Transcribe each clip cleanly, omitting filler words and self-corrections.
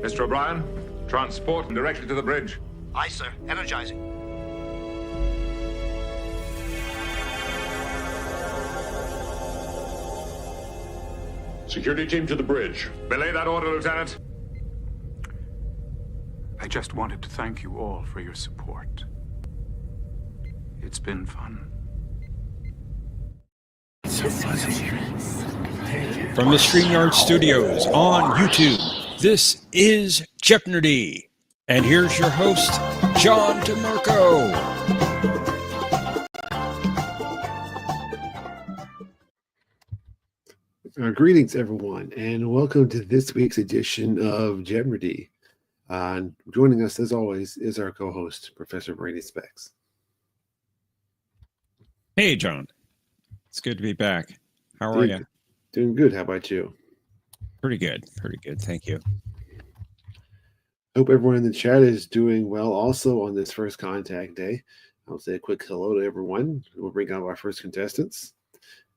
Mr. O'Brien, transport directly to the bridge. Aye, sir. Energizing. Security team to the bridge. Belay that order, Lieutenant. I just wanted to thank you all for your support. It's been fun. From the StreamYard Studios on YouTube, this is Jeopnerdy. And here's your host, John DeMarco. Greetings, everyone, and welcome to this week's edition of Jeopnerdy. Joining us, as always, is our co-host, Professor Brainy Specs. Hey, John. It's good to be back. How are you? Doing good. How about you? Pretty good. Pretty good. Thank you. Hope everyone in the chat is doing well also on this first contact day. I'll say a quick hello to everyone. We'll bring out our first contestants.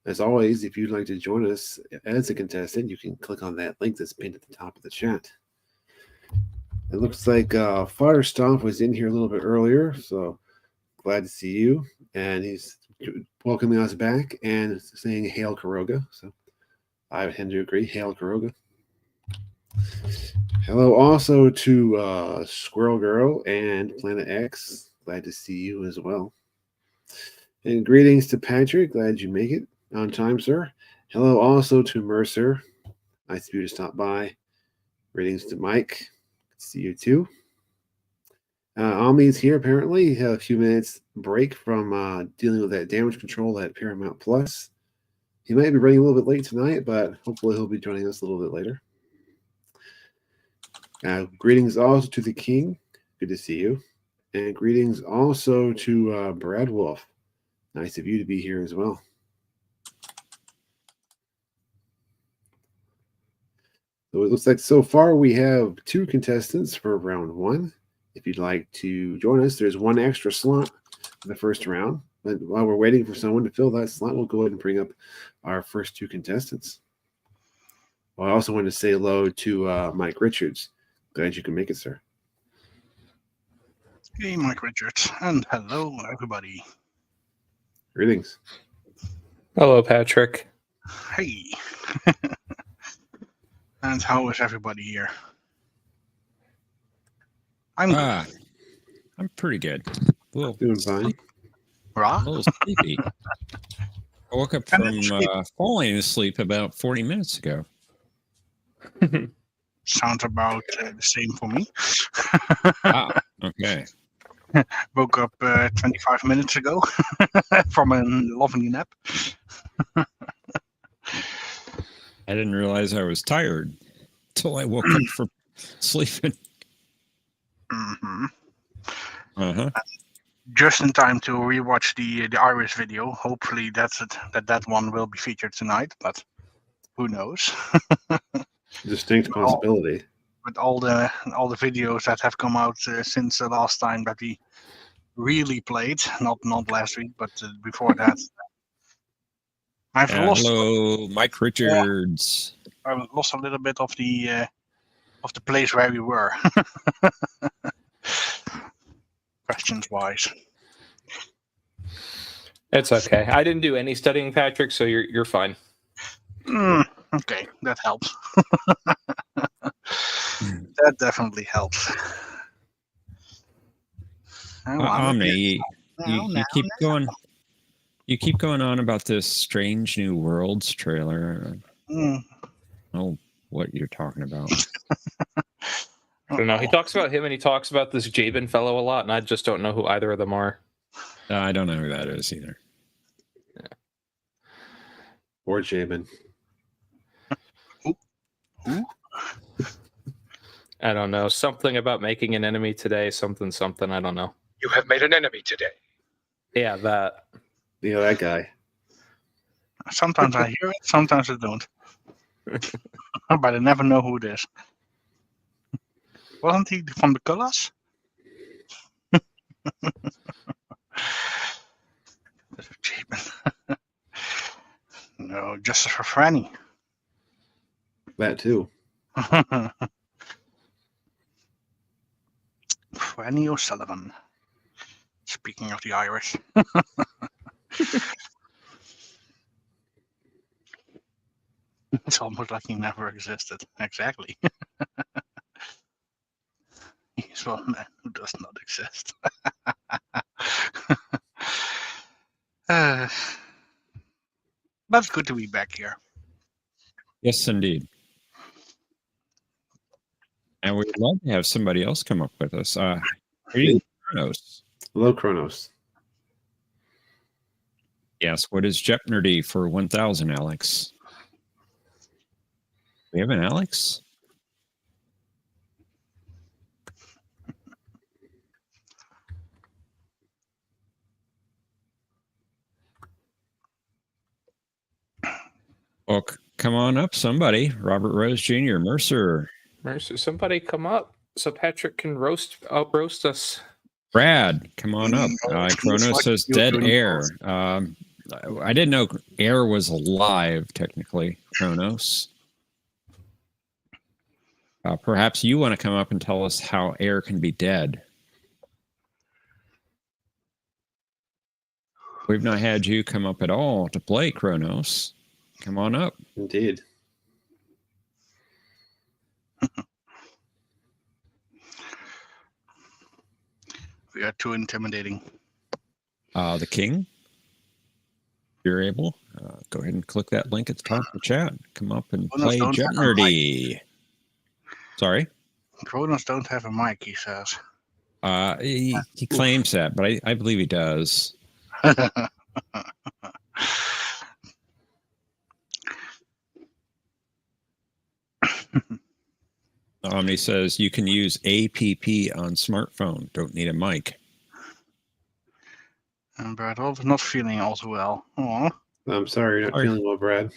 As always, if you'd like to join us as a contestant, you can click on that link that's pinned at the top of the chat. It looks like Firestomp was in here a little bit earlier, so glad to see you. And he's welcoming us back and saying Hail Karoga. So I tend to agree. Hail Karoga. Hello also to Squirrel Girl and Planet X. Glad to see you as well. And greetings to Patrick. Glad you make it on time, sir. Hello also to Mercer. Nice of you to stop by. Greetings to Mike. Good to see you too. Omni's here apparently. He had a few minutes break from dealing with that damage control at Paramount Plus. He might be running a little bit late tonight, but hopefully he'll be joining us a little bit later. Greetings also to the King. Good to see you. And greetings also to Brad Wolf. Nice of you to be here as well. So it looks like so far we have 2 contestants for round 1. If you'd like to join us, there's 1 extra slot in the first round. But while we're waiting for someone to fill that slot, we'll go ahead and bring up our first 2 contestants. Well, I also want to say hello to Mike Richards. Glad you can make it, sir. Hey, Mike Richards, and hello, everybody. Greetings. Hello, Patrick. Hey. And how is everybody here? I'm pretty good. Doing fine. Ra? A little sleepy. I woke up from falling asleep about 40 minutes ago. Sounds about the same for me. Okay. Woke up 25 minutes ago from a lovely nap. I didn't realize I was tired till I woke up from sleeping. Mm-hmm. Uh-huh. Just in time to rewatch the Iris video. Hopefully that one will be featured tonight, but who knows? Distinct possibility. With all the videos that have come out since the last time that we really played, not last week, but before that. Hello, Mike Richards. I lost a little bit of the place where we were. Questions wise. It's okay. I didn't do any studying, Patrick, so you're fine. Okay, that helps. That definitely helps. Omni, you keep going. You keep going on about this Strange New Worlds trailer. Oh, what you're talking about? I don't know. He talks about him and he talks about this Jabin fellow a lot, and I just don't know who either of them are. I don't know who that is either. Yeah. Or Jabin. Who? I don't know. Something about making an enemy today. Something. I don't know. You have made an enemy today. Yeah, that. You know, that guy. Sometimes I hear it, sometimes I don't. But I never know who it is. Wasn't he from the Colors? No, Justice for Franny. That too. Franny O'Sullivan. Speaking of the Irish. It's almost like he never existed. Exactly. He's one man who does not exist. But it's good to be back here. Yes, indeed. And we'd love to have somebody else come up with us. Kronos. Hello, Kronos. Yes, what is Jeopnerdy for 1,000, Alex? We have an Alex? Well, come on up, somebody. Robert Rose Jr., Mercer. Mercer, somebody come up so Patrick can roast us. Brad, come on up. Kronos says dead air. I didn't know air was alive, technically, Kronos. Perhaps you want to come up and tell us how air can be dead. We've not had you come up at all to play, Kronos. Come on up. Indeed. We are too intimidating. The king, if you're able, go ahead and click that link at the top of the chat. Come up and play Jeopardy. Sorry? Kronos don't have a mic, he says. He claims that, but I believe he does. Omni says you can use APP on smartphone. Don't need a mic. And Brad Wolf not feeling all too well. Aww. I'm sorry you're not feeling well, Brad.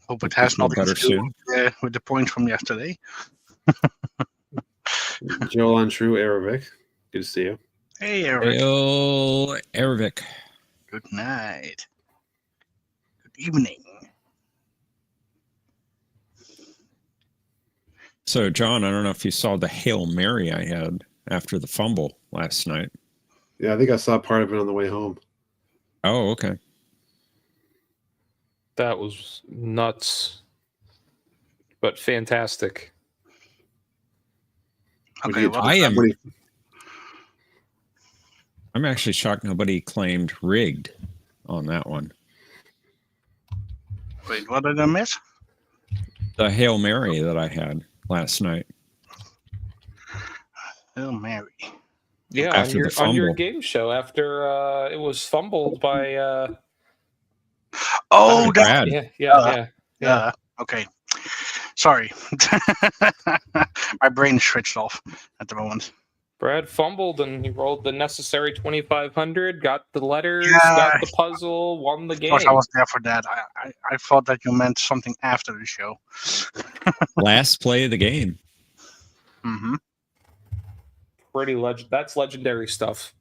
Hope it has nothing better to do with the point from yesterday. Joel on True Arabic. Good to see you. Hey, Eric. Hail, Arabic. Good night. Good evening. So, John, I don't know if you saw the Hail Mary I had after the fumble last night. Yeah, I think I saw part of it on the way home. Oh, okay. That was nuts, but fantastic. Okay, well, I'm actually shocked nobody claimed rigged on that one. Wait, what did I miss? The Hail Mary that I had last night. Hail Mary. Yeah, on your game show after it was fumbled by. Oh, Brad. Yeah. Okay. Sorry. My brain switched off at the moment. Brad fumbled and he rolled the necessary 2,500, got the letters, Yeah. got the puzzle, won the Of game. course, I was there for that. I thought that you meant something after the show. Last play of the game. Mm-hmm. That's legendary stuff.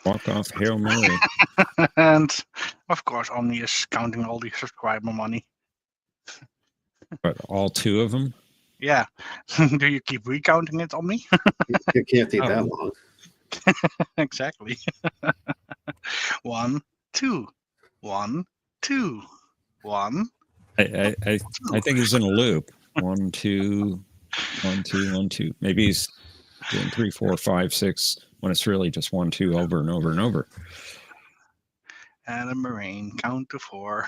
Walk off Hail Mary. And of course, Omni is counting all the subscriber money. But all two of them? Yeah. Do you keep recounting it, Omni? It can't take that long. Exactly. 1, 2, 1, 2, 1. I think he's in a loop. 1, 2, 1, 2, 1, 2. Maybe he's doing 3, 4, 5, 6 when it's really just 1, 2 over and over and over. And a Marine, count to 4.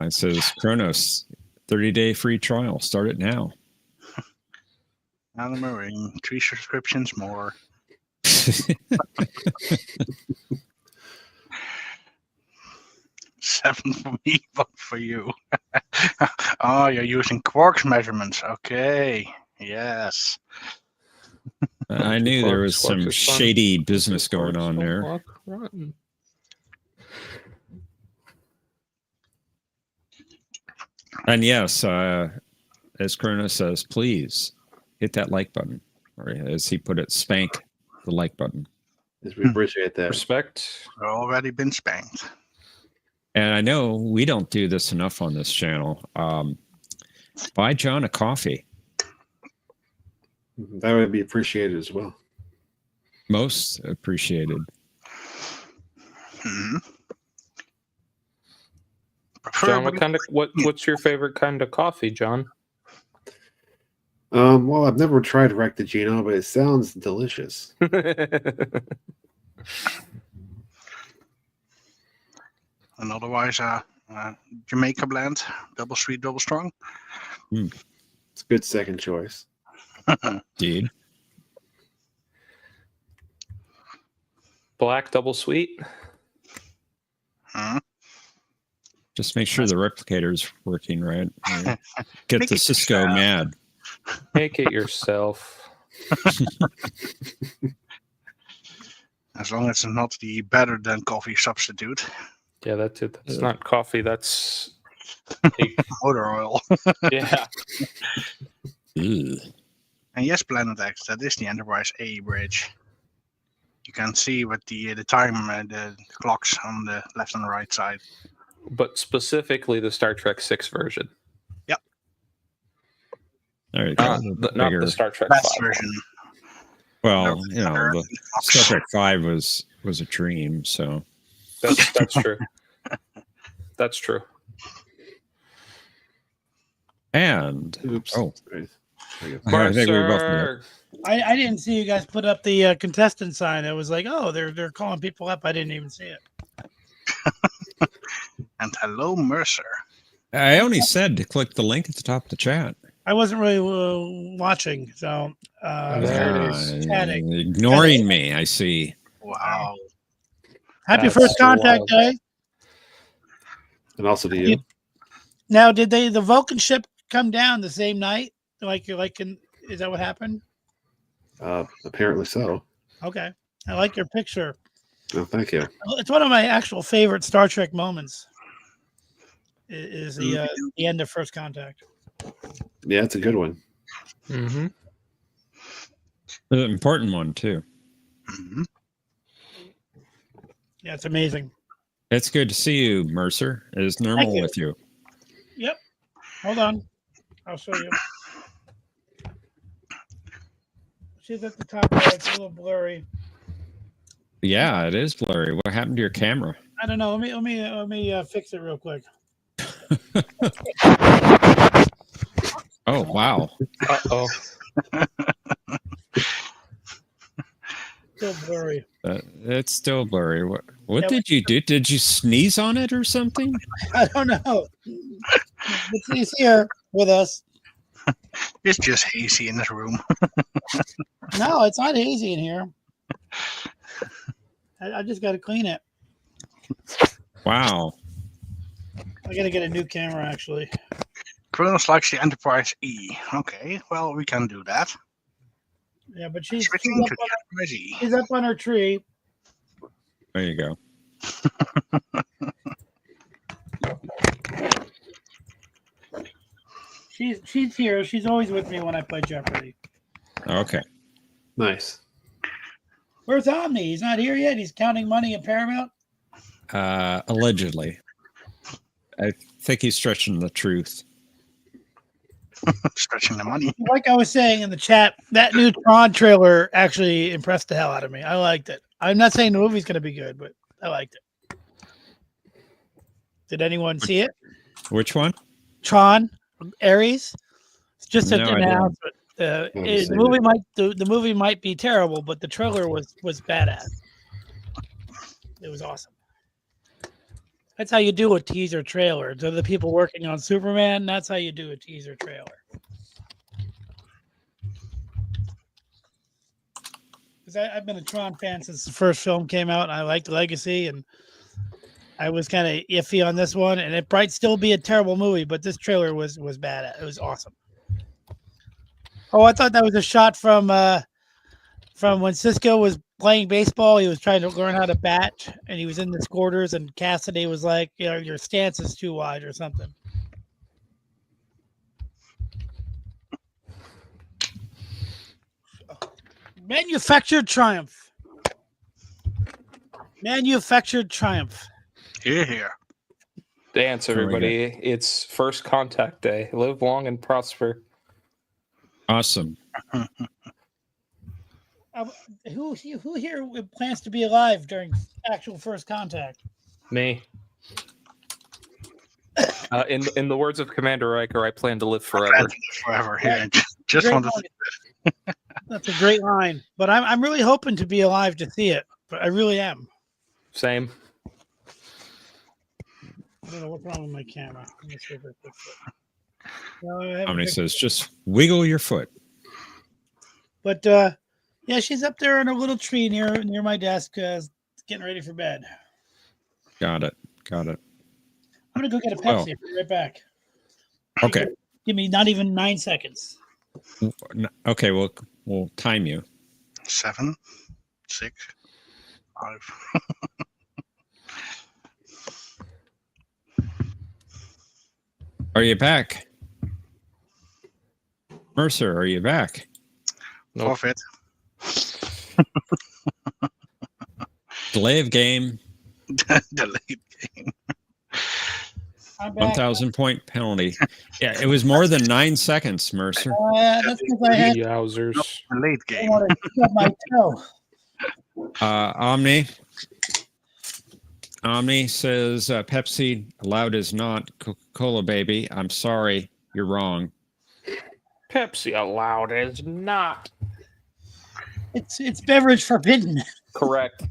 It says Kronos, 30-day free trial. Start it now. And a Marine, 3 subscriptions more. 7 for me, 1 for you. Oh, you're using quarks measurements. Okay. Yes. I knew there was some shady business going on there. And yes, as Kronos says, please hit that like button. Or as he put it, spank the like button. Yes, we appreciate that. Respect. Already been spanked. And I know we don't do this enough on this channel. Buy John a coffee. That would be appreciated as well. Most appreciated. Hmm. John, what's your favorite kind of coffee, John? Well, I've never tried Rectigino, but it sounds delicious. And otherwise, Jamaica blend, double sweet, double strong. It's a good second choice. Indeed. Black double sweet. Hmm. Just make sure the replicator's working right. Get Make the it Cisco yourself. mad. Make it yourself. As long as it's not the better than coffee substitute. Yeah, that's it. That's not coffee. That's Motor oil. yeah. Ew. And yes, Planet X, that is the Enterprise A bridge. You can see with the time, the clocks on the left and the right side. But specifically the Star Trek 6 version. There you go. Not the Star Trek Best 5 version. Well, the Star Trek 5 was a dream, so That's true. That's true. and Oops. oh, Right. There you go. I think we both knew. Mercer. I didn't see you guys put up the contestant sign. I was like, oh, they're calling people up. I didn't even see it. And hello, Mercer. I only said to click the link at the top of the chat. I wasn't really watching, so There it is. chatting. Ignoring me, I see. Wow. Happy That's first contact wild. day. And also to you. Now, did the Vulcan ship come down the same night? Is that what happened? Apparently so. Okay, I like your picture. Oh, thank you. It's one of my actual favorite Star Trek moments. Is the end of First Contact. Yeah, it's a good one. Mm-hmm. An important one too. Mm-hmm. Yeah, it's amazing. It's good to see you, Mercer. It is normal Thank you. with you. Yep. Hold on, I'll show you. She's at the top right. It's a little blurry. Yeah, it is blurry. What happened to your camera? I don't know. Let me fix it real quick. Oh wow. Uh-oh. Still blurry. It's still blurry. What Yeah, did you do? Did you sneeze on it or something? I don't know. But he's here with us. It's just hazy in this room. No, it's not hazy in here. I just got to clean it. Wow. I got to get a new camera, actually. Kronos likes the Enterprise E. Okay, well, we can do that. Yeah, but she's Switching up to the Enterprise E. she's up on her tree. There you go. She's here. She's always with me when I play Jeopardy. Okay. Nice. Where's Omni? He's not here yet. He's counting money at Paramount. Allegedly. I think he's stretching the truth. Stretching the money. Like I was saying in the chat, that new Tron trailer actually impressed the hell out of me. I liked it. I'm not saying the movie's going to be good, but I liked it. Did anyone see it? Which one? Tron, Ares. It's just an No, I didn't. announcement. The movie might be terrible, but the trailer was badass. It was awesome. That's how you do a teaser trailer. To the people working on Superman, that's how you do a teaser trailer. Because I've been a Tron fan since the first film came out. And I liked Legacy, and I was kind of iffy on this one. And it might still be a terrible movie, but this trailer was badass. It was awesome. Oh, I thought that was a shot from when Cisco was playing baseball. He was trying to learn how to bat, and he was in the quarters, and Cassidy was like, your stance is too wide or something. Manufactured triumph. Manufactured triumph. Here. Dance, everybody. It's First Contact Day. Live long and prosper. Awesome. Who here plans to be alive during actual first contact? Me. In the words of Commander Riker, I plan to live forever. Forever. Yeah. Just Great wanted line. to. That's a great line. But I'm really hoping to be alive to see it. But I really am. Same. I don't know what's wrong with my camera. Let me see if I fix it. No, I haven't Omni fixed says, just wiggle your foot. But yeah, she's up there in a little tree near my desk, getting ready for bed. Got it. I'm gonna go get a Pepsi. I'll be right back. Okay. Give me not even 9 seconds. Okay, we'll time you. 7, 6, 5. Are you back? Mercer, are you back? Nope. Forfeit. Delay of game. Delayed game. I'm back. 1,000 point penalty. Yeah, it was more than 9 seconds, Mercer. That's because I had Yowzers. Delayed I game. want to stub my toe. Omni says Pepsi allowed is not Coca-Cola, baby. I'm sorry, you're wrong. Pepsi allowed is not. It's beverage forbidden. Correct.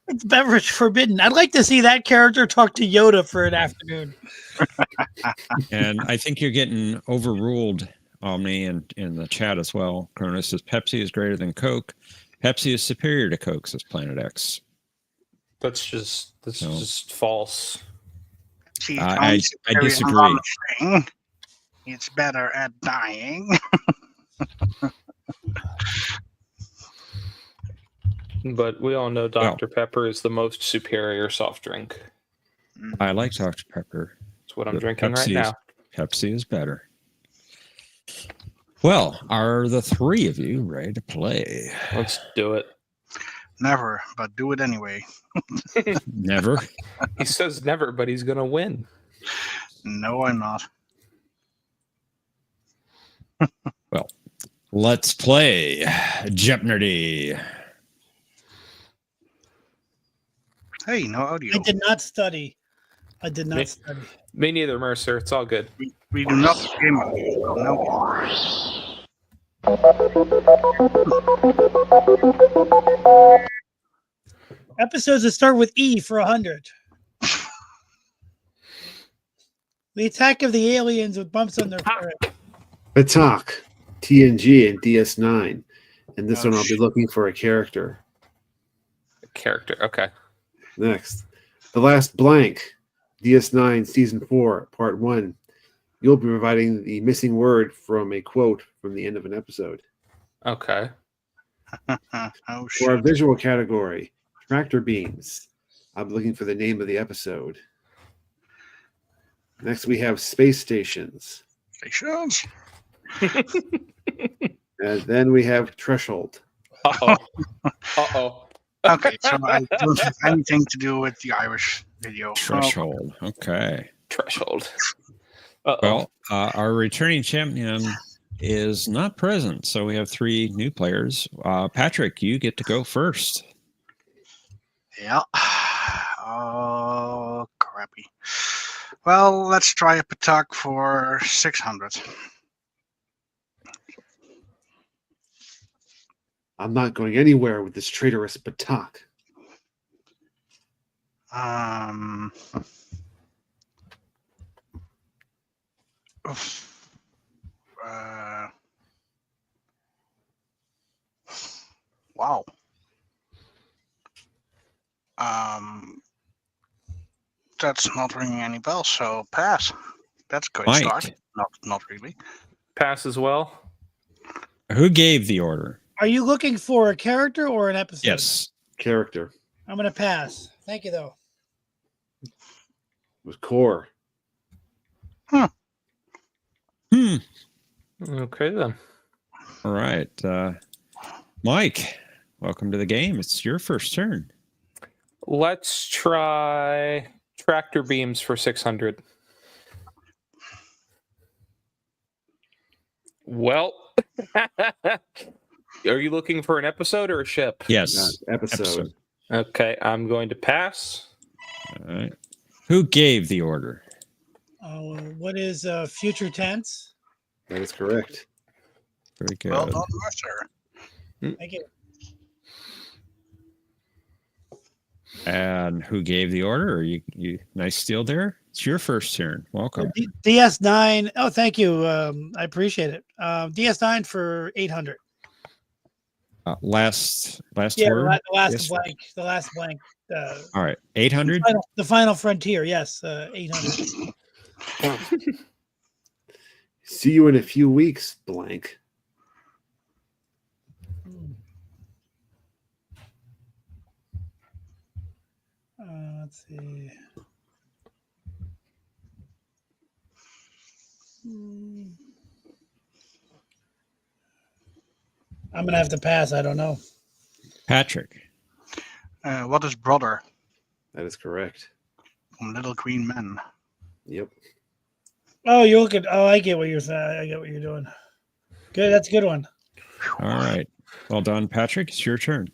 It's beverage forbidden. I'd like to see that character talk to Yoda for an afternoon. And I think you're getting overruled, Omni, and in the chat as well. Cronus says Pepsi is greater than Coke. Pepsi is superior to Coke, says Planet X. That's just false. I disagree. It's better at dying. But we all know Dr. Pepper is the most superior soft drink. I like Dr. Pepper. That's what I'm drinking right now. Pepsi is better. Well, are the three of you ready to play? Let's do it. Never, but do it anyway. Never. He says never, but he's going to win. No, I'm not. Well, let's play Jeopnerdy. Hey, no audio. I did not study. study. Me neither, Mercer. It's all good. We do not game audio. No. Episodes that start with E for 100. The attack of the aliens with bumps on their forehead. Batak, TNG, and DS9. And this one I'll be looking for a character. Okay. Next. The Last Blank, DS9, Season 4, Part 1. You'll be providing the missing word from a quote from the end of an episode. Okay. Oh, shit. For our visual category, tractor beams. I'm looking for the name of the episode. Next, we have space stations. Stations. And then we have threshold. Uh-oh. Okay, so I don't have anything to do with the Irish video. Threshold. Okay. Threshold. Well, our returning champion is not present, so we have three new players. Patrick, you get to go first. Yeah. Oh, crappy. Well, let's try a Patak for 600. I'm not going anywhere with this traitorous Batak. Wow. That's not ringing any bells, so pass. That's a good Mike. start. Not really. Pass as well. Who gave the order? Are you looking for a character or an episode? Yes. Character. I'm going to pass. Thank you, though. It was Core. Hmm. Okay, then. All right. Mike, welcome to the game. It's your first turn. Let's try tractor beams for 600. Well, are you looking for an episode or a ship? Yes. Episode. Okay, I'm going to pass. All right. Who gave the order? What is future tense? That is correct. Very good. Well done, Mercer. Thank you. And who gave the order? Are you nice steal there? It's your first turn. Welcome. DS9. Oh, thank you. I appreciate it. DS9 for 800. Last Yeah, order. the last Yes. blank. The last blank. All right. 800. The final frontier. Yes, 800. See you in a few weeks, blank. Let's see. I'm gonna have to pass. I don't know. Patrick. What is brother That is correct. from Little Green Men? Yep. Oh, you look at. Oh, I get what you're saying. I get what you're doing. Good. That's a good one. All right. Well done, Patrick. It's your turn.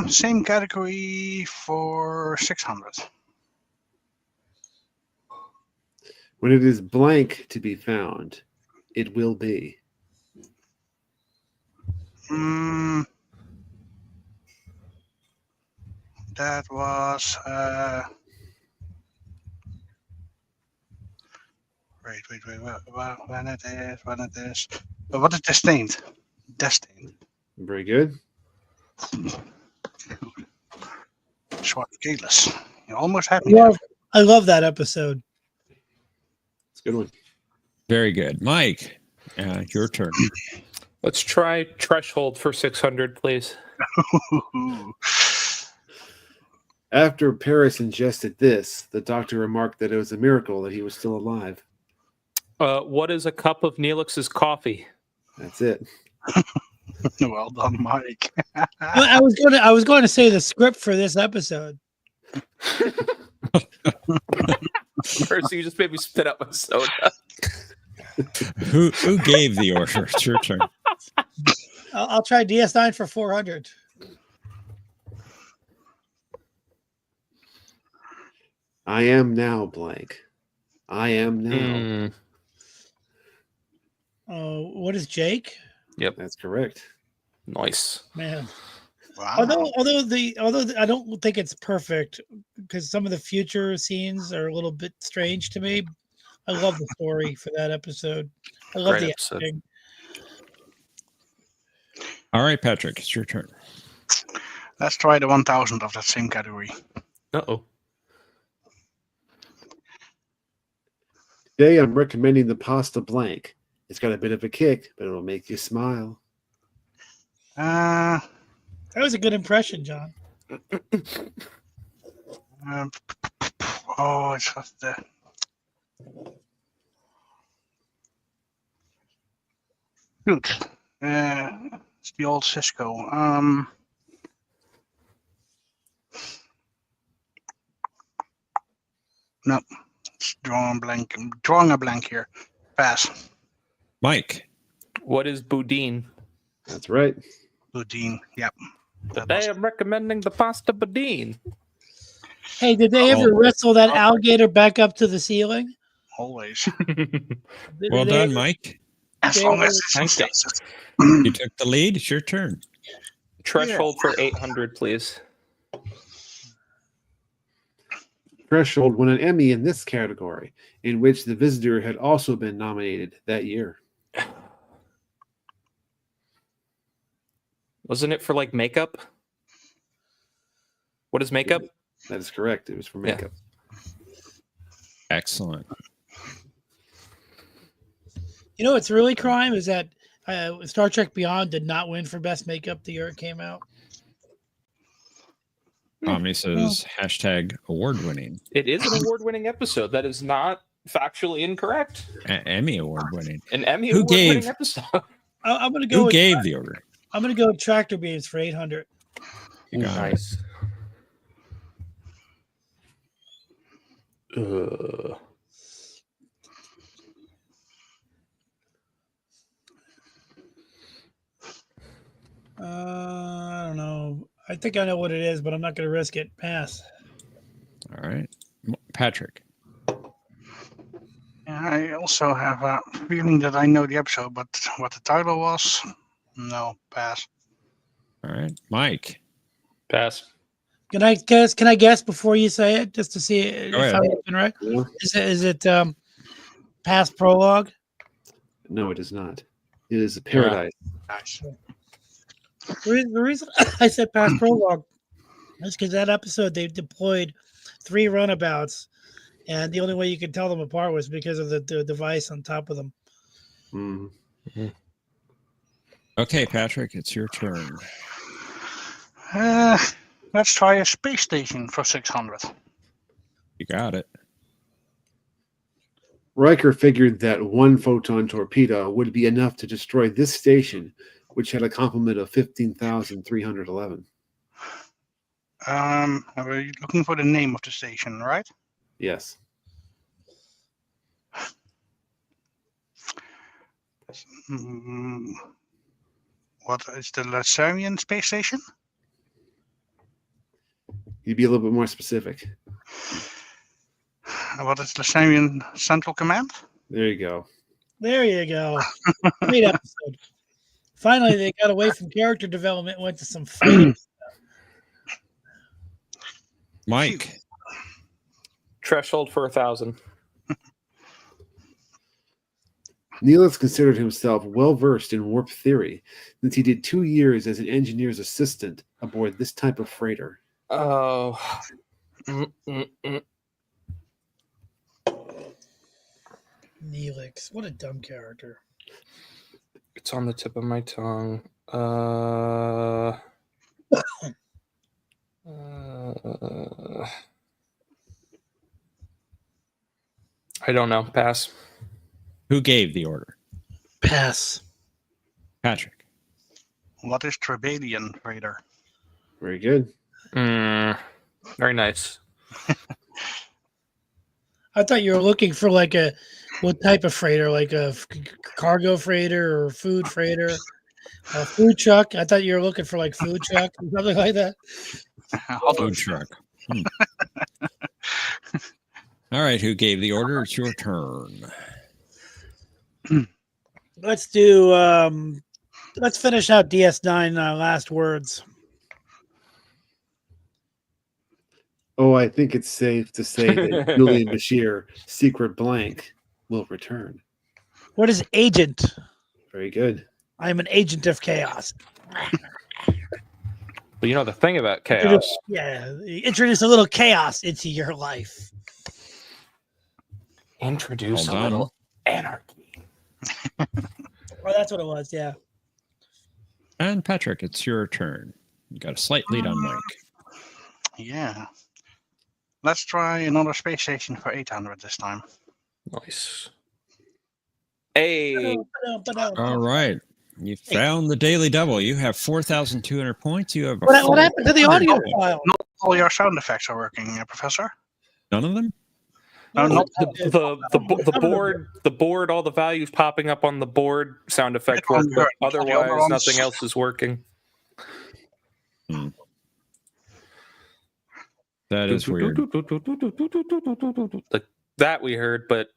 Same category for 600. When it is blank to be found, it will be. That was wait. When it is. What is destined? Destined. Very good. Short keyless. You almost had me. I love that episode. It's a good one. Very good. Mike, your turn. Let's try threshold for 600, please. After Paris ingested this, the doctor remarked that it was a miracle that he was still alive. What is a cup of Neelix's coffee? That's it. Well done, Mike. I was going to say the script for this episode. Percy, you just made me spit out my soda. Who gave the order? It's your turn. I'll try DS9 for 400. I am now blank. I am now. What is Jake? Yep, that's correct. Nice, man. Wow. Although I don't think it's perfect because some of the future scenes are a little bit strange to me. I love the story for that episode. I love the acting. All right, Patrick, it's your turn. Let's try the 1000 of that same category. Uh-oh. Today I'm recommending the pasta blank. It's got a bit of a kick, but it'll make you smile. That was a good impression, John. It's just the. Good. It's the old Cisco. No, it's drawing blank. I'm drawing a blank here. Pass. Mike. What is boudin? That's right. Boudin. Yep. Today I'm recommending the pasta boudin. Hey, did they ever wrestle that alligator back up to the ceiling? Always. Well done, Mike. As long as it's You took the lead. It's your turn. Threshold for 800, please. Threshold won an Emmy in this category, in which The Visitor had also been nominated that year. Wasn't it for like makeup? What is makeup? That is correct. It was for makeup. Excellent. You know what's really crime is that Star Trek Beyond did not win for best makeup the year it came out. Omni says hashtag award winning. It is an award-winning episode. That is not factually incorrect. Emmy award winning. An Emmy Who award-winning gave? episode. I'm going to go. Who with, gave the order? I'm going to go with tractor beams for 800. You got it. Nice. think I know what it is, but I'm not going to risk it. Pass. All right. Patrick. I also have a feeling that I know the episode, but what the title was, no, pass. All right. Mike. Pass. Can I guess? Can I guess before you say it, just to see if ahead. I'm looking right? Yeah. Is it past prologue? No, it is not. It is a paradise. Nice. The reason I said past prologue is because that episode they deployed 3 runabouts, and the only way you could tell them apart was because of the device on top of them. Mm. Okay, Patrick, it's your turn. Let's try a space station for 600. You got it. Riker figured that one photon torpedo would be enough to destroy this station, which had a complement of 15,311. Are you looking for the name of the station, right? Yes. What is the Lasarian space station? You'd be a little bit more specific. What is Lasarian Central Command? There you go. There you go. Great episode. Finally, they got away from character development and went to some fighting. Mike. Threshold for 1,000. Neelix considered himself well versed in warp theory, since he did 2 years as an engineer's assistant aboard this type of freighter. Oh. Neelix, what a dumb character. It's on the tip of my tongue. I don't know. Pass. Who gave the order? Pass. Patrick. What is Trebalian freighter? Very good. Very nice. I thought you were looking for like what type of freighter, like a cargo freighter or food freighter, a food truck. I thought you were looking for like food truck or something like that. Food truck. All right, who gave the order? It's your turn. Let's do. Let's finish out DS9 last words. Oh, I think it's safe to say that Julian Bashir, secret blank, will return. What is agent? Very good. I'm an agent of chaos. But you know the thing about chaos. Introduce a little chaos into your life. Introduce a little anarchy. Oh, that's what it was. Yeah. And Patrick, it's your turn. You got a slight lead on Mike. Yeah. Let's try another space station for 800 this time. Nice. Hey. All right. You found the daily double. You have 4,200 points. You have What happened to the audio file? Not all your sound effects are working, Professor. None of them? No, not The board, all the values popping up on the board, sound effect work, but otherwise nothing else is working. That is weird. Like that we heard, but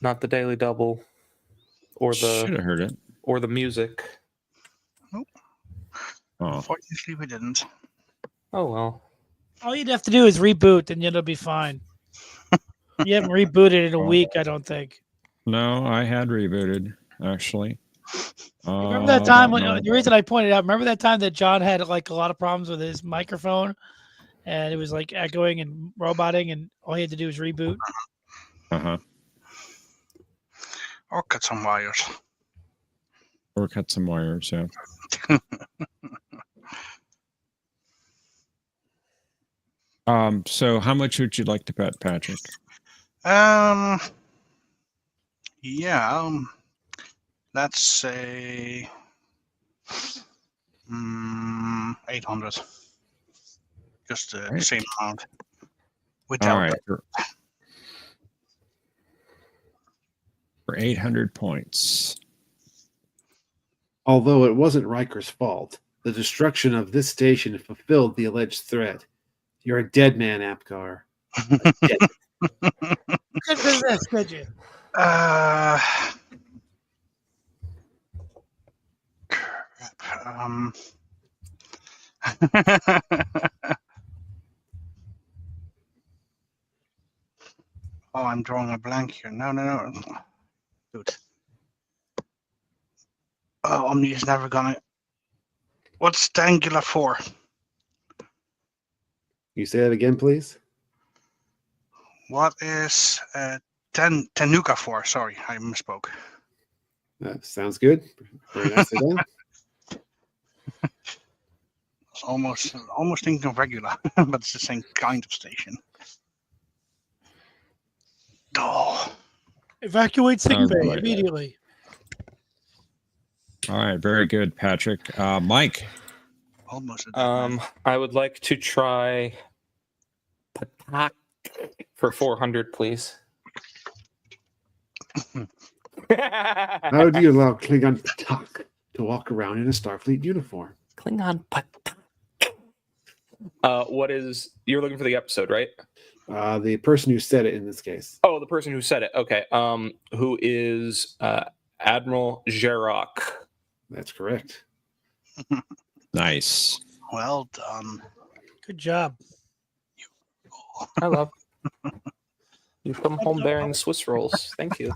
not the daily double or the should have heard it. Or the music. Nope. Oh. Unfortunately, we didn't. Oh well. All you'd have to do is reboot, and it'll be fine. You haven't rebooted in a week, I don't think. No, I had rebooted actually. Remember that time when the reason I pointed out? Remember that time that John had like a lot of problems with his microphone, and it was like echoing and roboting, and all he had to do was reboot. Or cut some wires. Or cut some wires, yeah. So how much would you like to bet, Patrick? Let's say 800. Just the same amount. All right. For 800 points. Although it wasn't Riker's fault, The destruction of this station fulfilled the alleged threat. You're a dead man, Apgar. Good business, did you? Crap. Oh, I'm drawing a blank here. No. Dude. Oh, Omni is never gonna. What's Tangula for? You say that again, please? What is Tenuka for? Sorry, I misspoke. Sounds good. Very nicely done. It's almost thinking of regular, but it's the same kind of station. Oh. Evacuate sick All bay right. immediately. All right, very good, Patrick. Mike. Almost. A dead man. I would like to try Patak for 400, please. How do you allow Klingon Patak to walk around in a Starfleet uniform? Klingon Patak. What is you're looking for the episode, right? The person who said it in this case. Oh, the person who said it. Okay. Who is Admiral Jarok? That's correct. Nice. Well done. Good job. I love. You've come home bearing Swiss rolls. Thank you.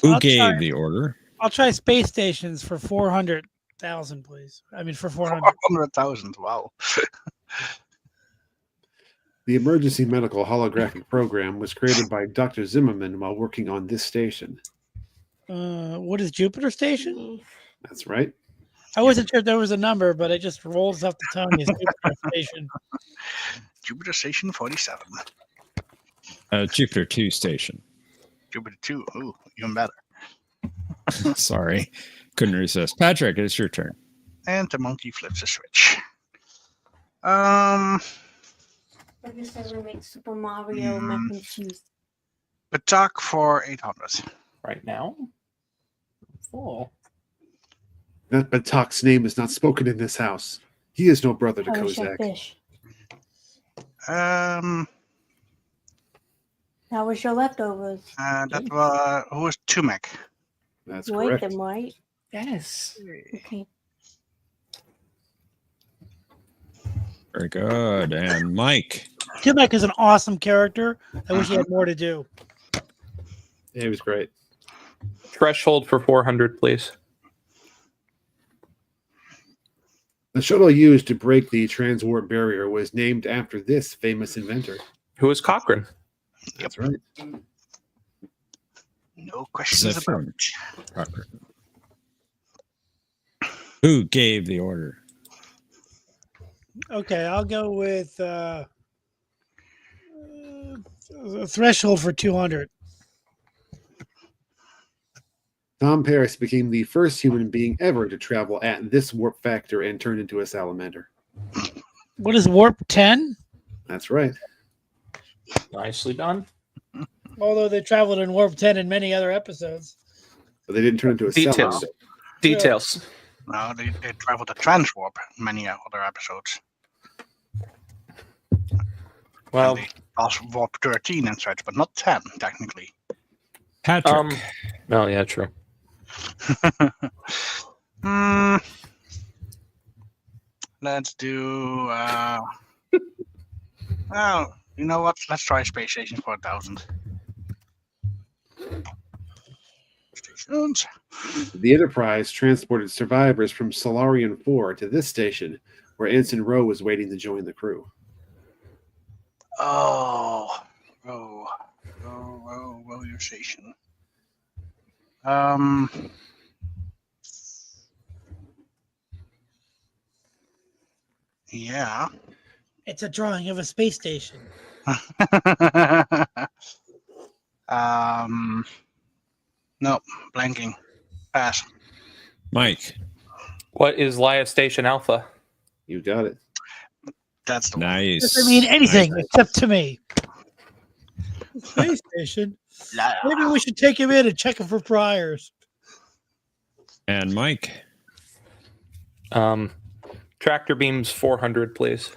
Who gave the order? I'll try space stations for 400,000, please. I mean, for 400. 400,000. Wow. The emergency medical holographic program was created by Dr. Zimmerman while working on this station. What is Jupiter Station? That's right. I wasn't sure if there was a number, but it just rolls off the tongue as Jupiter Station. Jupiter Station 47. Jupiter 2 station. Jupiter 2. Ooh, even better. Sorry. Couldn't resist. Patrick, it's your turn. And the monkey flips a switch. First ever make Super Mario mac and cheese. Patak for 800. Right now? Full. That Batak's name is not spoken in this house. He is no brother to I wish I Kozak. fish. That was your leftovers. was who was Tumek? That's You ate correct. them, right? Yes. Okay. Very good. And Mike. Timek is an awesome character. I wish he had more to do. Yeah, he was great. Threshold for 400, please. The shuttle used to break the transwarp barrier was named after this famous inventor. Who is Cochrane? That's right. No questions about Zephyr. it. Parker. Who gave the order? Okay, I'll go with a threshold for 200. Tom Paris became the first human being ever to travel at this warp factor and turn into a salamander. What is warp 10? That's right. Nicely done. Although they traveled in warp 10 in many other episodes. But they didn't turn into a Details. salamander. Details. No, they traveled to transwarp many other episodes. Well, And they also warp 13 and such, but not 10 technically. Patrick. oh yeah, true. Let's do. Oh, you know what? Let's try space station for 1,000. Stations. The Enterprise transported survivors from Solarian 4 to this station, where Ensign Rowe was waiting to join the crew. Oh, row your station. Yeah. It's a drawing of a space station. No, blanking. Pass. Mike. What is Laia Station Alpha? You got it. That's the one. Nice. Doesn't mean anything except to me. Space station. Maybe we should take him in and check him for priors. And Mike. Tractor beams 400, please.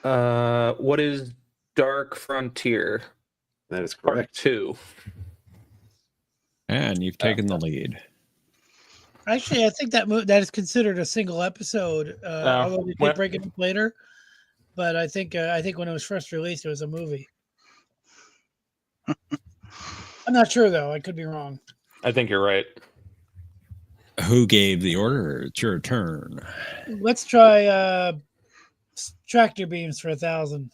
What is Dark Frontier? That is Part correct. 2. And you've taken the lead. Actually, I think that that is considered a single episode, although they did break it up later. But I think when it was first released, it was a movie. I'm not sure though. I could be wrong. I think you're right. Who gave the order? It's your turn. Let's try tractor beams for 1,000.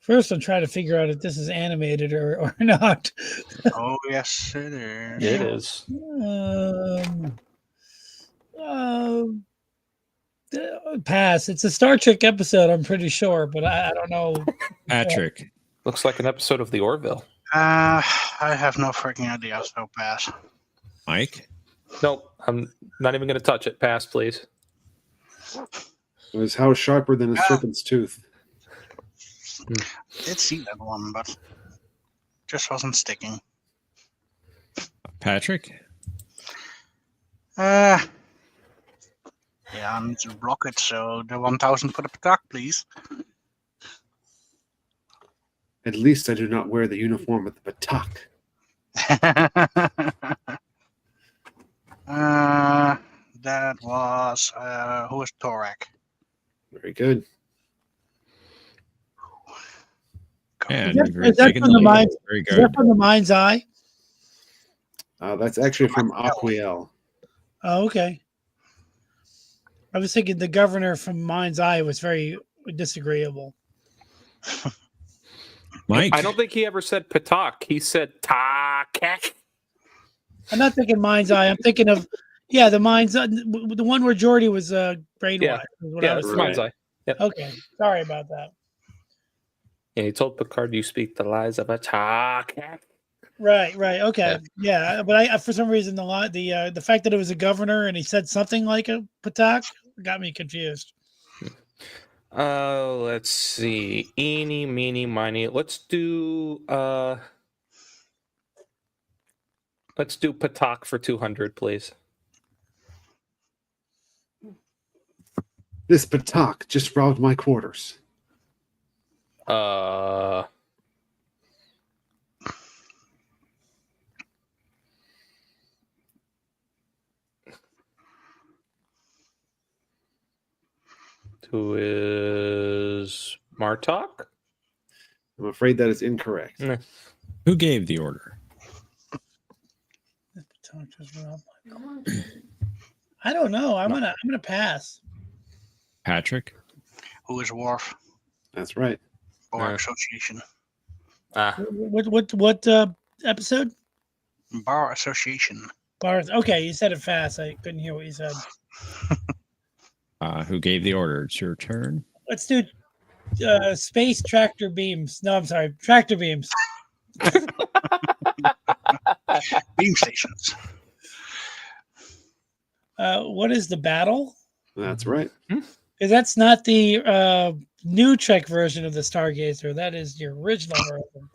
First, I'm trying to figure out if this is animated or not. Oh yes, it is. It is. Pass. It's a Star Trek episode, I'm pretty sure, but I don't know. Patrick. Looks like an episode of the Orville. I have no freaking idea, so pass. Mike? Nope. I'm not even going to touch it. Pass, please. It was how sharper than a serpent's tooth. Did see that one, but just wasn't sticking. Patrick? Yeah, I need to block it, so the 1,000 for the Patak, please. At least I do not wear the uniform of the Batak. That was who was Torak? Very good. And Is that from the mind's, very is that good. from the mind's eye? That's actually from Aquiel. Oh, okay. I was thinking the governor from Mind's Eye was very disagreeable. Mike? I don't think he ever said Patak. He said Takek. I'm not thinking Mind's Eye. I'm thinking of, the Mind's Eye, the one where Jordy was brainwashed. Yeah, Was that's Mind's Eye. Yep. Okay, sorry about that. And he told Picard, "You speak the lies of a Takek." Right. Okay. Yeah, but I for some reason the fact that it was a governor and he said something like a Patak got me confused. Let's see. Eeny, meeny, miny. Let's do Patak for 200, please. This Batak just robbed my quarters. Who is Martok? I'm afraid that is incorrect. Who gave the order? I don't know. I'm gonna pass. Patrick? Who is Worf? That's right. Bar Association. What episode? Bar Association. Bars. Okay, you said it fast. I couldn't hear what you said. Who gave the order? It's your turn. Let's do space tractor beams. No, I'm sorry, tractor beams. Beam stations. What is the battle? That's right. Because that's not the new Trek version of the Stargazer. That is the original version.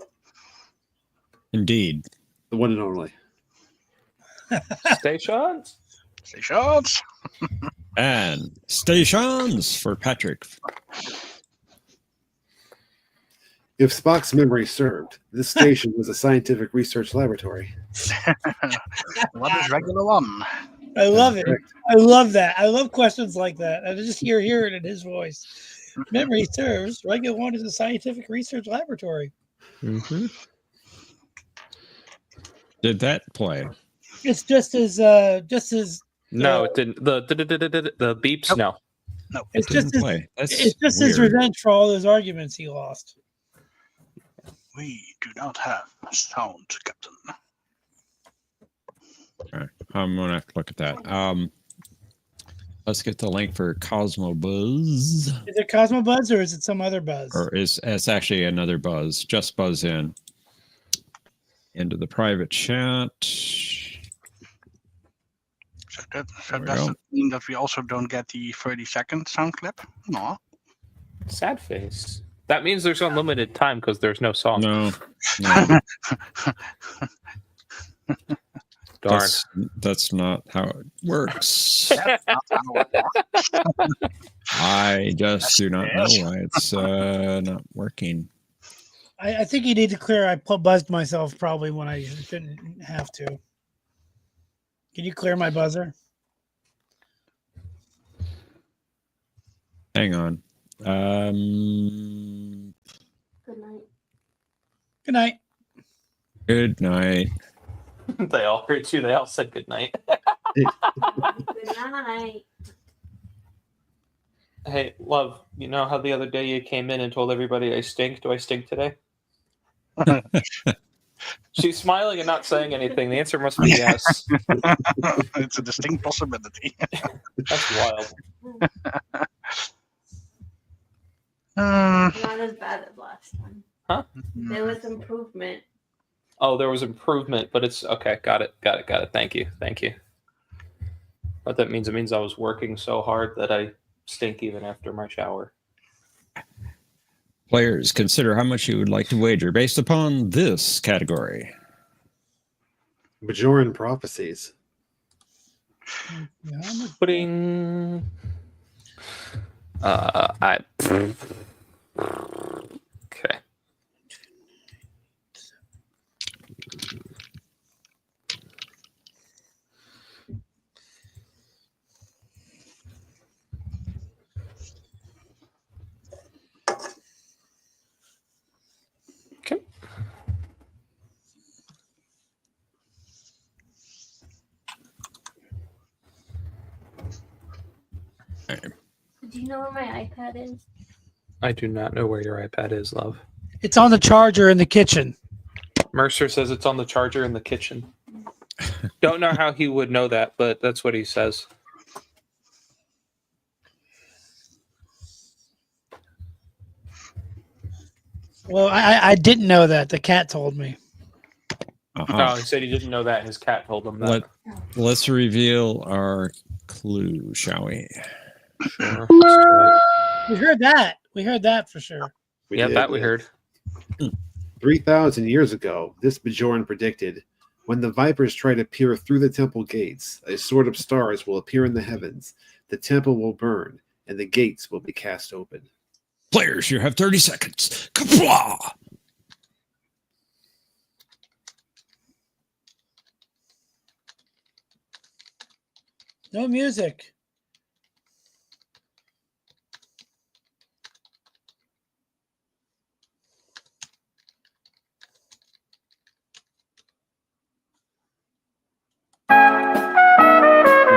Indeed. The one and only. Stations. Stations. And stations for Patrick. If Spock's memory served, this station was a scientific research laboratory. What is regular one? I love it. I love that. I love questions like that. I just hear it in his voice. Memory serves. Regular one is a scientific research laboratory. Mm-hmm. Did that play? It's just as No, it didn't. The beeps. Nope. No. No. it's just his, play. That's it's just his weird. revenge for all those arguments he lost. We do not have sound, Captain. All right. I'm gonna have to look at that. Let's get the link for Cosmo Buzz. Is it Cosmo Buzz or is it some other Buzz? Or it's actually another Buzz. Just Buzz into the private chat. So There we does go. that mean that we also don't get the 30-second sound clip? No. Sad face. That means there's unlimited time because there's no song. No, no, Darn. that's not how it works. I just do not know why it's not working. I think you need to clear. I buzzed myself probably when I shouldn't have to. Can you clear my buzzer? Hang on. Good night. Good night. Good night. They all heard you. They all said good night. Good night. Hey, love, you know how the other day you came in and told everybody I stink? Do I stink today? She's smiling and not saying anything. The answer must be yes. It's a distinct possibility. That's wild. Not as bad as last time. Huh? There was improvement. Oh, there was improvement, but it's okay. Got it. Thank you. What that means, it means I was working so hard that I stink even after my shower. Players, consider how much you would like to wager based upon this category. Bajoran prophecies. Putting. Okay. Okay. Do you know where my iPad is? I do not know where your iPad is, love. It's on the charger in the kitchen. Mercer says it's on the charger in the kitchen. Don't know how he would know that, but that's what he says. Well, I didn't know that. The cat told me. No, he said he didn't know that. His cat told him that. Let's reveal our clue, shall we? Sure. We heard that. We heard that for sure. We Yeah, did, that we yeah. heard. 3,000 years ago, this Bajoran predicted, when the vipers try to peer through the temple gates, a sword of stars will appear in the heavens, the temple will burn, and the gates will be cast open. Players, you have 30 seconds. Kapla! No music.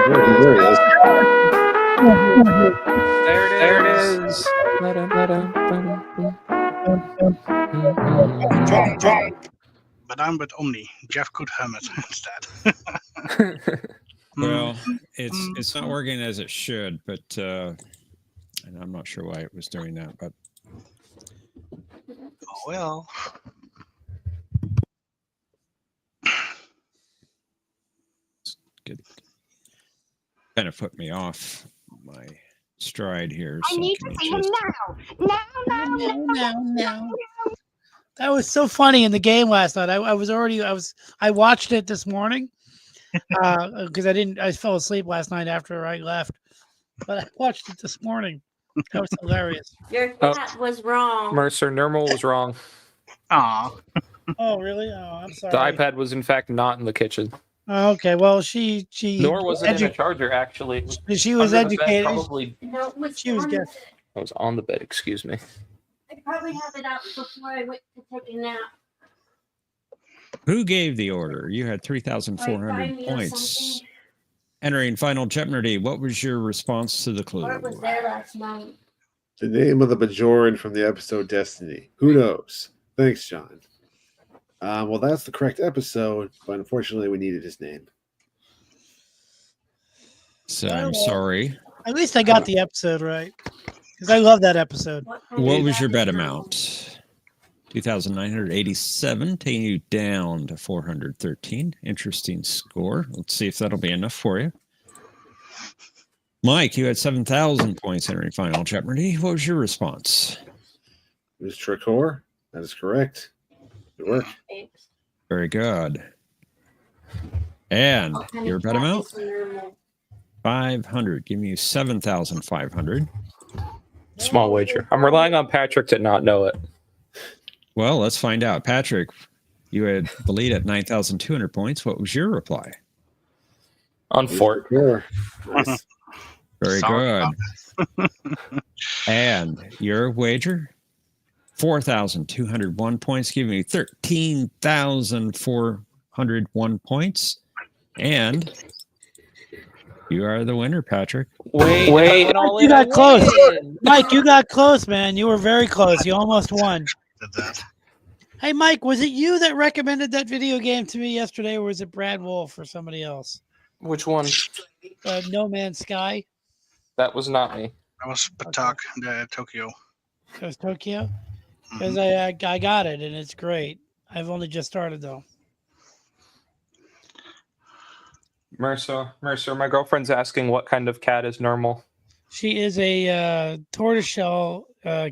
There it is. There it is. But I'm with Omni. Jeff could hum it instead. Well, it's not working as it should, but and I'm not sure why it was doing that, but Oh well. kind of put me off my stride here. I so need can to you see him just- now. That was so funny in the game last night. I watched it this morning because I fell asleep last night after I left, but I watched it this morning. That was hilarious. Your cat was wrong. Mercer, Normal was wrong. Aw. Oh, really? Oh, I'm sorry. The iPad was in fact not in the kitchen. Oh, okay. Well, she Nor was it in a charger, actually. She was Under the bed, educated. Probably. No, it was She was on good. the- I was on the bed, excuse me. I probably have it out before I went to take a nap. Who gave the order? You had Like 3,400 5 or points. something. Entering final Jeopnerdy, what was your response to the clue? Or it was there last night. The name of the Bajoran from the episode Destiny. Who knows? Thanks, John. Well, that's the correct episode, but unfortunately, we needed his name. So I'm sorry. At least I got the episode right because I love that episode. What was your bet amount? 2,987, taking you down to 413. Interesting score. Let's see if that'll be enough for you. Mike, you had 7,000 points entering final Jeopardy. What was your response? It was Tricor. That is correct. Good work. Thanks. Very good. And What kind your of bet cat amount? is normal? 500. Give me 7,500. Small wager. I'm relying on Patrick to not know it. Well, let's find out. Patrick, you had the lead at 9,200 points. What was your reply? On Fort. Tricor. Nice. Very Sorry good. And your wager? 4,201 points, giving me 13,401 points. And you are the winner, Patrick. Wait. You got close. Mike, you got close, man. You were very close. You almost won. Did that. Hey, Mike, was it you that recommended that video game to me yesterday, or was it Brad Wolf or somebody else? Which one? No Man's Sky? That was not me. That was Patak, Tokyo. It was Tokyo? Because I got it, and it's great. I've only just started, though. Mercer, my girlfriend's asking what kind of cat is normal. She is a tortoiseshell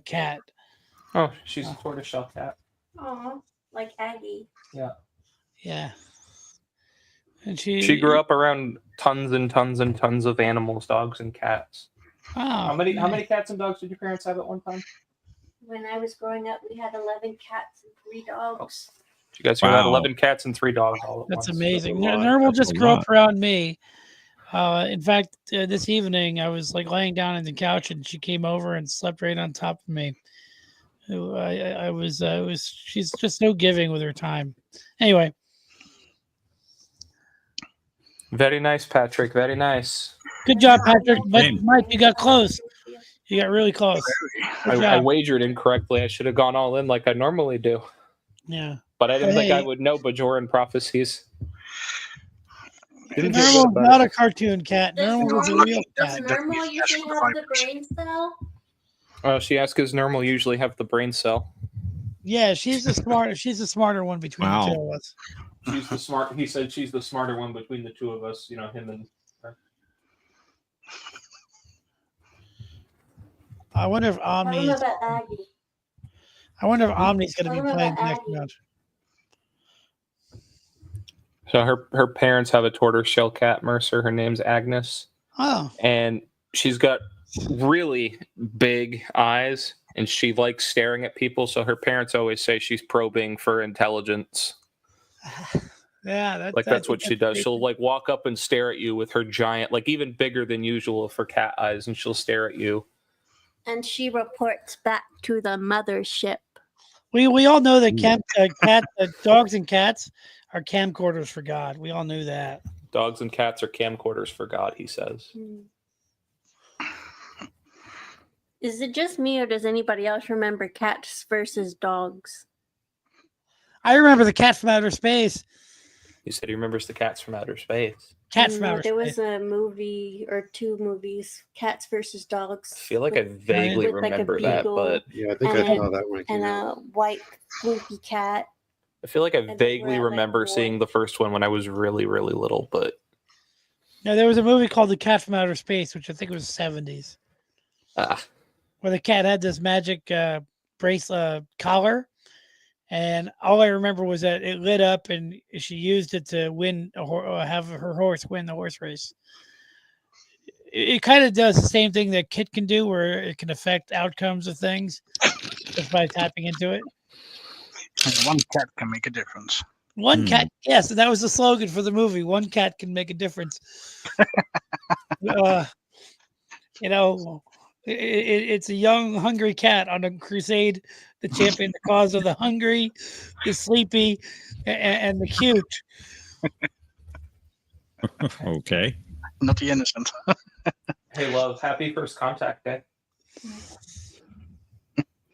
cat. Oh, she's a tortoiseshell cat. Oh, like Aggie. Yeah. And she grew up around tons and tons and tons of animals, dogs and cats. Oh, How many cats and dogs did your parents have at one time? When I was growing up, we had 11 cats and 3 dogs. You guys had 11 cats and 3 dogs all at once. That's amazing. That's a lot. Nermal That's just a grew lot. up around me. In fact, this evening I was like laying down on the couch and she came over and slept right on top of me. She's just so giving with her time. Anyway. Very nice, Patrick. Very nice. Good job, Patrick. But Same. Mike, you got close. You got really close. Good I job. wagered incorrectly. I should have gone all in like I normally do. Yeah. But I didn't think I Hey. would know Bajoran prophecies. Didn't feel Nermal's good about not it. a cartoon cat. Does Nermal was a normal, real does cat. normal usually have the brain cell? She asked, "Is normal usually have the brain cell?" Yeah, she's the smarter one between Wow. the two of us. She's the smart. He said she's the smarter one between the two of us. You know, him and her. I wonder if Tell them Omni's about Aggie. going to Tell be them playing about next Aggie. round. So her parents have a tortoiseshell cat, Mercer. Her name's Agnes, Oh, and she's got really big eyes, and she likes staring at people. So her parents always say she's probing for intelligence. yeah. That's what she does. She'll like walk up and stare at you with her giant, like even bigger than usual for cat eyes, and she'll stare at you. And she reports back to the mothership. We all know that dogs and cats are camcorders for God. We all knew that. Dogs and cats are camcorders for God, he says. Is it just me, or does anybody else remember cats versus dogs? I remember the cat from outer space. He said he remembers the cats from outer space. Cat from outer There space. was a movie or 2 movies, cats versus dogs. I feel like I vaguely With, like, a remember that, beagle but Yeah, I think I saw that one. And a white floopy cat. I feel like I they vaguely were, like, remember seeing the first one when I was really, really little, but No, there was a movie called The Cat from Outer Space, which I think was 70s, where the cat had this magic bracelet collar, and all I remember was that it lit up, and she used it to win have her horse win the horse race. It kind of does the same thing that Kit can do, where it can affect outcomes of things just by tapping into it. And one cat can make a difference. One cat, yes, and that was the slogan for the movie. One cat can make a difference. It's a young, hungry cat on a crusade to champion the cause of the hungry, the sleepy, and the cute. Okay. Not the innocent. hey, love, happy first contact day.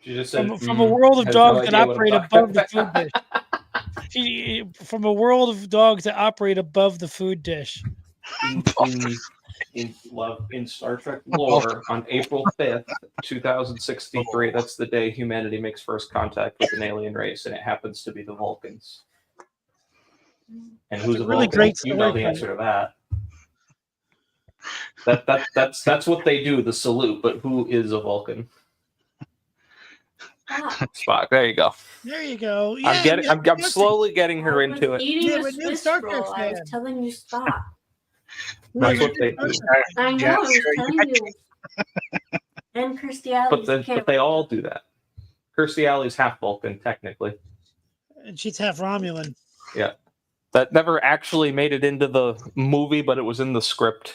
She just said, From a world of has dogs no that idea what operate I'm above the talking food dish. From a world of dogs that operate above the food dish. in Star Trek lore, on April 5th, 2063, that's the day humanity makes first contact with an alien race, and it happens to be the Vulcans. And who's a really Vulcan? great You know story the for answer to that. That's what they do, the salute. But who is a Vulcan? Spock. There you go. There you go. Yeah, I'm slowly getting her into it. Eating Yeah, a but you're a Swiss Star Trek roll. I was fan. telling you stop. That's what they do. I know. Yeah, I was sure, telling you. And Kirstie Alley's But they all do that. Kirstie Alley's half Vulcan, technically. And she's half Romulan. Yeah. That never actually made it into the movie, but it was in the script.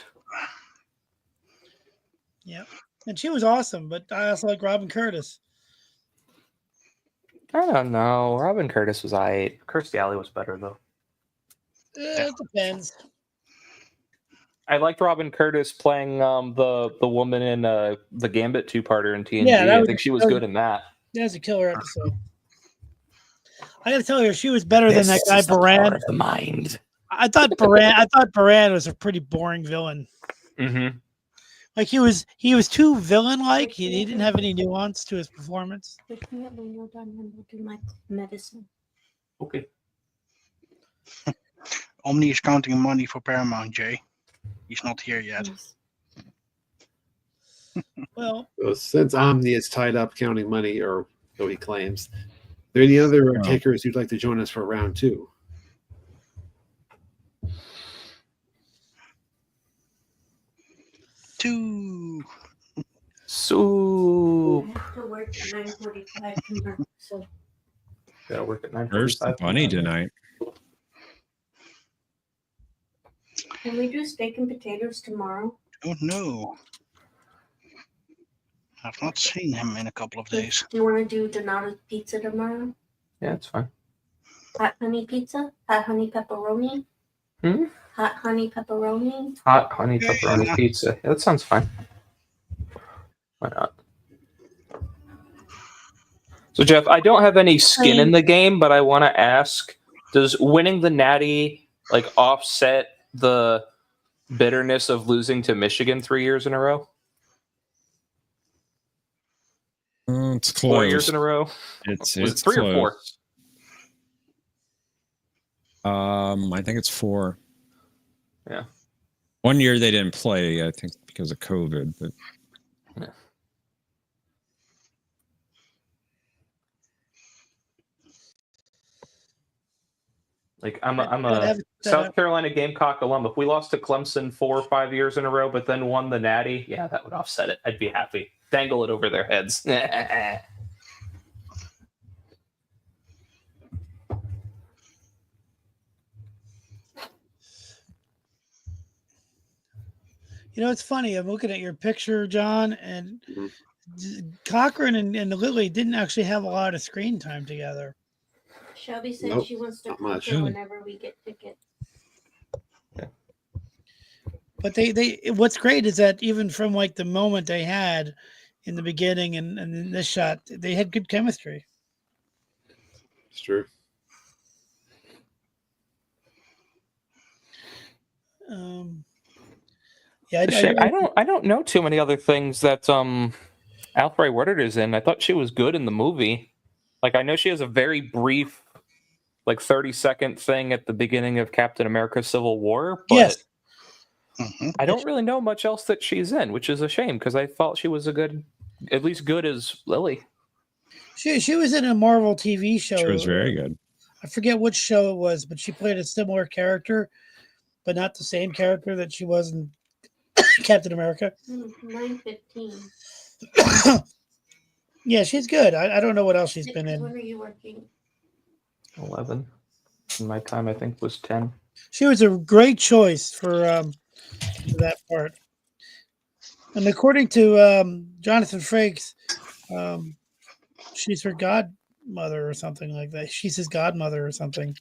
Yep. And she was awesome, but I also like Robin Curtis. I don't know. Robin Curtis was aight. Kirstie Alley was better, though. It depends. I liked Robin Curtis playing the woman in the Gambit two-parter in TNG. Yeah, I think she was good in that. That was a killer episode. I gotta tell you, she was better than that guy Baran. The mind. I thought Baran was a pretty boring villain. Mm-hmm. Like he was too villain-like. He didn't have any nuance to his performance. Wake me up when you're done and we'll do my medicine. Okay. Omni is counting money for Paramount, Jay. He's not here yet. Yes. Well, So since Omni is tied up counting money, or so he claims, are there any other takers who'd like to join us for round 2? Soup. I have to work at 9:45 tomorrow, so Gotta work at 9:45. Where's the bunny tonight? can we do steak and potatoes tomorrow? Oh no. I've not seen him in a couple of days. Do you want to do Donato's pizza tomorrow? Yeah, it's fine. Hot honey pizza? Hot honey pepperoni? Hmm? Hot honey pepperoni? Hot honey pepperoni pizza. Yeah, that sounds fine. Why not? So, Jeff, I don't have any skin in the game, but I want to ask, does winning the Natty offset the bitterness of losing to Michigan 3 years in a row? It's close. 4 years in a row? It's Was it 3 close. or 4? I think it's 4. Yeah. 1 year they didn't play, I think, because of COVID. But yeah. I'm a South Carolina Gamecock alum. If we lost to Clemson 4 or 5 years in a row, but then won the Natty, yeah, that would offset it. I'd be happy. Dangle it over their heads. you know, it's funny. I'm looking at your picture, John, and Cochran and Lily didn't actually have a lot of screen time together. Shelby said Nope, she wants to not cook much. it whenever we get tickets. But they what's great is that even from the moment they had in the beginning and in this shot, they had good chemistry. It's true. Yeah, I don't know too many other things that Alfre Woodard is in. I thought she was good in the movie. I know she has a very brief 30-second thing at the beginning of Captain America Civil War, but yes. I don't really know much else that she's in, which is a shame because I thought she was at least good as Lily. She was in a Marvel TV show. she was very good. I forget which show it was, but she played a similar character, but not the same character that she was in Captain America. 9:15. Yeah, she's good. I don't know what else she's been in. When are you working? 11. And my time, I think, was 10. She was a great choice for that part. And according to Jonathan Frakes, she's her godmother or something like that. She's his godmother or something.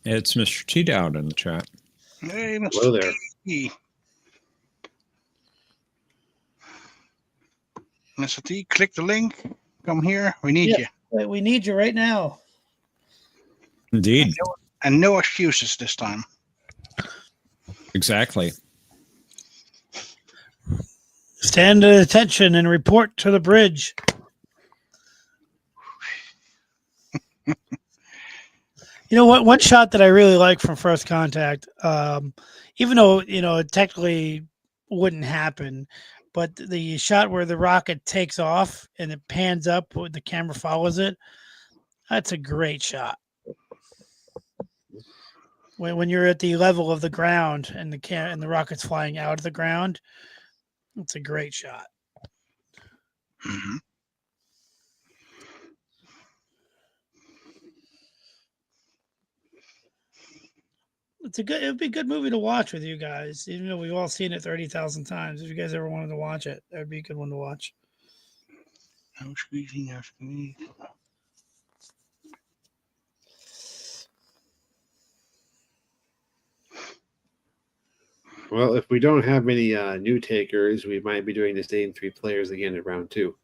It's Mr. T Dowd in the chat. Hey, Mr. Hello there. T. Mr. T, click the link. Come here. We need you. We need you right now. Indeed. And no excuses this time. Exactly. Stand at attention and report to the bridge. You know what? One shot that I really like from First Contact, even though it technically wouldn't happen, but the shot where the rocket takes off and it pans up, the camera follows it. That's a great shot. When you're at the level of the ground and the rocket's flying out of the ground, it's a great shot. Mm-hmm. It would be a good movie to watch with you guys, even though we've all seen it 30,000 times. If you guys ever wanted to watch it, that would be a good one to watch. No squeezing, no squeeze. Well, if we don't have any new takers, we might be doing the same 3 players again at round 2.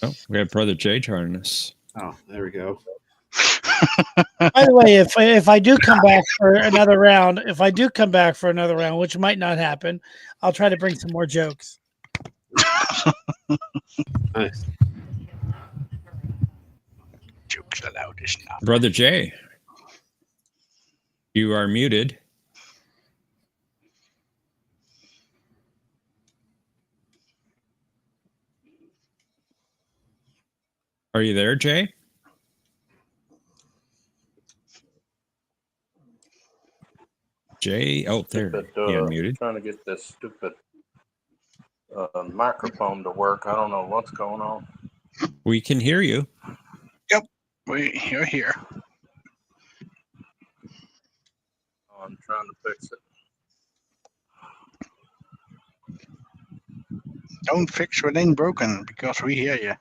Oh, we have Brother Jay joining us. Oh, there we go. By the way, if I do come back for another round, which might not happen, I'll try to bring some more jokes. Nice. Jokes allowed is not. Brother Jay, you are muted. Are you there, Jay? Jay, oh, there. Yeah, muted. Trying to get this stupid microphone to work. I don't know what's going on. We can hear you. Yep, you're here. I'm trying to fix it. Don't fix what ain't broken, because we hear you.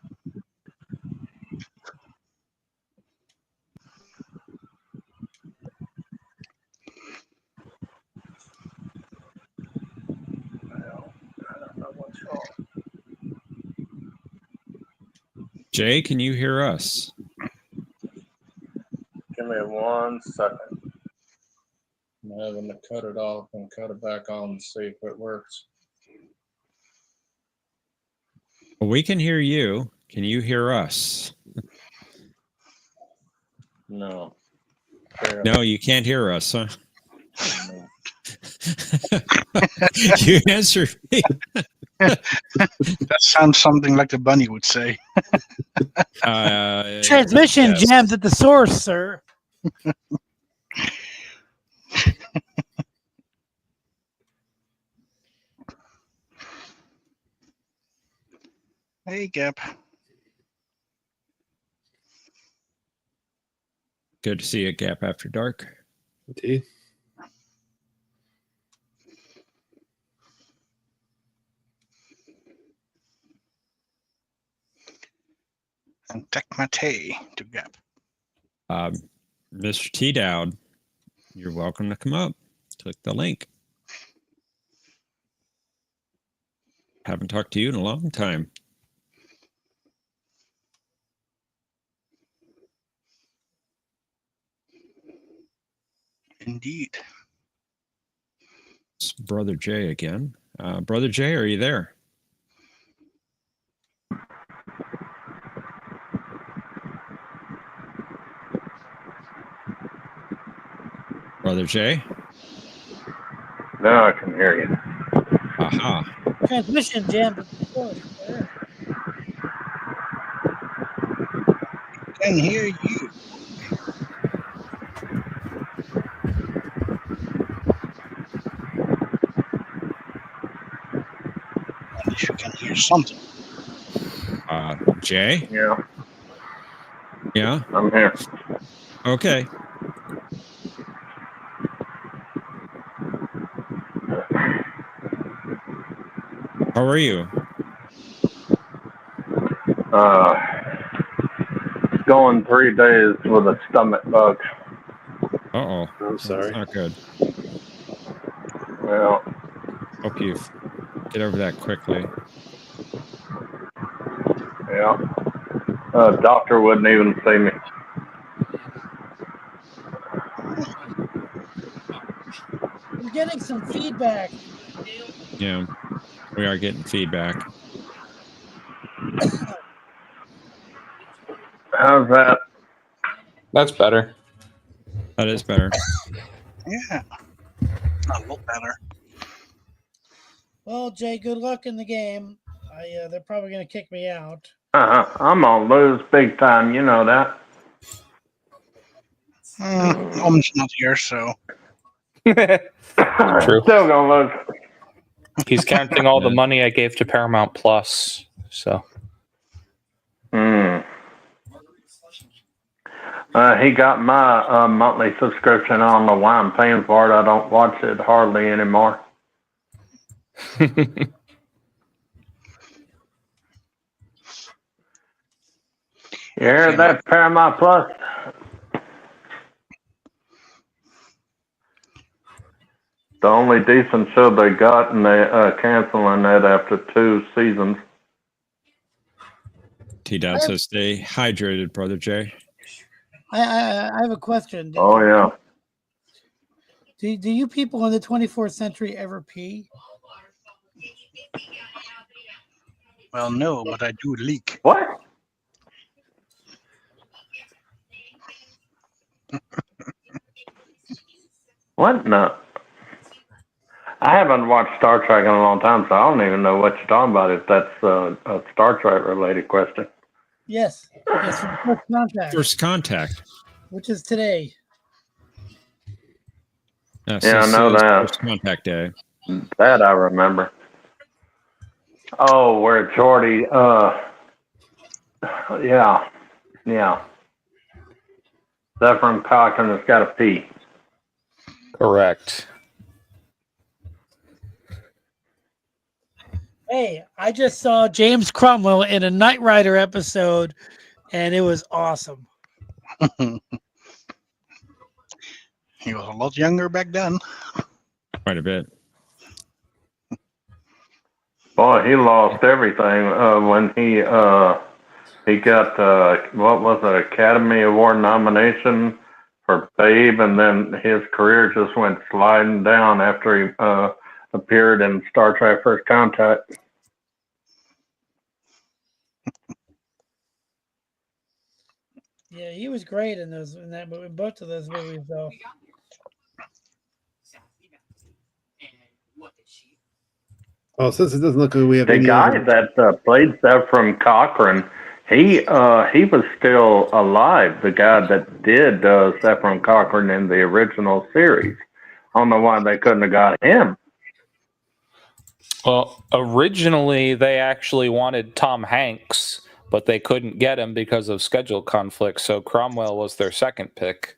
Well, I don't know what's wrong. Jay, can you hear us? Give me 1 second. I'm having to cut it off and cut it back on and see if it works. Well, we can hear you. Can you hear us? No. No, you can't hear us, huh? You answered me. That sounds something like the bunny would say. Transmission yes. jammed at the source, sir. Hey, Gap. Good to see you, Gap After Dark. Indeed. And take my tea to Gap. Mr. T. Dowd, you're welcome to come up. Click the link. Haven't talked to you in a long time. Indeed. It's Brother Jay again. Brother Jay, are you there? Brother Jay? Now I can hear you. Aha. Transmission jammed at the source, sir. Can hear you. At least you can hear something. Jay? Yeah, Yeah? I'm here. Okay. How are you? Going 3 days with a stomach bug. Uh-oh. I'm sorry. That's not good. Well, Hope you get over that quickly. yeah. Doctor wouldn't even see me. We're getting some feedback. Yeah, we are getting feedback. How's that? That's better. That is better. Yeah. A lot better. Well, Jay, good luck in the game. They're probably going to kick me out. I'm gonna lose big time. You know that. Om's not here, so. True. Still gonna lose. He's counting all the money I gave to Paramount Plus. So. He got my monthly subscription. I don't know why I'm paying for it. I don't watch it hardly anymore. You hear that, Paramount Plus? The only decent show they got, and they canceling that after 2 seasons. T-Dot says stay hydrated, Brother Jay. I have a question. Oh, yeah. Do you people in the 24th century ever pee? Well, no, but I do leak. What? What? No. I haven't watched Star Trek in a long time, so I don't even know what you're talking about if that's a Star Trek related question. Yes. Yes, from First Contact. First Contact. Which is today. Yes, Yeah, I know that. First Contact Day. That I remember. Oh, where Geordi, yeah. Zephyr Cochrane has got to pee. Correct. Hey, I just saw James Cromwell in a Knight Rider episode, and it was awesome. He was a lot younger back then. Quite a bit. Boy, he lost everything when he got what was it, Academy Award nomination for Babe, and then his career just went sliding down after he appeared in Star Trek First Contact. Yeah, he was great in that movie, both of those movies, though. Oh, since it doesn't look like we have The any guy other... that played Zephyr Cochrane, he was still alive. The guy that did Zephyr Cochrane in the original series. I don't know why they couldn't have got him. Well, originally they actually wanted Tom Hanks, but they couldn't get him because of schedule conflicts. So Cromwell was their second pick.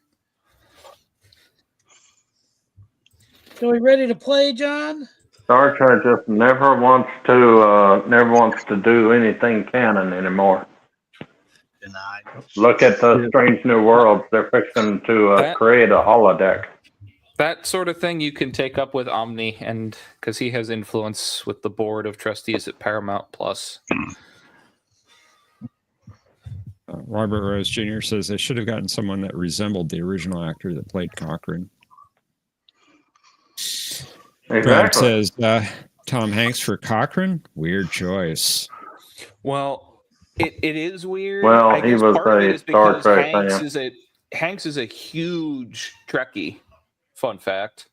So we ready to play, John? Star Trek just never wants to do anything canon anymore. Denied. Look at the Strange New Worlds. They're fixing to create a holodeck. That sort of thing you can take up with Omni, and because he has influence with the board of trustees at Paramount Plus. Robert Rose Jr. says they should have gotten someone that resembled the original actor that played Cochrane. Exactly. Brad says Tom Hanks for Cochrane? Weird choice. Well, it is weird. Well, I he guess was part of it a is Star because Trek Hanks is a huge Trekkie. Fun fact.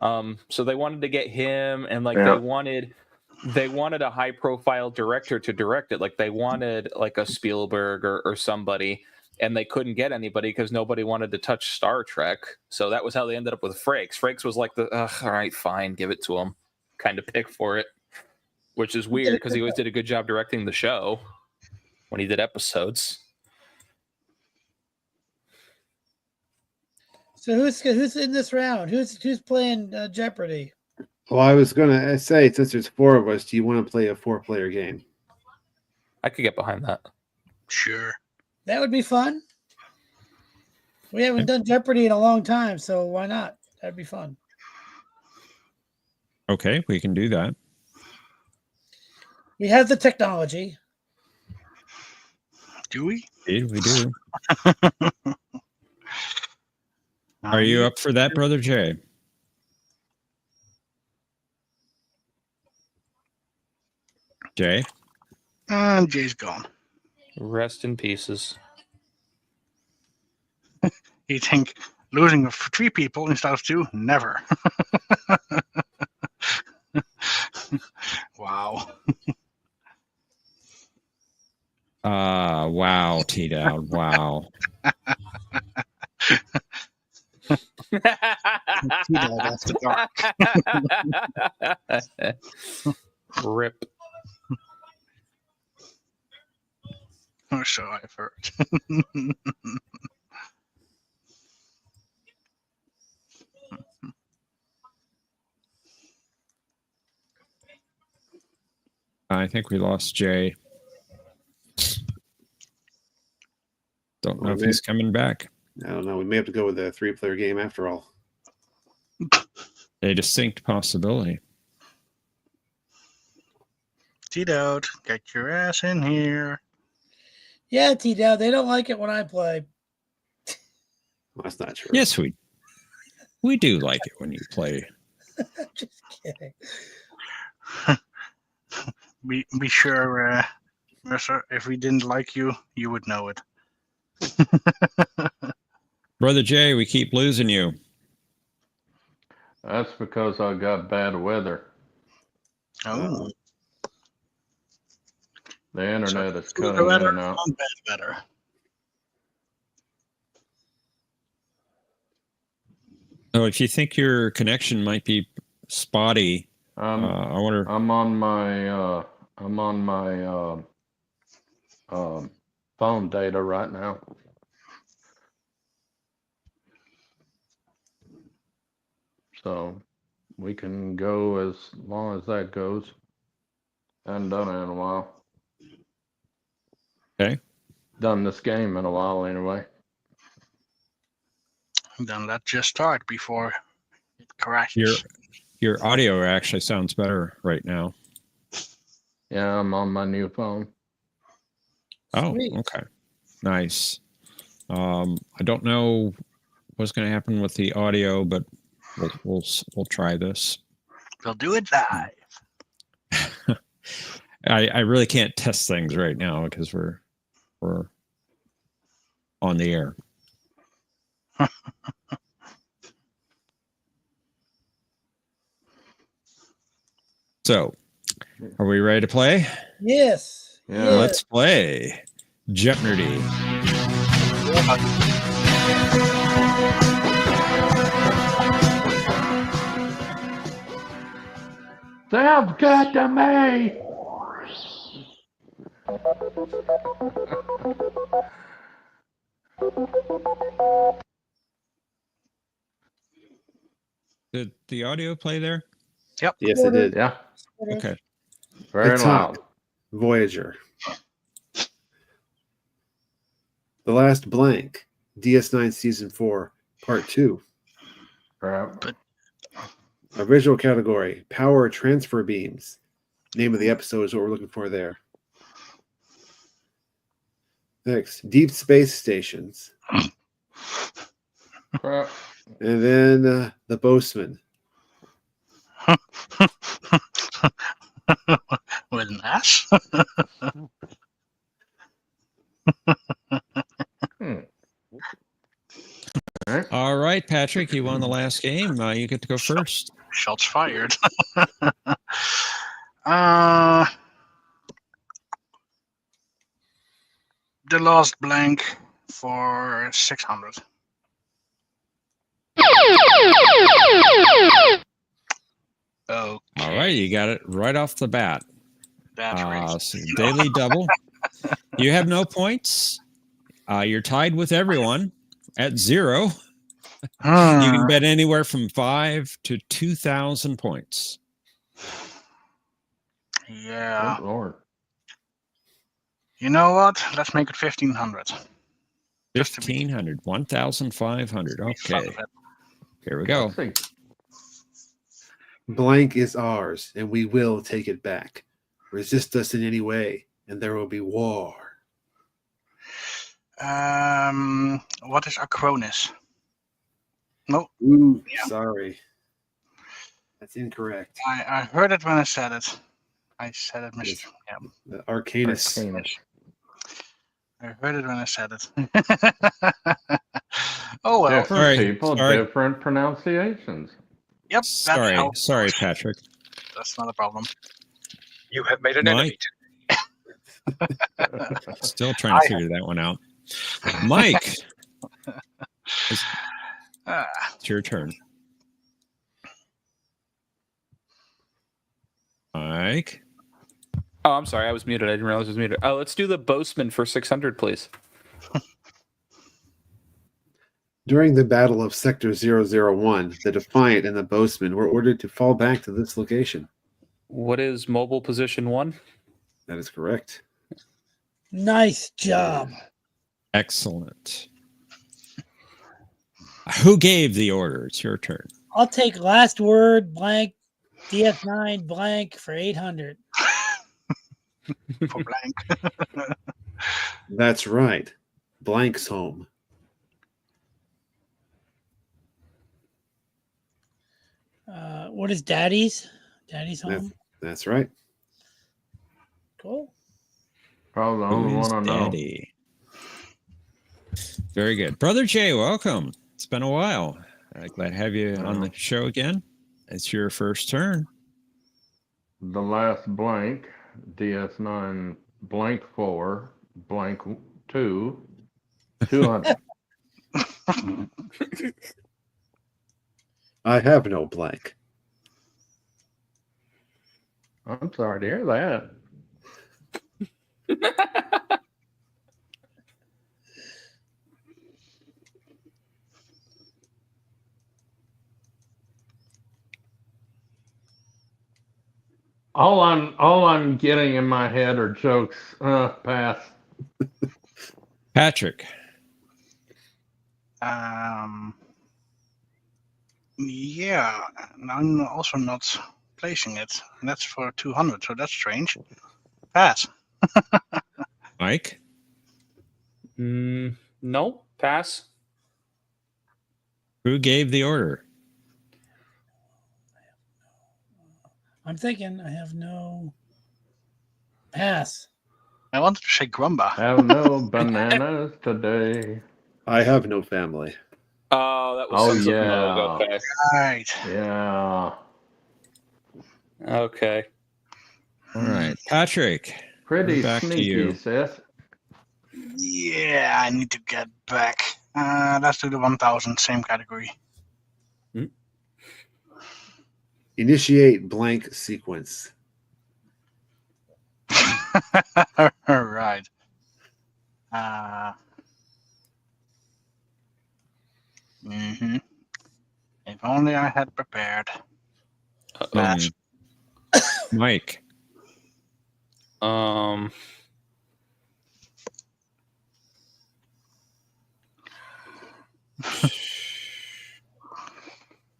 So they wanted to get him, and they wanted a high profile director to direct it. Like they wanted like a Spielberg or somebody, and they couldn't get anybody because nobody wanted to touch Star Trek. So that was how they ended up with Frakes. Frakes was like all right, fine, give it to him kind of pick for it, which is weird because he always did a good job directing the show when he did episodes. So who's in this round? Who's playing Jeopardy? Well, I was going to say, since there's 4 of us, do you want to play a 4-player game? I could get behind that. Sure. That would be fun. We haven't done Jeopardy in a long time, so why not? That'd be fun. Okay, we can do that. We have the technology. Do we? Indeed, we do. Are you up for that, Brother Jay? Jay? Jay's gone. Rest in pieces. You think Losing 3 people instead of 2, never. Wow. Wow, T-Dowd. Wow. T-Dowd after dark. Rip. Or so I've heard. I think we lost Jay. Don't know if he's coming back. I don't know. We may have to go with a 3-player game after all. A distinct possibility. T-Dowd, get your ass in here. Yeah, T-Dowd, they don't like it when I play. Well, that's not true. Yes, we do like it when you play. Just kidding. Be sure, Mercer, if we didn't like you, you would know it. Brother Jay, we keep losing you. That's because I got bad weather. Oh. The internet is cutting Good weather in and out. and bad weather. So if you think your connection might be spotty, I wonder. I'm on my phone data right now. So we can go as long as that goes. I haven't done it in a while. Okay. Done this game in a while anyway. Then let's just start before it crashes. Your audio actually sounds better right now. Yeah, I'm on my new phone. Oh, Sweet. okay. Nice. I don't know what's going to happen with the audio, but we'll try this. We'll do it live. I really can't test things right now because we're on the air. So, are we ready to play? Yes. Yeah. Let's play Jeopnerdy. Sounds good to me. Did the audio play there? Yep. Yes, it did. Yeah, Okay. very The loud. top, Voyager. The Last Blank, DS9 Season 4, Part 2. Crap. Original category, Power Transfer Beams. Name of the episode is what we're looking for there. Next, Deep Space Stations. Crap. And then The Boatman. With an S? All right, Patrick, you won the last game. You get to go first. Shots fired. The Last Blank for 600. Oh, All right, you got it right off the bat. So daily double. You have no points. You're tied with everyone at 0. You can bet anywhere from 5 to 2,000 points. Yeah. Good Lord. You know what? Let's make it 1,500. 1,500, 1,500. Okay. Here we go. Blank is ours, and we will take it back. Resist us in any way, and there will be war. What is Acronis? No. Ooh, sorry. That's incorrect. I heard it when I said it. I said it, Mr. Yeah. Arcanus. I heard it when I said it. Oh well. Different Sorry, people, sorry. different pronunciations. Yep. Sorry, Patrick. That's not a problem. You have made an Mike. enemy. Still trying to figure that one out. Mike, it's your turn. Mike. Oh, I'm sorry. I was muted. I didn't realize I was muted. Let's do the Boastman for 600, please. During the Battle of Sector 001, the Defiant and the Boastman were ordered to fall back to this location. What is mobile position 1? That is correct. Nice job. Excellent. Who gave the order? It's your turn. I'll take last word blank DS9 blank for 800. For blank. That's right. Blank's home. What is Daddy's? Daddy's home. That's right. Cool. Probably the only Who's one I know. Daddy? Very good. Brother Jay, welcome. It's been a while. Glad to have you on the show again. It's your first turn. The last blank, DS9 blank 4, blank 2, 200. I have no blank. I'm sorry to hear that. All I'm getting in my head are jokes. Pass. Patrick. Yeah, and I'm also not placing it. And that's for 200, so that's strange. Pass. Mike? No, pass. Who gave the order? I'm thinking I have no pass. I wanted to say Grumba. Have no bananas today. I have no family. Oh, that was Oh, Sons of yeah. Moog. Okay. Right. Yeah. Okay. All right. Patrick. Pretty back to sneaky, you. Seth. Yeah, I need to get back. Let's do the 1000, same category. Initiate blank sequence. All right. If only I had prepared. Pass. Mike.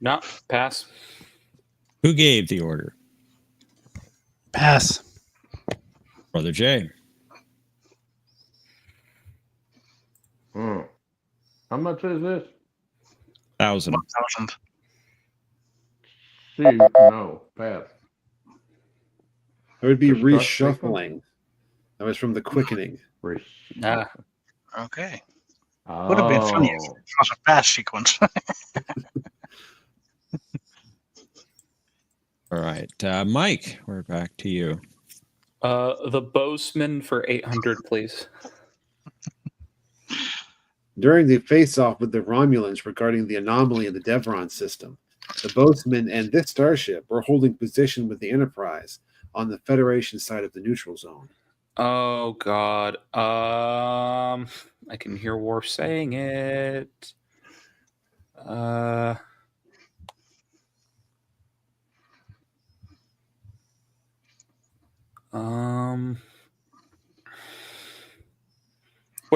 No, pass. Who gave the order? Pass. Brother Jay. How much is this? 1,000. 1000. See, no, pass. It would be Destruct reshuffling. That was from the quickening. Okay. Would have been funny if it was a pass sequence. All right. Mike, we're back to you. The Boastman for 800, please. During the face-off with the Romulans regarding the anomaly in the Devron system, the Boastmen and this starship were holding position with the Enterprise on the Federation side of the neutral zone. Oh God. I can hear Worf saying it. What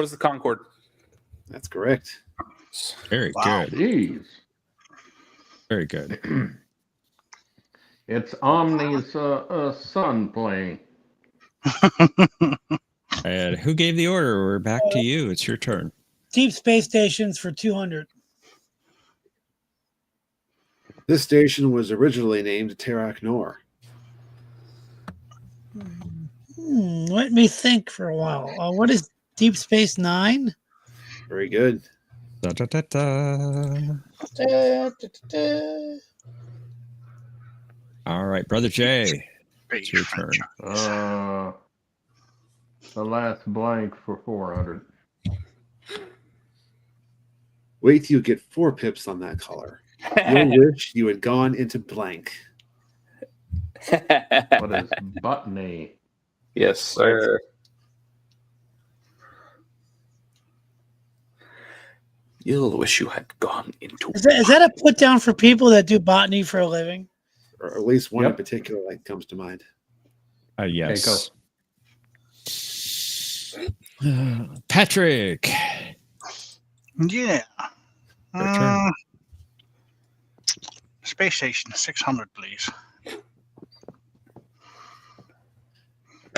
is the Concorde? That's correct. Very Wow. good. Jeez. Very good. It's Omni's son playing. And who gave the order? We're back to you. It's your turn. Deep space stations for 200. This station was originally named Terak Nor. Let me think for a while. What is Deep Space Nine? Very good. Da, da, da, da. All right, Brother Jay, it's your turn. The last blank for 400. Wait till you get 4 pips on that color. You'll wish you had gone into blank. What is Botany? Yes, sir. You'll wish you had gone into. Is that a put down for people that do botany for a living? Or at least one in particular that comes to mind. Yes. Patrick. Yeah. Your turn. Space Station 600, please.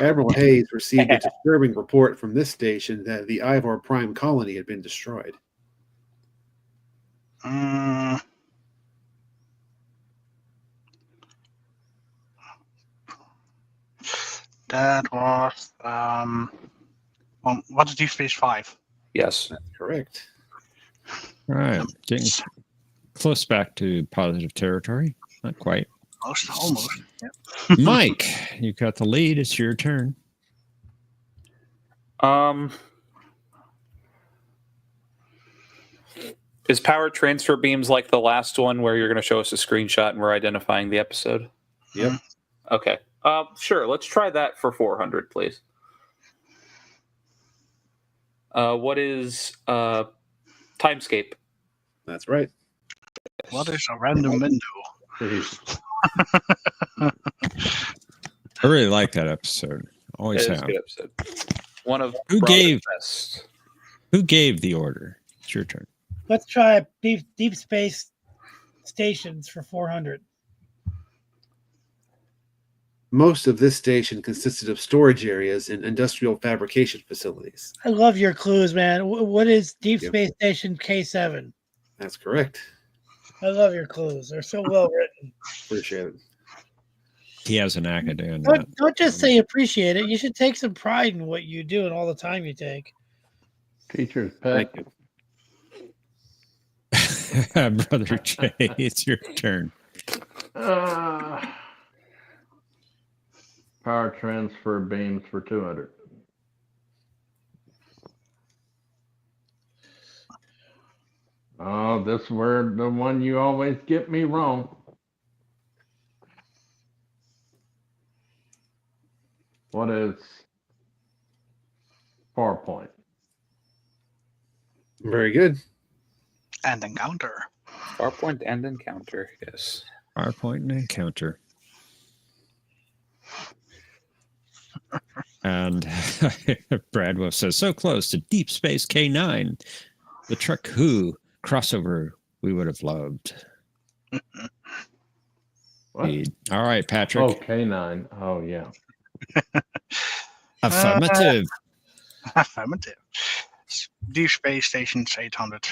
Admiral Hayes received a disturbing report from this station that the Ivor Prime colony had been destroyed. That was what is Deep Space 5? Yes. That's correct. All right. Getting close back to positive territory. Not quite. Almost. Yep. Mike, you got the lead. It's your turn. Is power transfer beams like the last one where you're going to show us a screenshot and we're identifying the episode? Yep. Okay. Sure. Let's try that for 400, please. What is Timescape? That's right. What is a random window? I really like that episode. Always It is have. a good episode. One of Who Brother's best. Who gave the order? It's your turn. Let's try deep space stations for 400. Most of this station consisted of storage areas and industrial fabrication facilities. I love your clues, man. What is Deep Space Station K7? That's correct. I love your clues. They're so well written. Appreciate it. He has an knack at doing that. Don't just say appreciate it. You should take some pride in what you do and all the time you take. Teacher's pet. Thank you. Brother Jay, it's your turn. Power transfer beams for 200. Oh, this word, the one you always get me wrong. What is Farpoint? Very good. And encounter. Farpoint and encounter, yes. Farpoint and encounter. And Brad Wolf says, so close to Deep Space K9. The Trek Who crossover we would have loved. What? All right, Patrick. Oh, K9. Oh, yeah. Affirmative. Affirmative. Deep Space Stations 800,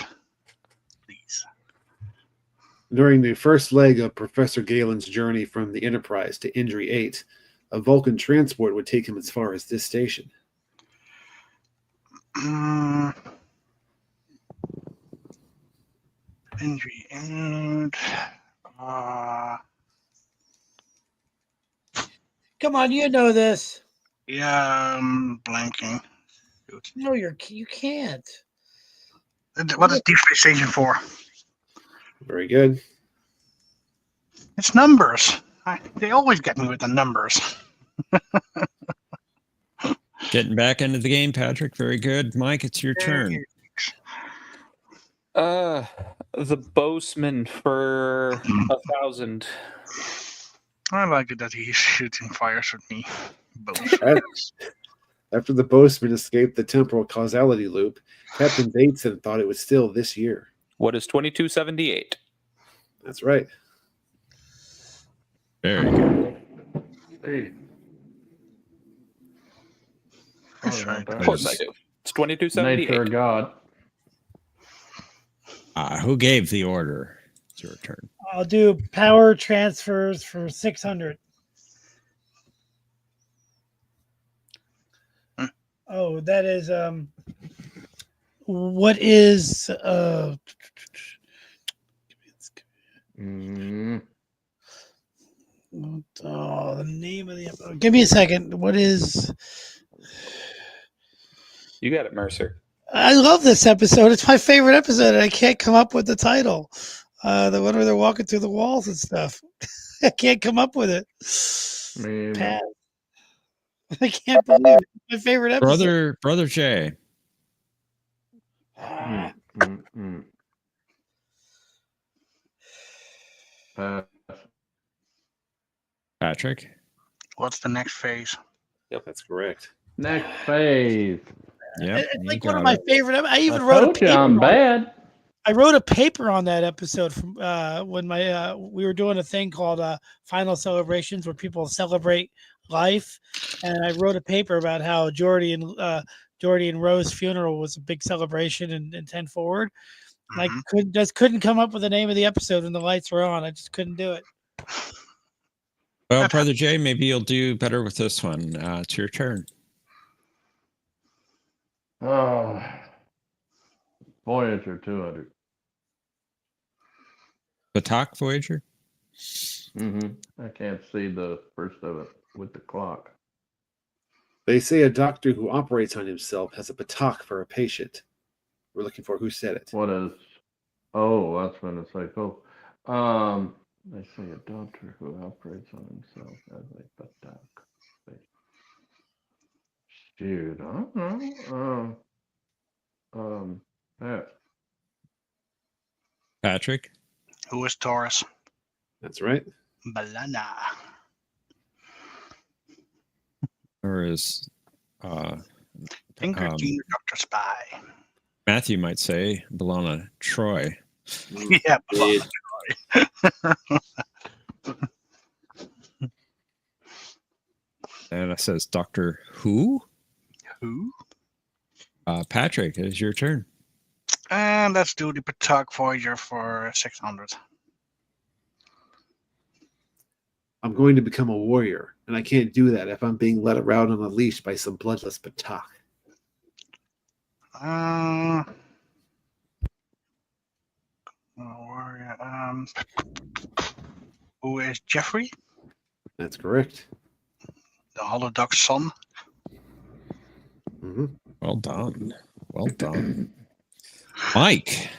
please. During the first leg of Professor Galen's journey from the Enterprise to Injury 8, a Vulcan transport would take him as far as this station. Injury 8. Come on, you know this. Yeah, I'm blanking. No, you can't. What is Deep Space Station 4? Very good. It's numbers. They always get me with the numbers. Getting back into the game, Patrick. Very good. Mike, it's your turn. The Boseman for 1,000. I like it that he's shooting fires at me. After the Boseman escaped the temporal causality loop, Captain Bateson thought it was still this year. What is 2278? That's right. Very good. Hey. That's right. Of course I do. It's 2278. Nature of God. Who gave the order? It's your turn. I'll do power transfers for 600. Oh, that is What is the name of the episode? Give me a second. What is? You got it, Mercer. I love this episode. It's my favorite episode, and I can't come up with the title. The one where they're walking through the walls and stuff. I can't come up with it. Pat. I can't believe it. It's my favorite episode. Brother Jay. Patrick. What's the next phase? Yep, that's correct. Next phase. Yeah, it's like one of my favorite. I even wrote told you I'm bad. I wrote a paper on that episode from when we were doing a thing called Final Celebrations, where people celebrate life, and I wrote a paper about how Jordy and Rose's funeral was a big celebration in 10 Forward. And I couldn't come up with the name of the episode when the lights were on. I just couldn't do it. Well, Brother Jay, maybe you'll do better with this one. It's your turn. Oh, Voyager 200. Batak Voyager? I can't see the first of it with the clock. They say a doctor who operates on himself has a Batak for a patient. We're looking for who said it. What is? Oh, that's when it's like, oh. They say a doctor who operates on himself has a Batak. Shoot, I don't know. Patrick? Who is Taurus? That's right. Balana. Or is Finger Junior Dr. Spy. Matthew might say B'Elanna Troy. Yeah, B'Elanna Troy. And it says Doctor Who? Who? Patrick, it is your turn. And let's do the Batak Voyager for 600. I'm going to become a warrior, and I can't do that if I'm being led around on a leash by some bloodless Batak. Warrior. Who is Jeffrey? That's correct. The Holodox son. Well done. Well done. Mike.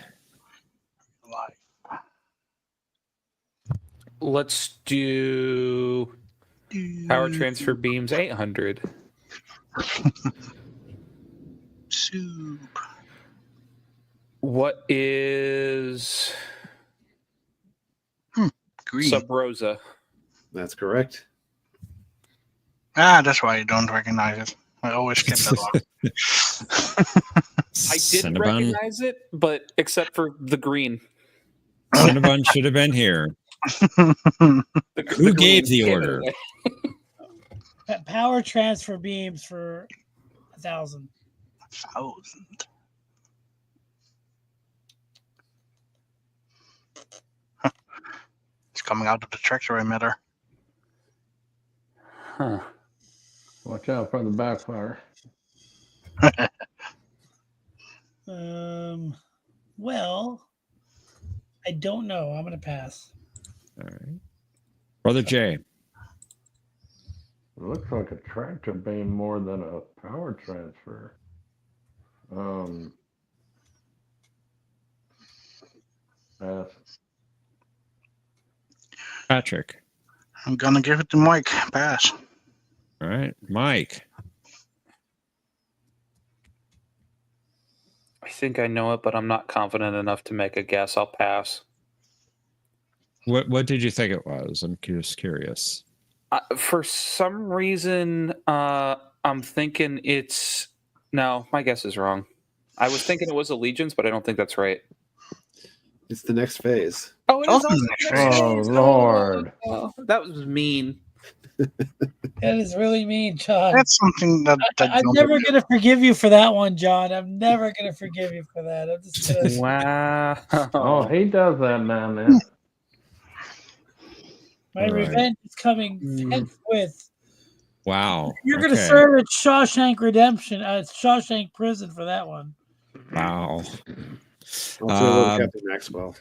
Let's do power transfer beams 800. Soup. What is Green. Sub Rosa? That's correct. That's why you don't recognize it. I always skip that one. I did recognize it, but except for the green. Cinnabon should have been here. Who gave the order? Power transfer beams for 1,000. 1,000. It's coming out of the tractor emitter. Huh. Watch out for the backfire. Well, I don't know. I'm going to pass. All right. Brother Jay. It looks like a tractor beam more than a power transfer. Pass. Patrick. I'm going to give it to Mike. Pass. All right. Mike. I think I know it, but I'm not confident enough to make a guess. I'll pass. What did you think it was? I'm just curious. For some reason, I'm thinking it's... No, my guess is wrong. I was thinking it was Allegiance, but I don't think that's right. It's the next phase. Oh, it is also the next phase. Oh, Lord. Oh, that was mean. That is really mean, John. That's something that I'm never going to forgive you for that one, John. I'm never going to forgive you for that. I'm just gonna... Wow. Oh, he does that now, man. My revenge is coming forthwith. Wow. You're going to serve at Shawshank Redemption, Shawshank Prison for that one. Wow. I'll say hello to Captain Maxwell.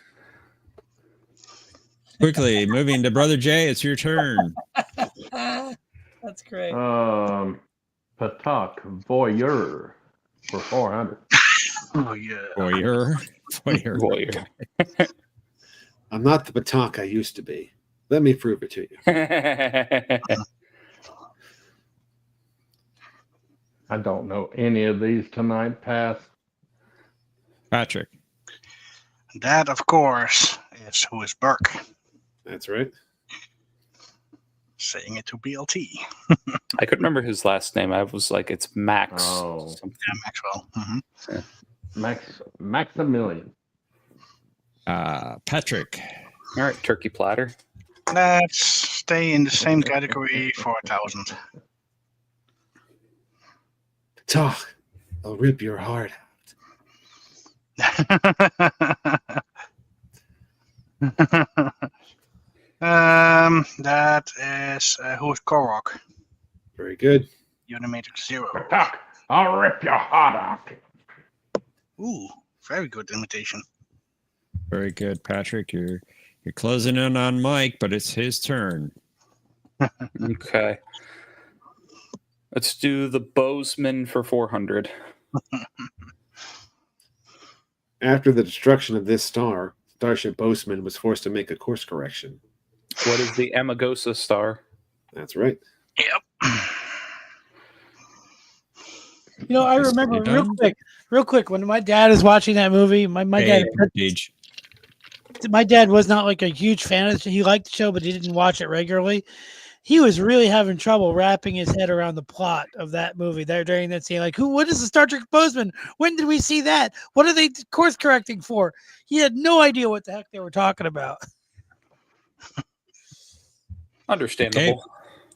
Quickly, moving to Brother Jay, it's your turn. That's great. Patak Voyeur for 400. Oh yeah. Voyeur. I'm not the Patak I used to be. Let me prove it to you. I don't know any of these tonight. Pass. Patrick. That, of course, is who is Burke. That's right. Saying it to BLT. I couldn't remember his last name. I was like, it's Max. Oh. Yeah, Maxwell. Mm-hmm. Yeah. Maximilian. Patrick. All right, turkey platter. Let's stay in the same category for 1,000. Talk. I'll rip your heart That is who is Korok? Very good. Unimatrix 0. Patak, I'll rip your heart out. Ooh, very good imitation. Very good, Patrick. You're closing in on Mike, but it's his turn. Okay. Let's do the Bozeman for 400. After the destruction of this star, Starship Bozeman was forced to make a course correction. What is the Amagosa star? That's right. Yep. You know, I remember real quick, when my dad is watching that movie, my dad was not like a huge fan of it. He liked the show, but he didn't watch it regularly. He was really having trouble wrapping his head around the plot of that movie there during that scene. Like, what is the Star Trek Bozeman? When did we see that? What are they course correcting for? He had no idea what the heck they were talking about. Understandable.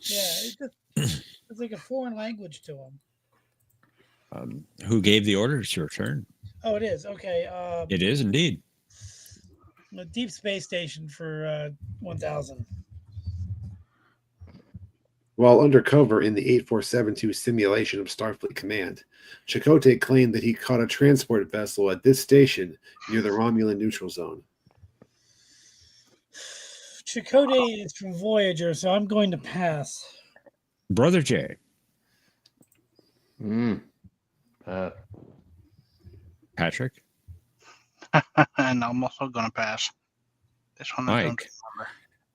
Yeah, it's like a foreign language to him. Who gave the order? It's your turn. Oh, it is. Okay. It is indeed. A deep space station for 1,000. While undercover in the 8472 simulation of Starfleet Command, Chakotay claimed that he caught a transport vessel at this station near the Romulan neutral zone. Chakotay is from Voyager, so I'm going to pass. Brother Jay. Patrick. And I'm also going to pass. This one I don't remember.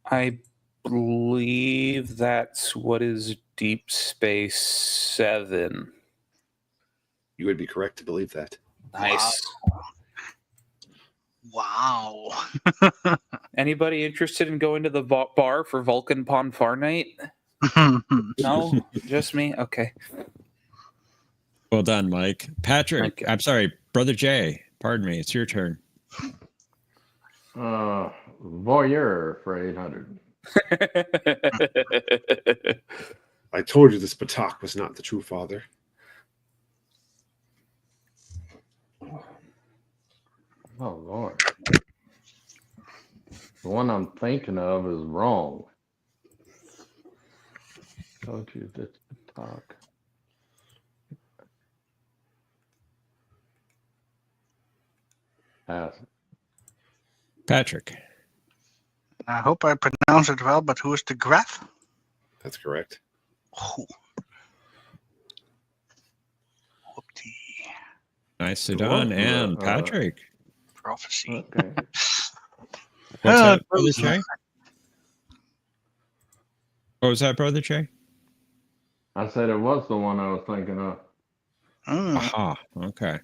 I believe that's what is Deep Space 7. You would be correct to believe that. Nice. Wow. Anybody interested in going to the bar for Vulcan Ponfar night? No? Just me? Okay. Well done, Mike. Patrick. I'm sorry, Brother Jay. Pardon me. It's your turn. Voyeur for 800. I told you this Patak was not the true father. Oh, Lord. The one I'm thinking of is wrong. Told you this Patak. Pass. Patrick. I hope I pronounce it well, but who is the Graf? That's correct. Oh. Nicely done. And Patrick. Prophecy. Okay. What's that, Brother Jay? What was that, Brother Jay? I said it was the one I was thinking of. Aha. Okay.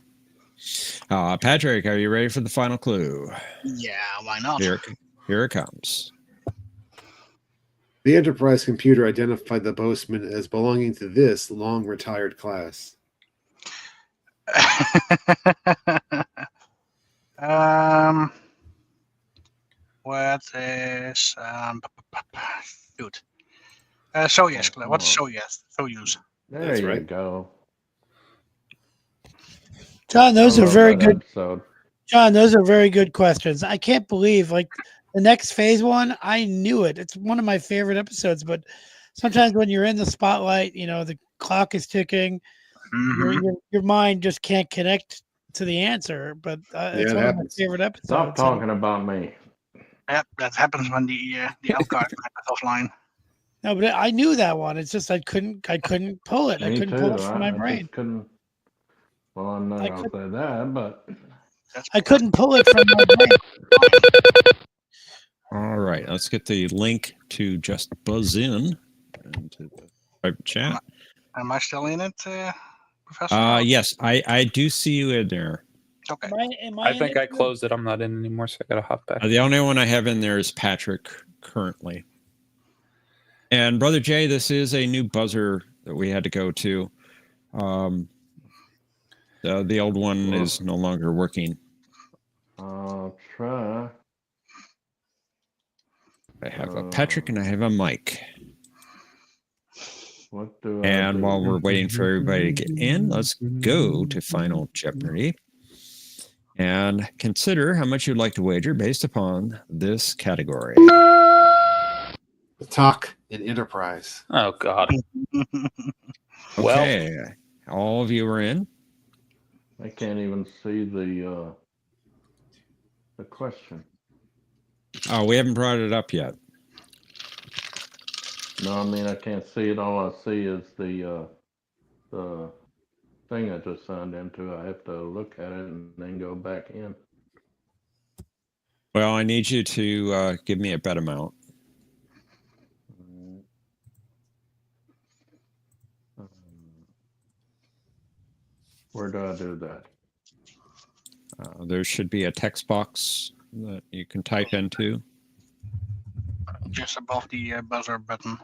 Patrick, are you ready for the final clue? Yeah, why not? Here it comes. The Enterprise computer identified the Bozeman as belonging to this long retired class. What is shoot? Soyuz. What's Soyuz? Soyuz. There That's you right. go. John, those are very good. Episode. John, those are very good questions. I can't believe the next phase one. I knew it. It's one of my favorite episodes. But sometimes when you're in the spotlight, the clock is ticking. Mm-hmm. Your mind just can't connect to the answer, but Yeah, it's it one happens. of my favorite episodes. Stop talking about me. Yep, that happens when the alcohol is offline. No, but I knew that one. It's just I couldn't pull it. I Me couldn't too. pull it from my I brain. just couldn't. Well, I'm not going to say that, but. I couldn't pull it from my brain. All right, let's get the link to just buzz in into the private chat. Am I still in it, Professor? Yes, I do see you in there. Okay. I think I closed it. I'm not in anymore, so I gotta hop back. The only one I have in there is Patrick currently. And Brother Jay, this is a new buzzer that we had to go to. The old one is no longer working. I'll try. I have a Patrick and I have a Mike. What do and while we're waiting for everybody to get in, let's go to Final Jeopardy and consider how much you'd like to wager based upon this category. Talk and enterprise. Oh, God. Okay. All of you are in. I can't even see the question. Oh, we haven't brought it up yet. No, I mean I can't see it. All I see is the thing I just signed into. I have to look at it and then go back in. Well, I need you to give me a bet amount. Where do I do that? There should be a text box that you can type into. Just above the buzzer button.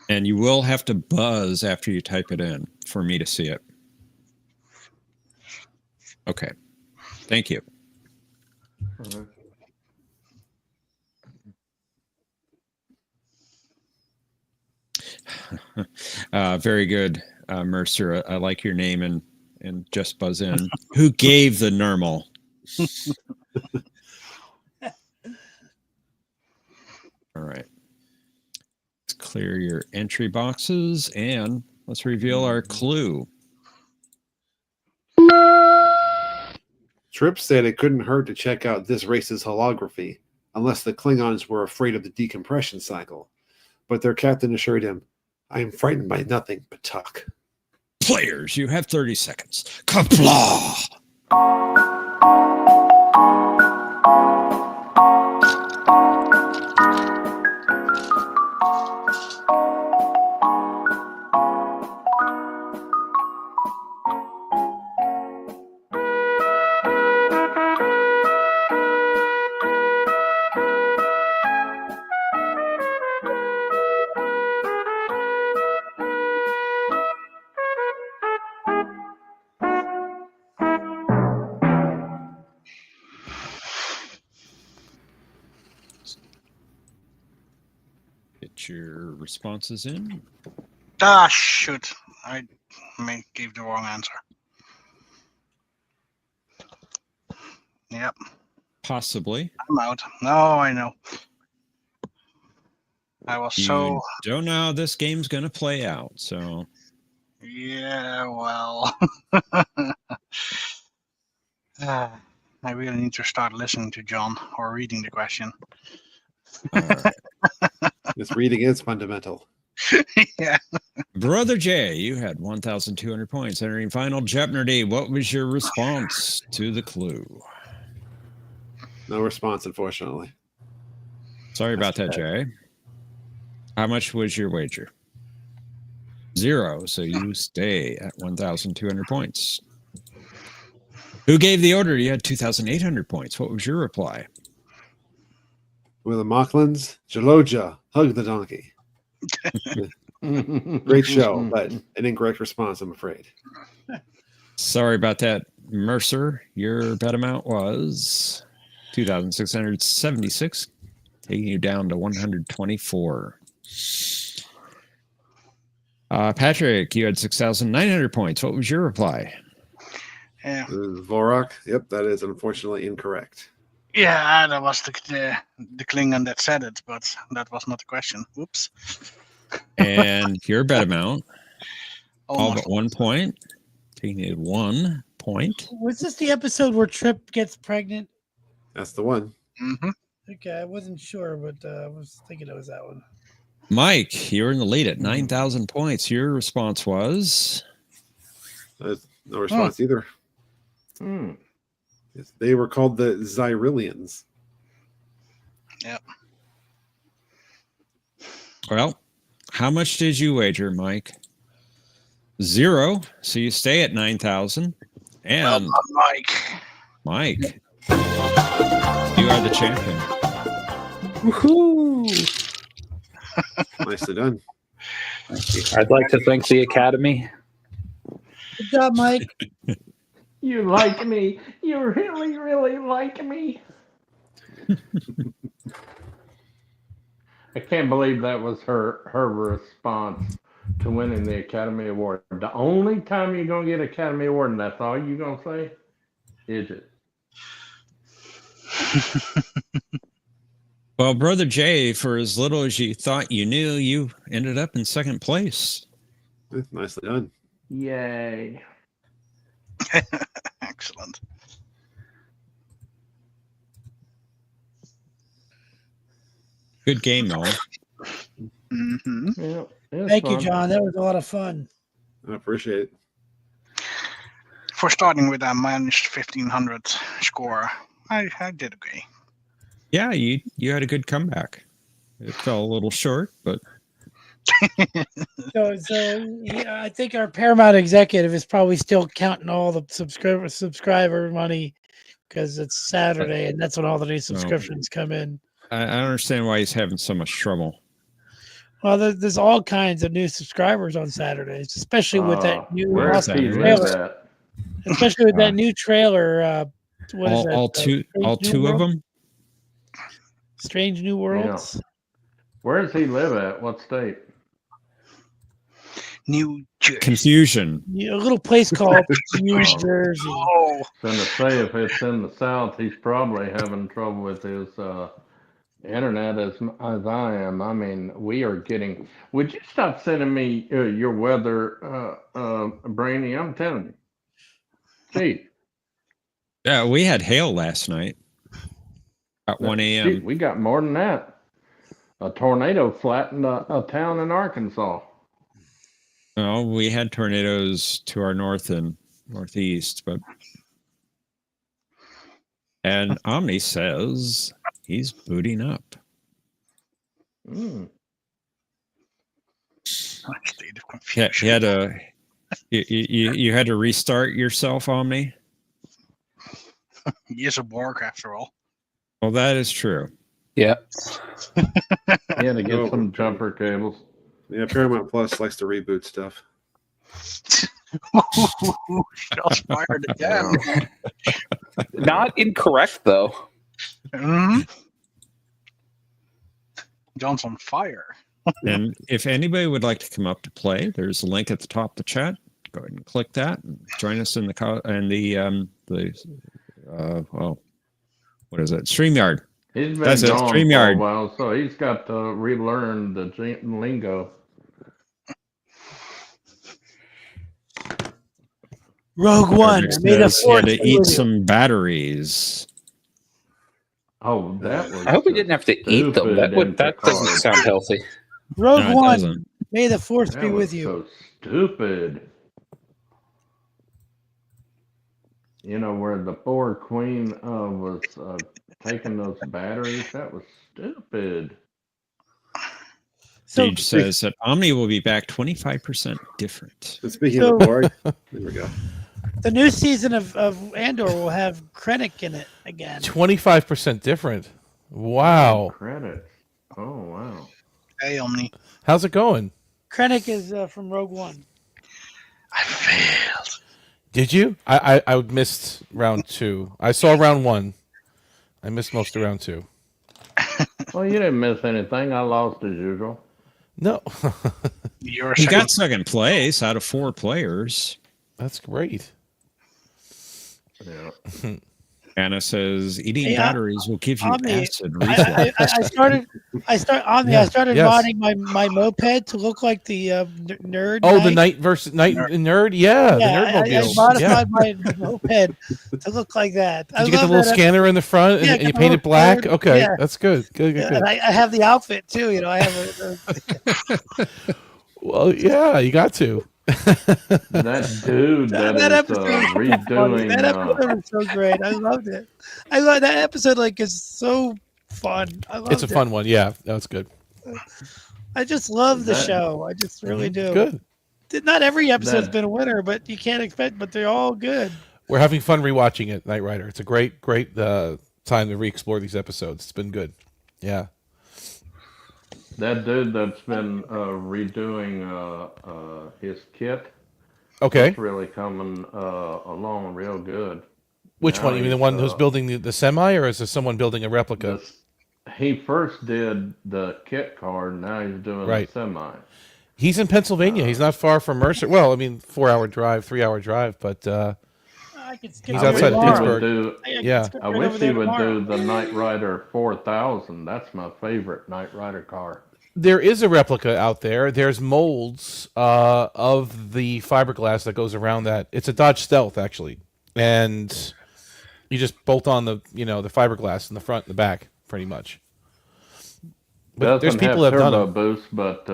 And you will have to buzz after you type it in for me to see it. Okay. Thank you. Very good, Mercer. I like your name and just buzz in. Who gave the normal? All right. Let's clear your entry boxes and let's reveal our clue. Tripp said it couldn't hurt to check out this race's holography, unless the Klingons were afraid of the decompression cycle. But their captain assured him, I am frightened by nothing but talk. Players, you have 30 seconds. Kapla! Get your responses in. Ah, shoot. I gave the wrong answer. Yep. Possibly. I'm out. No, I know. I was You don't know how this game's going to play out, so. Yeah, well. I really need to start listening to John or reading the question. This reading is fundamental. Yeah. Brother Jay, you had 1,200 points entering Final Jeopardy. What was your response to the clue? No response, unfortunately. Sorry about that, Jay. How much was your wager? 0, so you stay at 1,200 points. Who gave the order? You had 2,800 points. What was your reply? With the Mocklins, Jaloja, hug the donkey. Great show, but an incorrect response, I'm afraid. Sorry about that, Mercer. Your bet amount was 2,676, taking you down to 124. Patrick, you had 6,900 points. What was your reply? Yeah. Vorak, yep, that is unfortunately incorrect. Yeah, that was the Klingon that said it, but that was not the question. Whoops. And your bet amount, all Almost. but 1 point. So you needed 1 point. Was this the episode where Trip gets pregnant? That's the one. Mm-hmm. Okay, I wasn't sure, but I was thinking it was that one. Mike, you're in the lead at 9,000 points. Your response was? No response either. They were called the Zyrillians. Yep. Well, how much did you wager, Mike? 0. So you stay at 9,000. And Mike, you are the champion. Woohoo! Nicely done. I'd like to thank the Academy. Good job, Mike. You like me. You really, really like me. I can't believe that was her response to winning the Academy Award. The only time you're going to get Academy Award, and that's all you're going to say, is it? Well, Brother Jay, for as little as you thought you knew, you ended up in second place. Nicely done. Yay. Excellent. Good game, though. Mm-hmm. Yeah, Thank you, John. That was a lot of fun. I appreciate it. For starting with that managed 1,500 score, I did okay. Yeah, you had a good comeback. It fell a little short, but So yeah, I think our Paramount executive is probably still counting all the subscriber money because it's Saturday and that's when all the new subscriptions come in. I don't understand why he's having so much trouble. Well, there's all kinds of new subscribers on Saturdays, especially with that new trailer. Especially with that new trailer. What is that? All two of them? Strange New Worlds. Yeah. Where does he live at? What state? New Jersey. Confusion. A little place called New Jersey. Oh. I was going to say, if it's in the South, he's probably having trouble with his internet as I am. I mean, we are getting... Would you stop sending me your weather, Brainy? I'm telling you. Gee. Yeah, we had hail last night at 1 a.m. Shoot, we got more than that. A tornado flattened a town in Arkansas. No, we had tornadoes to our north and northeast, and Omni says he's booting up. State of confusion. He had you had to restart yourself, Omni? Years of work, after all. Well, that is true. Yeah. He had to get some jumper cables. Yeah, Paramount Plus likes to reboot stuff. Shots fired again. Not incorrect, though. Mm-hmm. John's on fire. And if anybody would like to come up to play, there's a link at the top of the chat. Go ahead and click that. And join us in the what is it? StreamYard. He's been That's it. gone StreamYard. for a while, so he's got to relearn the lingo. Rogue One. Made a He had to eat some batteries. Oh, that was. I hope we didn't have to eat them. That doesn't sound healthy. Rogue No, One. doesn't. May the force That be was with you. so stupid. You know, where the poor queen was taking those batteries, that was stupid. Sage says that Omni will be back 25% different. And speaking of the Borg, there we go. The new season of Andor will have Krennic in it again. 25% different. Wow. Credit. Oh, wow. Hey, Omni. How's it going? Krennic is from Rogue One. I failed. Did you? I missed round 2. I saw round 1. I missed most of round 2. Well, you didn't miss anything. I lost as usual. No. He got second place out of 4 players. That's great. Yeah. Anna says eating Hey, batteries will give you Omni, acid reflux. I started modding my moped to look like the nerd. Oh, the knight. nerd. Yeah, the nerd I mobile. modified my moped to look like that. Did you get the little scanner in the front and you paint it black? Nerd. Okay, Yeah. that's good. Good. And I have the outfit too. I have Well, yeah, you got to. That dude that is redoing. That episode was so great. I loved it. I love that episode. Is so fun. I loved It's a fun one. Yeah, that was good. I just love the show. I just really do. Good. Not every episode's been a winner, but you can't expect. But they're all good. We're having fun rewatching it, Knight Rider. It's a great time to re-explore these episodes. It's been good. Yeah. That dude that's been redoing his kit. Okay. It's really coming along real good. Which now one? You mean the one who's building the semi, or is there someone building a replica? He first did the kit car, now he's doing the semi. He's in Pennsylvania. He's not far from Mercer. Well, I mean, 4-hour drive, 3-hour drive, but he's outside of Pittsburgh. I wish he would do the Knight Rider 4000. That's my favorite Knight Rider car. There is a replica out there. There's molds of the fiberglass that goes around that. It's a Dodge Stealth, actually, and you just bolt on the the fiberglass in the front and the back, pretty much. But there's people that have done turbo it. boost, but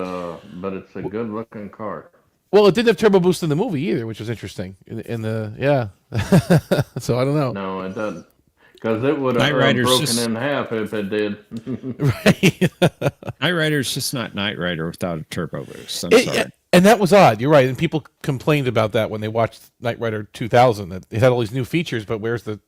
it's a good looking car. Well, it didn't have turbo boost in the movie either, which was interesting. In the so I don't know. No, it doesn't. Because it would have broken in half if it did. Knight Rider's just not Knight Rider without a turbo boost. I'm sorry. And that was odd. You're right. And people complained about that when they watched Knight Rider 2000. That it had all these new features, but where's the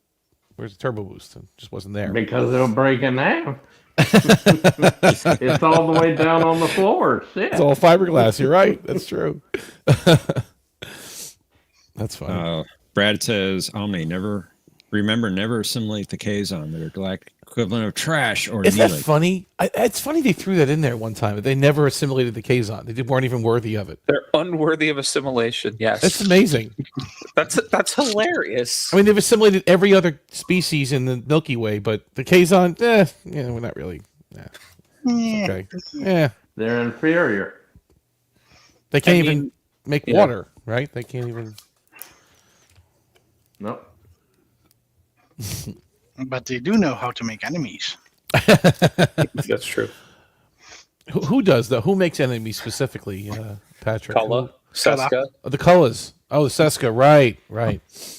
turbo boost? It just wasn't there. Because it'll break in half. It's all the way down on the floor. Shit. It's all fiberglass. You're right. That's true. That's funny. Brad says, Omni, never assimilate the Kazon. They're like equivalent of trash or Isn't that funny? It's funny they threw that in there one time. They never assimilated the Kazon. They weren't even worthy of it. They're unworthy of assimilation. Yes, that's amazing. That's hilarious. I mean, they've assimilated every other species in the Milky Way, but the Kazon, we're not really. Okay, they're inferior. They can't even make water, right? They can't even. Nope. But they do know how to make enemies. That's true. Who does though? Who makes enemies specifically, Patrick? Kulla, Seska. Oh, the Kullas. Oh, the Seska. Right.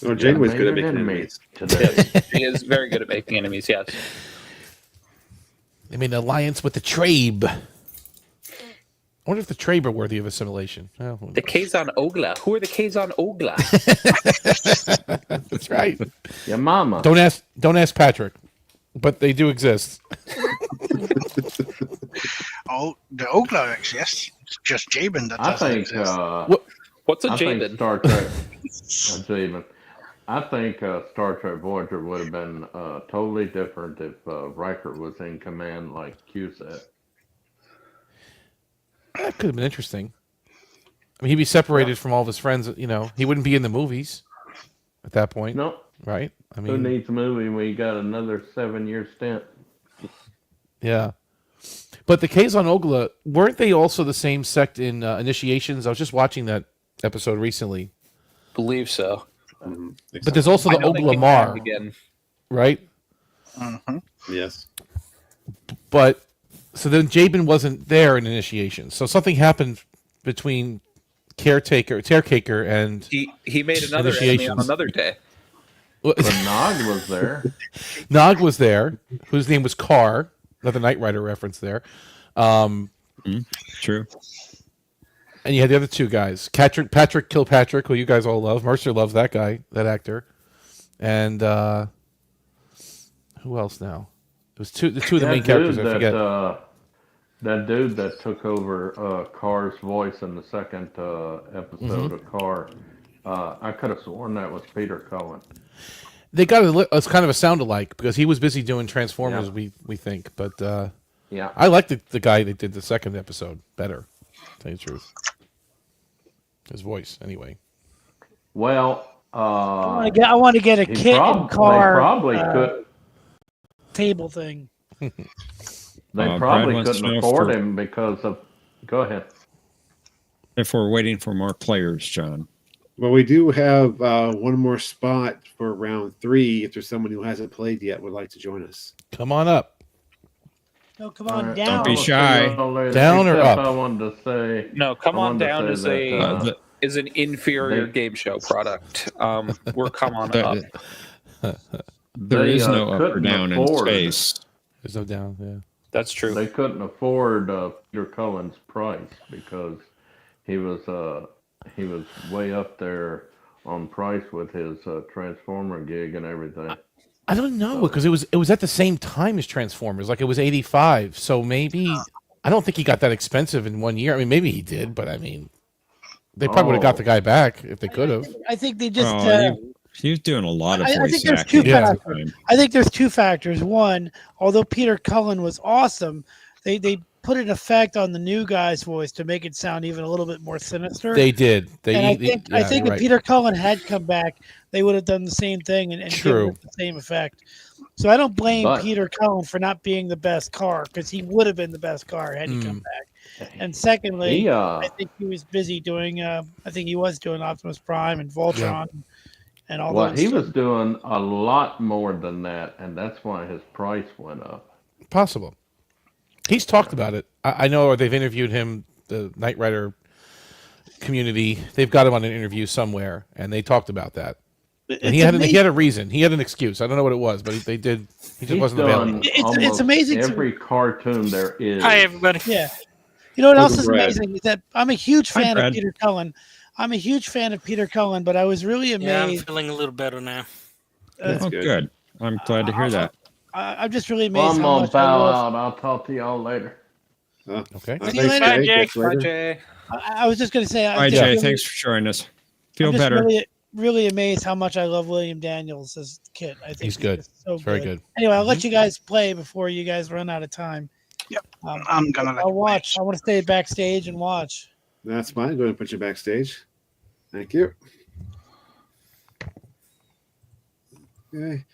Oh, Janeway's good at making enemies. He is very good at making enemies. Yes. They made an alliance with the Trabe. I wonder if the Trabe are worthy of assimilation. Oh, the Kazon Ogla. Who are the Kazon Ogla? That's right. Your mama. Don't ask Patrick, but they do exist. Oh, the Ogla exists. It's just Jabin that I doesn't think. exist. What's a I Jabin? think Star Trek. Jabin. I think Star Trek Voyager would have been totally different if Riker was in command like Q said. That could have been interesting. I mean, he'd be separated from all of his friends. He wouldn't be in the movies at that point. No. Right? I mean, who needs a movie when you got another 7-year stint? Yeah. But the Kazon Ogla, weren't they also the same sect in Initiations? I was just watching that episode recently. Believe so. But there's also the Ogla Mar, right? Mm-hmm. Yes. But so then Jabin wasn't there in Initiation. So something happened between Caretaker, and he made another enemy on another day. But Nog was there. Nog was there, whose name was Carr. Another Knight Rider reference there. True. And you had the other two guys, Patrick Kilpatrick, who you guys all love. Mercer loves that guy, that actor. And who else now? It was the two of the main characters. I forget. That dude that took over Carr's voice in the second episode of Carr. I could have sworn that was Peter Cullen. They got it's kind of a sound alike because he was busy doing Transformers. Yeah. We think, but yeah, I liked the guy that did the second episode better. To tell you the truth, his voice anyway. Well, I want to get a kit and car. They probably could. Table thing. They Brad probably wants to couldn't know afford for- him because of. Go ahead. If we're waiting for more players, John. Well, we do have one more spot for round 3. If there's someone who hasn't played yet would like to join us. Come on up. No, come on Alright, down. Don't be shy. Down or Except up? I wanted to say. No, come I on wanted to down say that, is an inferior they- game show product. We're come on up. There They, is no up or couldn't down in afford- space. There's no down. Yeah. That's true. They couldn't afford Peter Cullen's price because he was way up there on price with his Transformer gig and everything. I don't know because it was at the same time as Transformers. Like it was 85, so maybe I don't think he got that expensive in 1 year. I mean, maybe he did, but I mean, they probably would have got the guy back if they could have. I think they just. He was doing a lot of I voice think there's acting. two factors. I think there's two factors. One, although Peter Cullen was awesome, they put an effect on the new guy's voice to make it sound even a little bit more sinister. They did. I think if Peter Cullen had come back, they would have done the same thing and given it the same effect. So I don't blame Peter Cullen for not being the best car because he would have been the best car had he come back. And secondly, I think he was busy doing. I think he was doing Optimus Prime and Voltron. And all Well, those he was doing a lot more than that, and that's why his price went up. Possible. He's talked about it. I know they've interviewed him, the Knight Rider community. They've got him on an interview somewhere, and they talked about that. And he had a reason. He had an excuse. I don't know what it was, but they did. He just wasn't available. It's amazing. Every cartoon there is. Hi, everybody. Yeah. You know what else is Brad. amazing is that I'm a huge fan Brad. of Peter Cullen. I'm a huge fan of Peter Cullen, but I was really Yeah, I'm amazed. feeling a little better now. Oh, good. I'm glad to hear that. I'm just really Well, amazed I'm how gonna much I bow love. out. I'll talk to y'all later. Okay. See you later. Bye, Jake. Catch you later. Bye, Jay. I was just going to say, All right, Jay. Thanks for joining us. Feel I'm just better. Really, really amazed how much I love William Daniels as a kid. I think He's good. just so He's very good. Anyway, I'll let you guys play before you guys run out of time. Yep. I'm gonna let I'll you watch. I want to stay backstage and watch. That's fine. Go ahead and put you backstage. Thank you. Okay.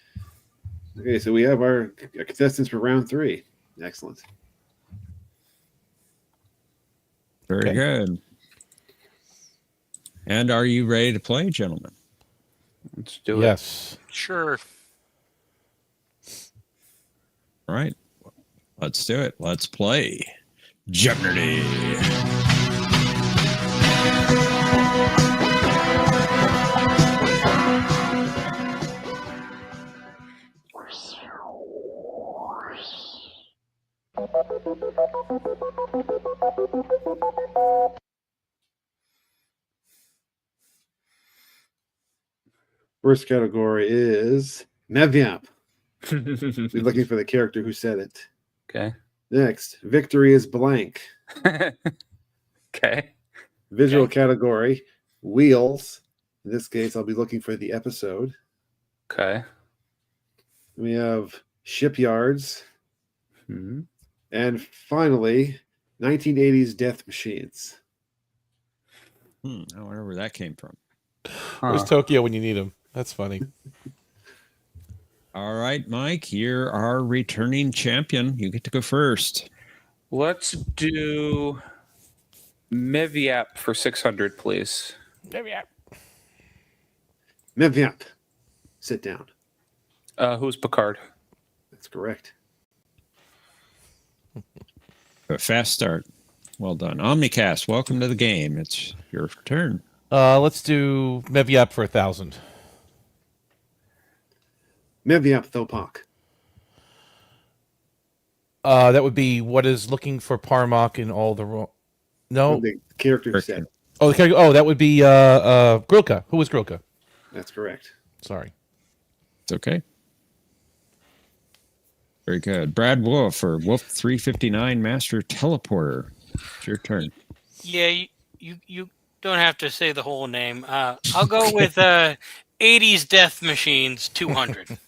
Okay, so we have our contestants for round 3. Excellent. Very good. And are you ready to play, gentlemen? Let's do it. Yes. Sure. All right. Let's do it. Let's play Jeopardy. First category is Nevyap. We're looking for the character who said it. Okay. Next, victory is blank. Okay. Visual category, wheels. In this case, I'll be looking for the episode. Okay. We have shipyards. Hmm. And finally, 1980s death machines. I wonder where that came from. Where's Tokyo when you need him? That's funny. All right, Mike, you're our returning champion. You get to go first. Let's do Meviap for 600, please. Nevyap, sit down. Who's Picard? That's correct. A fast start. Well done. OmniCast, welcome to the game. It's your turn. Let's do Meviap for 1,000. Nevyap Thopak. That would be what is looking for Parmok in all the wrong. No, The character who said it. oh, the character. Oh, that would be Grilka. Who was Grilka? That's correct. Sorry. It's okay. Very good. Brad Wolf or Wolf 359 Master Teleporter. It's your turn. Yeah, you don't have to say the whole name. I'll go with 80s Death Machines 200.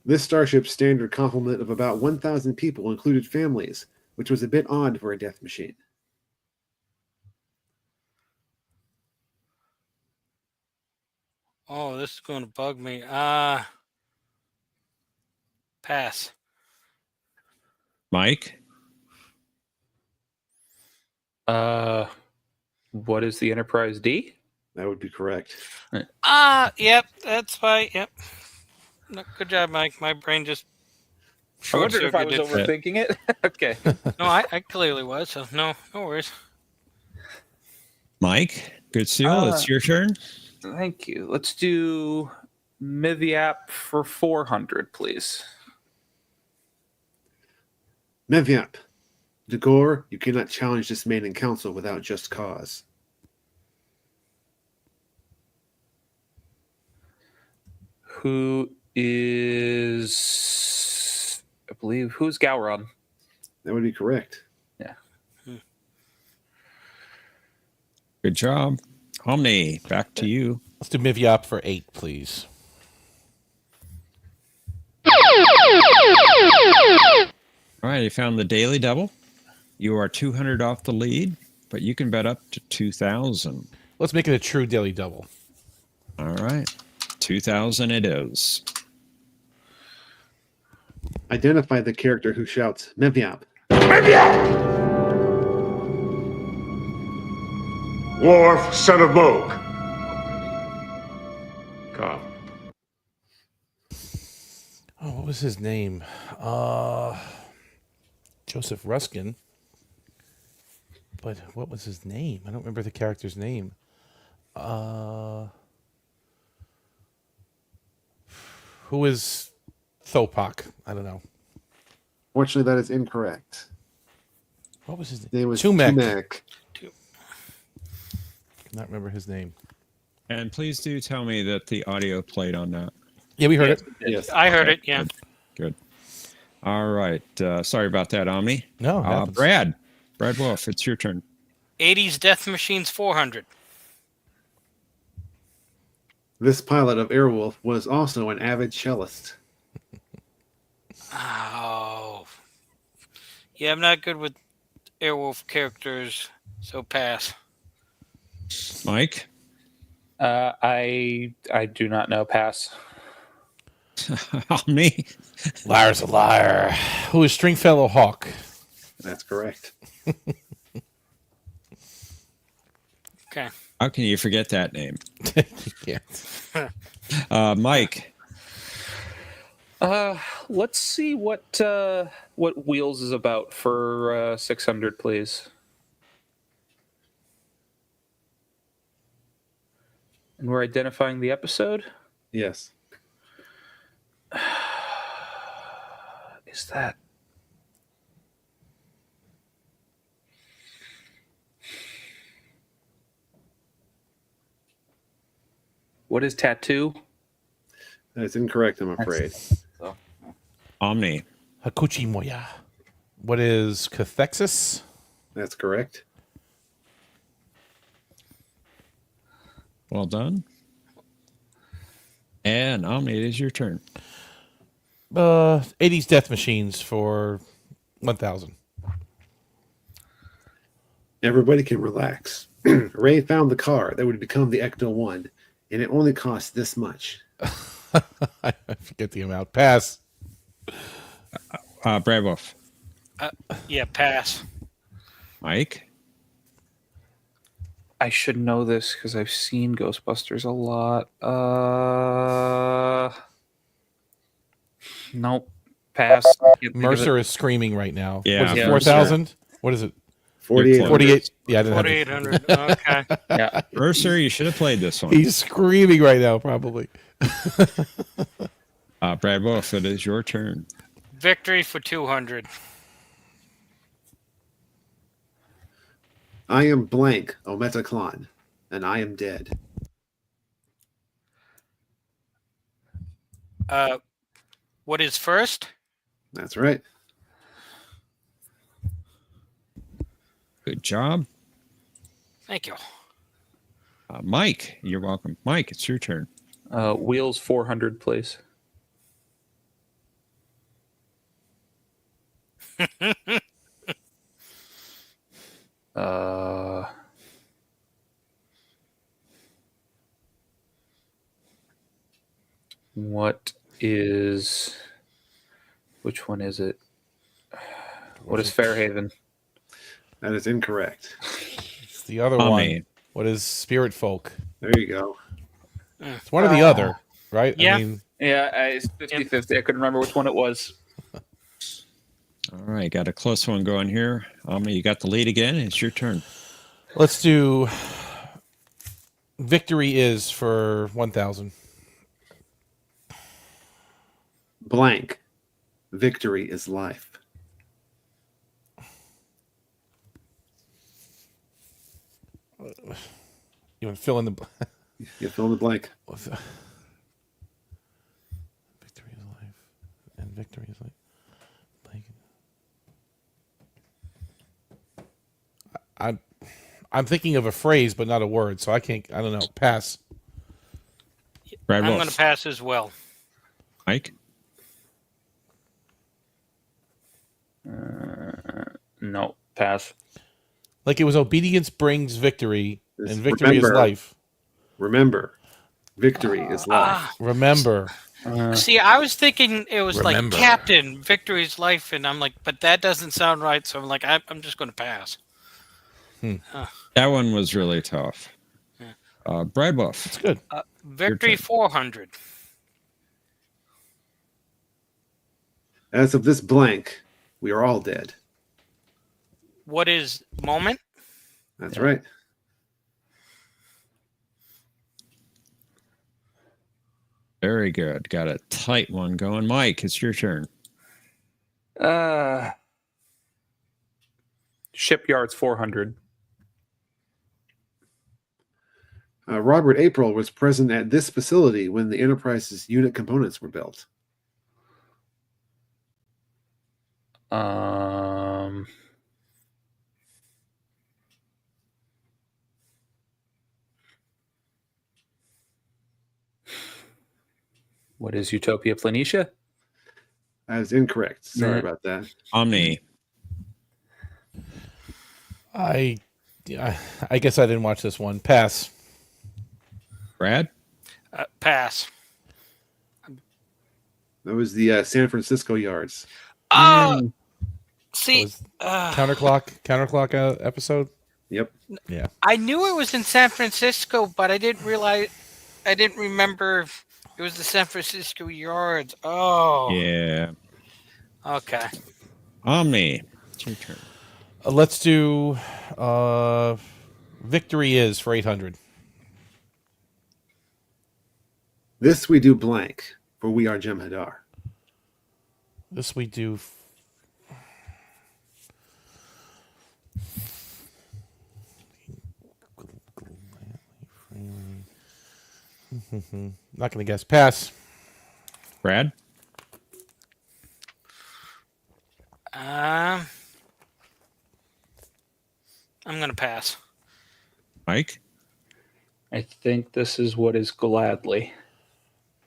This starship's standard complement of about 1,000 people included families, which was a bit odd for a death machine. Oh, this is going to bug me. Pass. Mike? What is the Enterprise D? That would be correct. Yep, that's right. Yep. No, good job, Mike. My brain just I wondered if I was short-circuited. overthinking it. Okay. No, I clearly was. So no worries. Mike? Good Seal, it's your turn. Thank you. Let's do Miviap for 400, please. Meviap. Dagor, you cannot challenge this man in council without just cause. Who is, I believe, who's Gowron? That would be correct. Yeah. Good job. Omni, back to you. Let's do Miviop for 8, please. All right, you found the daily double. You are 200 off the lead, but you can bet up to 2,000. Let's make it a true daily double. All right, 2,000 it is. Identify the character who shouts, Meviap. Worf, son of Moog. Come. Oh, what was his name? Joseph Ruskin. But what was his name? I don't remember the character's name. Who is Thopak? I don't know. Fortunately, that is incorrect. What was his name? It was Tumek. Tumek. Cannot remember his name. And please do tell me that the audio played on that. Yeah, we heard it. Yes. I heard it. Yeah. Good. All right. Sorry about that, Omni. No, it happens. Brad Wolf, it's your turn. 80s Death Machines 400. This pilot of Airwolf was also an avid cellist. Oh. Yeah, I'm not good with Airwolf characters, so pass. Mike? I do not know. Pass. Me? Liar's a liar. Who is Stringfellow Hawk? That's correct. Okay. How can you forget that name? You can't. Mike? Let's see what Wheels is about for 600, please. And we're identifying the episode? Yes. Is that... What is Tattoo? That's incorrect, I'm afraid. Omni? Hakuchi Moya. What is Cathexis? That's correct. Well done. And Omni, it is your turn. 80s Death Machines for 1,000. Everybody can relax. Ray found the car that would become the Ecto-1, and it only cost this much. I forget the amount. Pass. Brad Wolf? Yeah, pass. Mike? I should know this because I've seen Ghostbusters a lot. Nope. Pass. Mercer is screaming right now. Yeah, What is it, yeah, 4,000? What is it? 48. 48. Yeah, I didn't have it. 4,800. Okay. Yeah. Mercer, you should have played this one. He's screaming right now, probably. Brad Wolf, it is your turn. Victory for 200. I am blank, Ometaclon, and I am dead. What is first? That's right. Good job. Thank you. Mike, you're welcome. Mike, it's your turn. Wheels 400, please. What is... Which one is it? What is Fairhaven? That is incorrect. It's the other one. What is Spirit Folk? There you go. It's one or the other, right? Yeah. I mean, It's 50-50. I couldn't remember which one it was. All right, got a close one going here. Omni, you got the lead again. It's your turn. let's do Victory is for 1,000. Blank. Victory is life. You want to fill in the... You fill in the blank. Victory is life. And victory is life. I'm thinking of a phrase, but not a word, so I can't. I don't know. Pass. Brad I'm Wolf. going to pass as well. Mike? No, pass. Like it was obedience brings victory, and victory is life. Remember, victory is life. Remember. See, I was thinking it was Remember. like Captain, Victory's life, and I'm like, but that doesn't sound right, so I'm like, I'm just going to pass. That one was really tough. Brad Wolf. It's good. Victory 400. As of this blank, we are all dead. What is moment? That's right. Very good. Got a tight one going. Mike, it's your turn. Shipyard's 400. Robert April was present at this facility when the Enterprise's unit components were built. What is Utopia Planitia? That is incorrect. Sorry about that. Omni. I guess I didn't watch this one. Pass. Brad? Pass. That was the San Francisco Yards. See, counterclock episode. Yep. Yeah. I knew it was in San Francisco, but I didn't remember it was the San Francisco Yards. Oh. Yeah. Okay. Omni. It's your turn. Let's do Victory is for 800. This we do blank, for we are Jeopnerdy. This we do. Not going to guess. Pass. Brad? I'm going to pass. Mike? I think this is what is Gladly.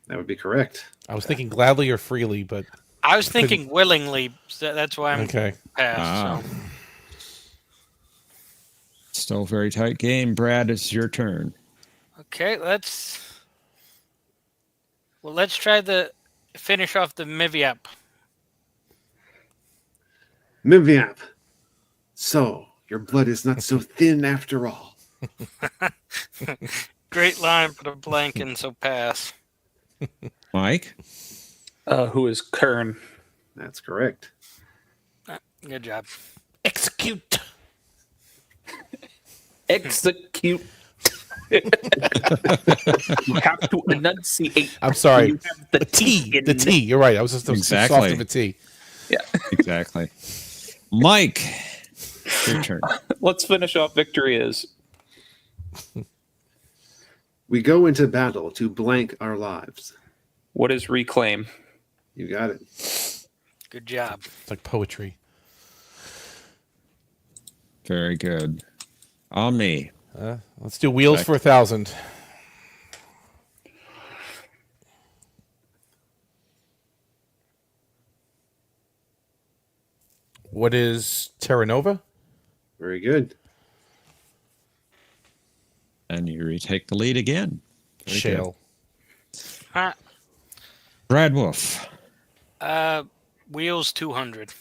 That would be correct. I was thinking gladly or freely, but I was thinking willingly. So that's why I'm okay. Pass. So. Still a very tight game. Brad, it's your turn. Okay, let's try finish off the Miviap. Miviap. So, your blood is not so thin after all. Great line for the blank and so pass. Mike? Who is Kern? That's correct. Good job. Execute. Execute. You have to enunciate. I'm sorry. You have the T. The T. You're right. I was just Exactly. soft of a T. Yeah. Exactly. Mike, your turn. Let's finish off Victory is. We go into battle to blank our lives. What is Reclaim? You got it. Good job. It's like poetry. Very good. Omni. Let's do Wheels for 1,000. What is Terra Nova? Very good. And you retake the lead again. Very Shale. Brad Wolf. Wheels 200.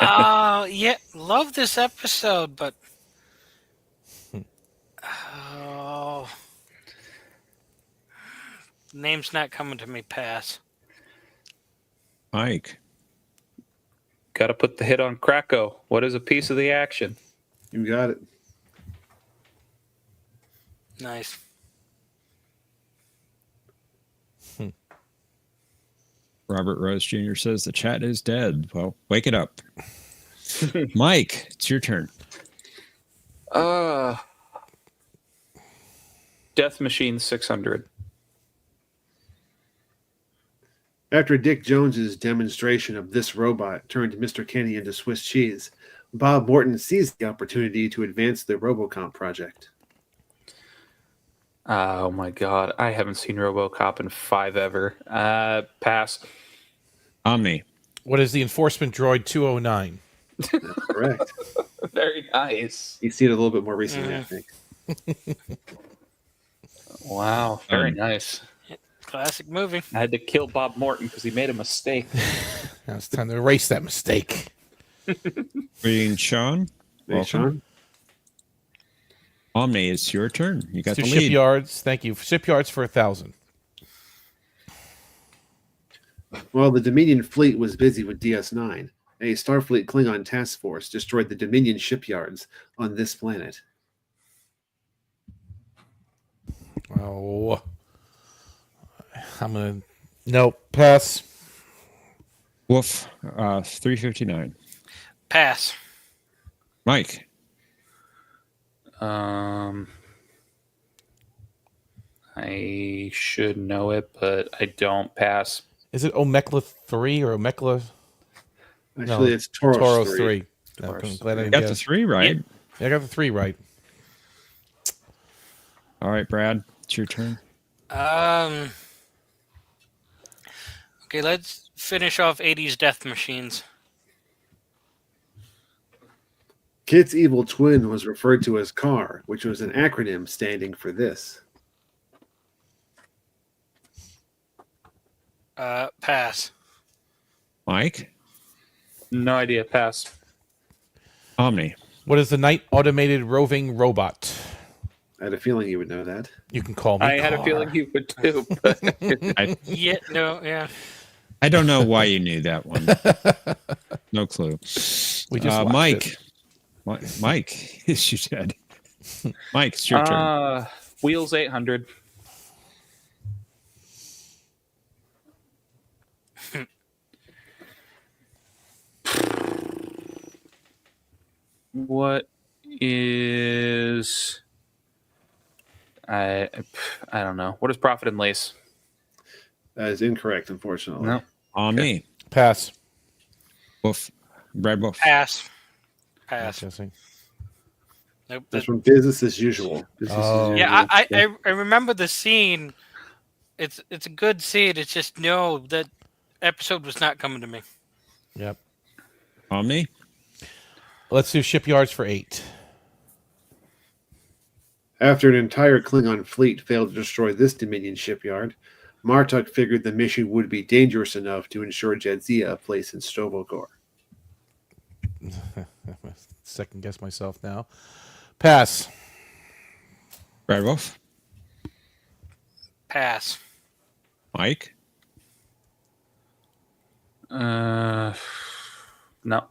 Oh, yeah. Love this episode, but. Oh. Name's not coming to me. Pass. Mike. Got to put the hit on Krakow. What is a piece of the action? You got it. Nice. Robert Rose Jr. says the chat is dead. Well, wake it up. Mike, it's your turn. Death Machine 600. After Dick Jones's demonstration of this robot turned Mr. Kenny into Swiss cheese, Bob Morton seized the opportunity to advance the RoboCop project. Oh my god, I haven't seen RoboCop in 5 ever. Pass. Omni. What is the enforcement droid 209? That's correct. Very nice. You've seen it a little bit more recently, I think. Wow, very nice. Classic movie. I had to kill Bob Morton because he made a mistake. Now it's time to erase that mistake. Reading Sean. Hey, Welcome. Sean. Omni, it's your turn. You got Let's the do lead. shipyards. Thank you. Shipyards for 1,000. While the Dominion fleet was busy with DS9, a Starfleet Klingon task force destroyed the Dominion shipyards on this planet. Oh, I'm gonna pass. Wolf, 359. Pass. Mike. I should know it, but I don't. Pass. Is it Omekla 3 or Omekla? Actually, it's Tauros 3. Tauros I'm glad I You didn't got get the it. 3 right. Yeah, I got the 3 right. All right, Brad, it's your turn. Okay, let's finish off 80s Death Machines. Kit's evil twin was referred to as CAR, which was an acronym standing for this. Pass. Mike. No idea. Pass. Omni. What is the night automated roving robot? I had a feeling you would know that. You can call me. I had a feeling you would too. But I don't know why you knew that one. No clue. We just Mike. Mike, is you dead? Mike, it's your turn. Wheels 800. What is I don't know. What is Profit and Lace? That is incorrect, unfortunately. No. On me. Pass. Wolf. Brad Wolf. Pass. Pass. Nope. That's from Business as Usual. Yeah, I remember the scene. It's a good scene. It's just that episode was not coming to me. Yep. Omni. Let's do shipyards for 8. After an entire Klingon fleet failed to destroy this Dominion shipyard, Martok figured the mission would be dangerous enough to ensure Jadzia a place in Stovogor. Second guess myself now. Pass. Brad Wolf. Pass. Mike. No,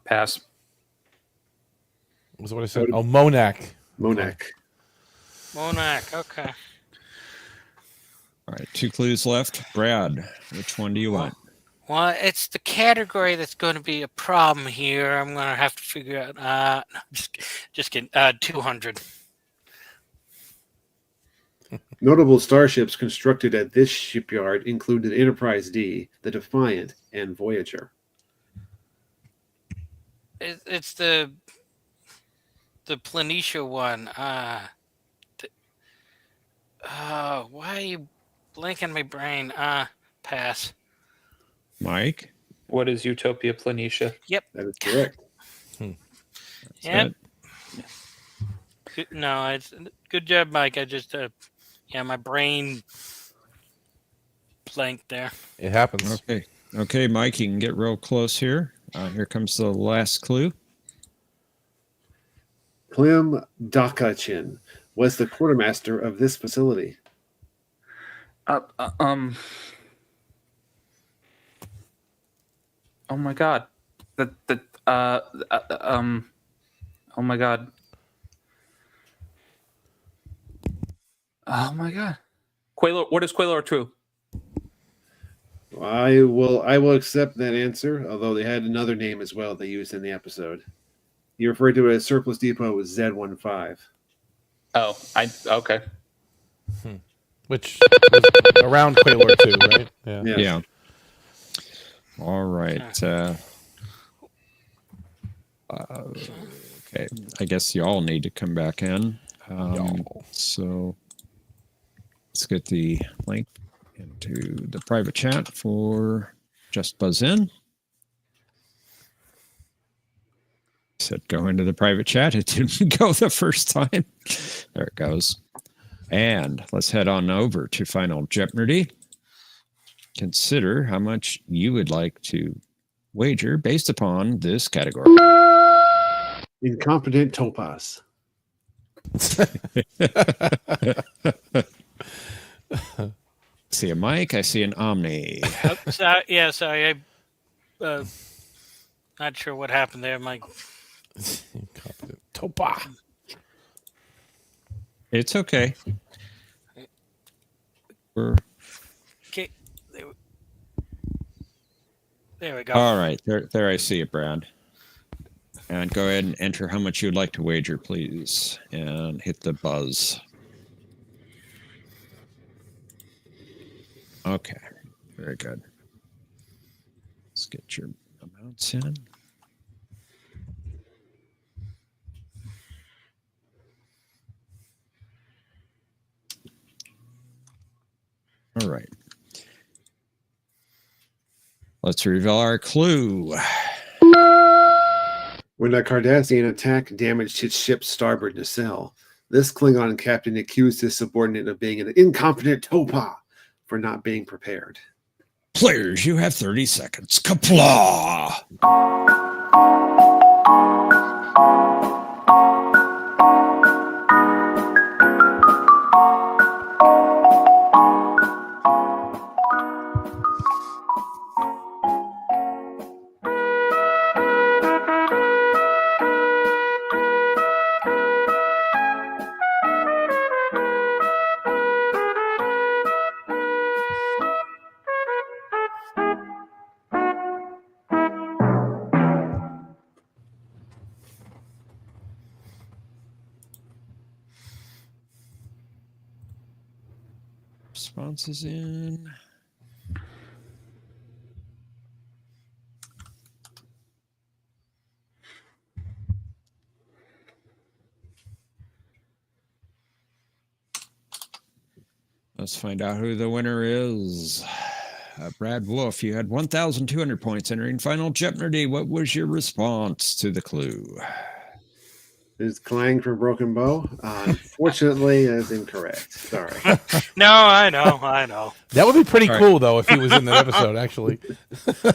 pass. Was what I said. Oh, Monak. Monak. Monak. Okay. All right, 2 clues left. Brad, which one do you want? Well, it's the category that's going to be a problem here. I'm going to have to figure out. No, just kidding. 200. Notable starships constructed at this shipyard included Enterprise D, the Defiant, and Voyager. It's the Planitia one. Why are you blanking my brain? Pass. Mike. What is Utopia Planitia? Yep. That is correct. Yep. No, it's good job, Mike. I just Yeah, my brain blanked there. It happens. Okay, Mike, you can get real close here. Here comes the last clue. Klim Dakachin was the quartermaster of this facility. Oh my god. Oh my god. Oh my god. Quaylor, what is Quaylor True? I will accept that answer, although they had another name as well they used in the episode. You referred to it as Surplus Depot as Z15. Oh, okay. Which was around Quaylor 2, right? Yeah. All right. Okay. I guess you all need to come back in. So let's get the link into the private chat for Just Buzz In. Said go into the private chat. It didn't go the first time. There it goes. And let's head on over to Final Jeopnerdy. Consider how much you would like to wager based upon this category. Incompetent Topaz. See a Mike. I see an Omni. Sorry. Not sure what happened there, Mike. Incompetent Topa. It's okay. Okay. There we go. All right. There I see it, Brad. And go ahead and enter how much you'd like to wager, please. And hit the buzz. Okay. Very good. Let's get your amounts in. All right. Let's reveal our clue. When a Cardassian attack damaged his ship's starboard nacelle, this Klingon captain accused his subordinate of being an incompetent Topa for not being prepared. Players, you have 30 seconds. Kapla! Responses in. Let's find out who the winner is. Brad Wolf, you had 1,200 points entering Final Jeopnerdy. What was your response to the clue? It's Clang from Broken Bow. Unfortunately, is incorrect. Sorry. No, I know. That would be pretty cool, though, if he was in that episode, actually.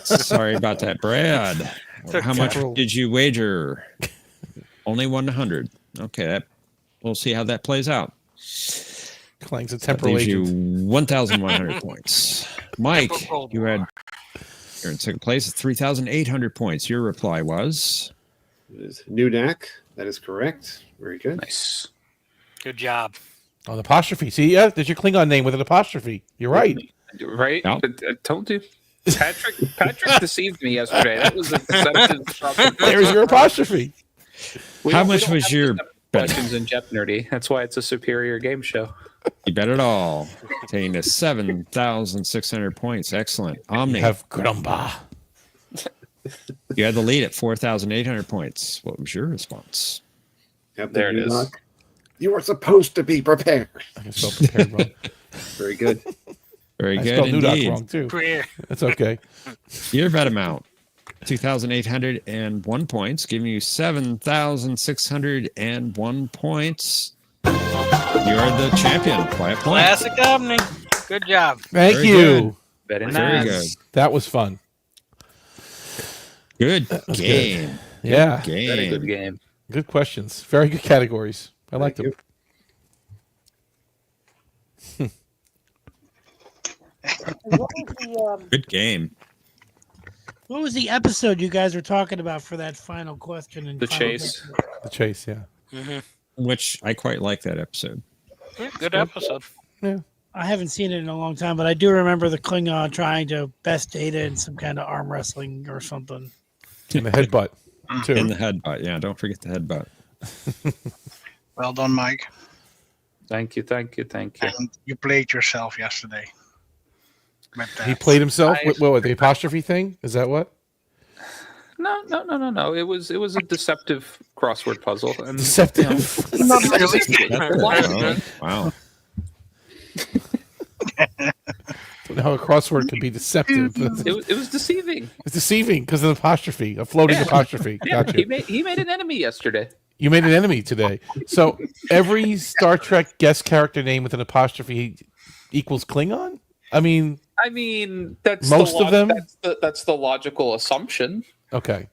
Sorry about that, Brad. How much did you wager? Only 100. Okay, we'll see how that plays out. Clang's a temporal agent. agent. You 1,100 points. Mike, you're in second place at 3,800 points. Your reply was? It is Nudak. That is correct. Very good. Nice. Good job. Oh, the apostrophe. See, yeah, there's your Klingon name with an apostrophe. You're right. Right? Yep. I told you. Patrick deceived me yesterday. That was a deceptive. There's your apostrophe. How much was your bet? Questions in Jeopnerdy. That's why it's a superior game show. You bet it all. Taking to 7,600 points. Excellent. Omni. You have Grumba. You had the lead at 4,800 points. What was your response? Yep, There it is. You were supposed to be prepared. I spelled prepared wrong. Very good. Very I good spelled Nudak indeed. wrong, too. Career. That's okay. Your bet amount, 2,801 points, giving you 7,601 points. You're the champion by a point. Classic Omni. Good job. Thank Very you. good. Very Very nice. good. That was fun. Good was game. good. Yeah. Good game. Very good game. Good questions. Very good categories. I like them. Good game. What was the episode you guys were talking about for that final question? And The final chase. question? The chase, yeah. Which I quite like that episode. Yeah, good episode. Yeah. I haven't seen it in a long time, but I do remember the Klingon trying to best Data in some kind of arm wrestling or something. In the headbutt, too. In the headbutt, yeah. Don't forget the headbutt. Well done, Mike. Thank you. And you played yourself yesterday. He played himself? What, the apostrophe thing? Is that what? No. It was a deceptive crossword puzzle. And, Deceptive? you know, Wow. How a crossword can be deceptive. it was deceiving. It's deceiving because of the apostrophe, a floating apostrophe. Yeah, Gotcha. he made an enemy yesterday. You made an enemy today. So every Star Trek guest character name with an apostrophe equals Klingon? I mean, that's most of them. That's the logical assumption. Okay.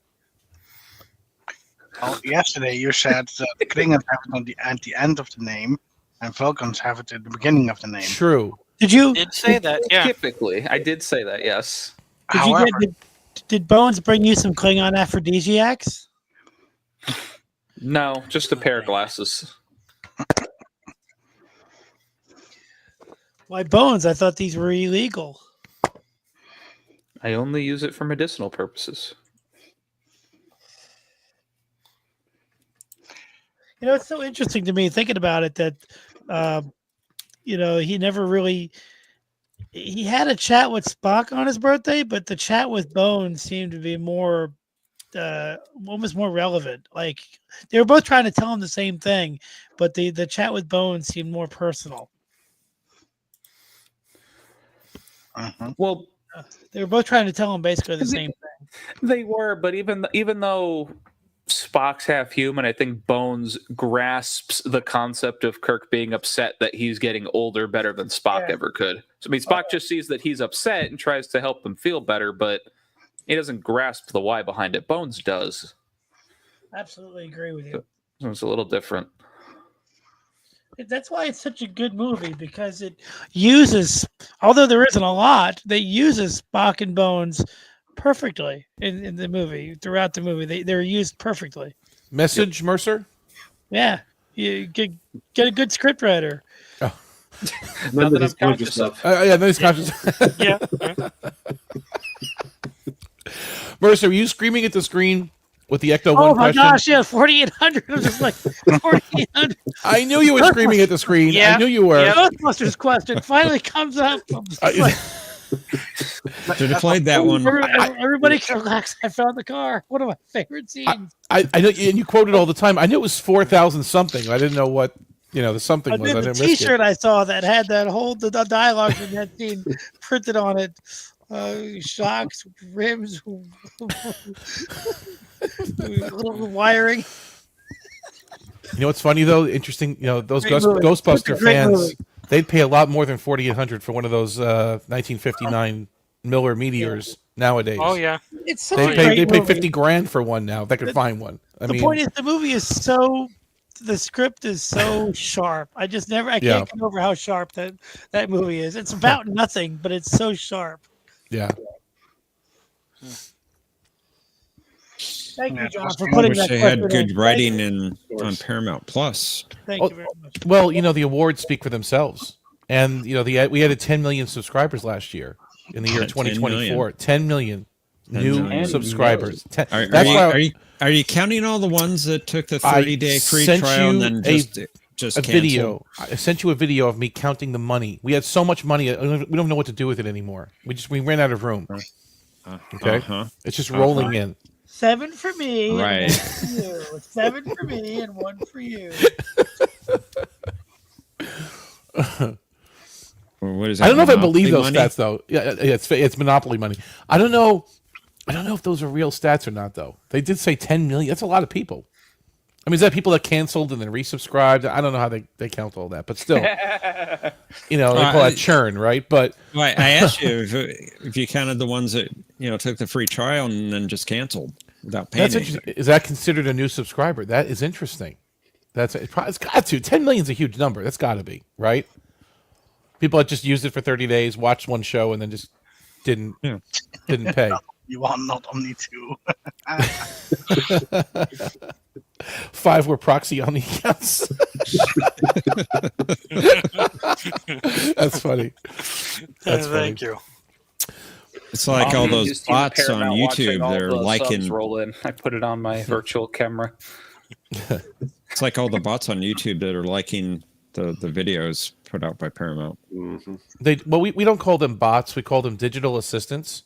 Well, yesterday you said the Klingons have it at the end of the name, and Vulcans have it at the beginning of the name. True. Did say that? Yeah. Typically, I did say that. Yes. Did Bones bring you some Klingon aphrodisiacs? No, just a pair of glasses. Why Bones? I thought these were illegal. I only use it for medicinal purposes. You know, it's so interesting to me thinking about it that, he never really. He had a chat with Spock on his birthday, but the chat with Bones seemed to be more, almost more relevant. Like they were both trying to tell him the same thing, but the chat with Bones seemed more personal. Well, they were both trying to tell him basically the same thing. They were, but even though Spock's half human, I think Bones grasps the concept of Kirk being upset that he's getting older better than Spock ever could. So, Spock just sees that he's upset and tries to help him feel better, but he doesn't grasp the why behind it. Bones does. Absolutely agree with you. So it's a little different. That's why it's such a good movie, because it uses, although there isn't a lot, they uses Spock and Bones perfectly in the movie. Throughout the movie, they're used perfectly. Message, Mercer? Yeah, you get a good script writer. Oh. None of his conscious stuff. Yeah, none of his conscious. Yeah. Mercer, were you screaming at the screen with the Ecto-1 Oh my question? gosh, yeah, 4,800. I was just like, 4,800. I knew you were screaming at the screen. Yeah. I knew you were. Ghostbusters question finally comes up. I'm just like, Should have played that one. Everybody can relax. I found the car. One of my favorite scenes. I know, and you quote it all the time. I knew it was 4,000 something. I didn't know what the something was. I The didn't risk T-shirt it. I saw that had that whole the dialogue in that scene printed on it. Shocks, rims, little wiring. You know what's funny though? Interesting. Those Great movie. Ghostbuster Great fans, movie. they'd pay a lot more than 4,800 for one of those 1959 Miller Meteors nowadays. Oh yeah, it's such They a pay great movie. 50 grand for one now. If they could find one. The point is, the movie is so. The script is so sharp. I can't get over how sharp that movie is. It's about nothing, but it's so sharp. Yeah. Thank you, John, for I putting wish that they had question good in. writing on Paramount Plus. Thank you very much. Well, the awards speak for themselves, and we added 10 million subscribers last year in the year 10 2024. 10 million 10 new million. subscribers. Are you counting all the ones that took the 30-day free trial and then just a canceled? video? I sent you a video of me counting the money. We had so much money, we don't know what to do with it anymore. We ran out of room. Okay, it's just rolling in. 7 for me. Right. And 1 for you. 7 for me and 1 for you. What is that? I don't know if I believe those Monopoly money? stats though. Yeah, it's Monopoly money. I don't know if those are real stats or not though. They did say 10 million. That's a lot of people. I mean, is that people that canceled and then resubscribed? I don't know how they count all that, but still, they call that churn, right? But I asked you if you counted the ones that took the free trial and then just canceled without paying. That's interesting. Is that considered a new subscriber? That is interesting. It's got to. 10 million is a huge number. That's got to be right. People that just used it for 30 days, watched one show, and then just didn't pay. You are not Omni 2. 5 were proxy OmniCasts. That's funny. That's funny. Thank you. It's like all those bots on YouTube. They're liking. Roll in. I put it on my virtual camera. It's like all the bots on YouTube that are liking the videos put out by Paramount. Mm-hmm. We don't call them bots. We call them digital assistants.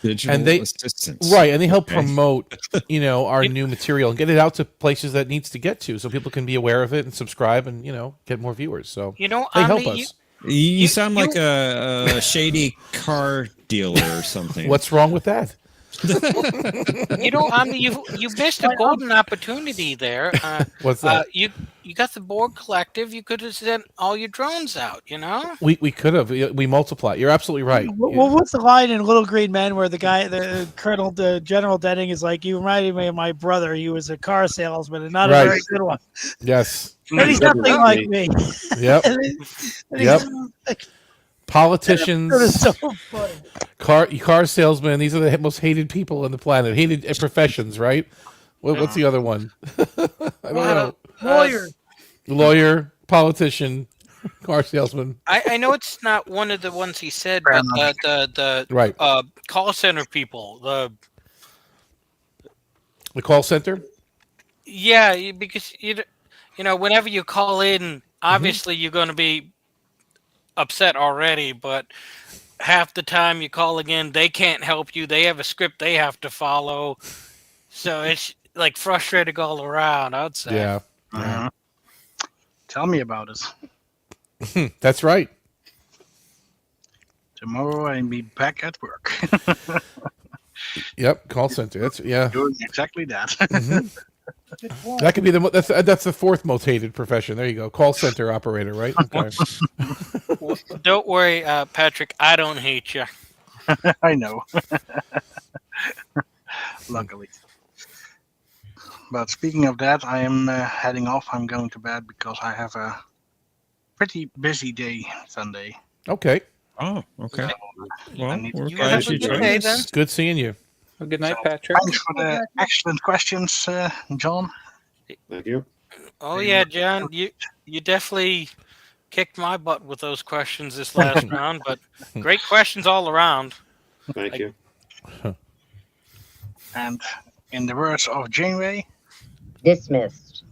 Assistants. Right, and they help promote, our new material and get it out to places that it needs to get to, so people can be aware of it and subscribe and get more viewers. So they help us. You sound like a shady car dealer or something. What's wrong with that? You missed a golden opportunity there. What's that? You got the Borg Collective. You could have sent all your drones out. We could have. We multiply. You're absolutely right. Well, what's the line in Little Green Men where the General Denning is like, "You reminded me of my brother. He was a car salesman and not a very good one." Yes. And he's nothing like me. Yep. Yep. Politicians, that is so funny. car salesmen. These are the most hated people on the planet. Hated professions, right? What's the other one? I don't know. Lawyer, politician, car salesman. I know it's not one of the ones he said, but the right. Call center people. The call center. Yeah, because whenever you call in, obviously you're going to be upset already, but half the time you call again, they can't help you. They have a script they have to follow, so it's like frustrating all around, I'd say. Yeah. Uh-huh. Tell me about it. That's right. Tomorrow I'll be back at work. Yep, call center. That's doing exactly that. Mm-hmm. That could be that's the fourth most hated profession. There you go, call center operator, right? Okay. Well, don't worry, Patrick. I don't hate you. I know. Luckily. But speaking of that, I am heading off. I'm going to bed because I have a pretty busy day Sunday. Okay. Oh, okay. Well, you have a good day then. Good seeing you. Well, good night, Patrick. Thanks for the excellent questions, John. Thank you. Oh yeah, John, you definitely kicked my butt with those questions this last round, but great questions all around. Thank you. And in the words of Janeway, dismissed.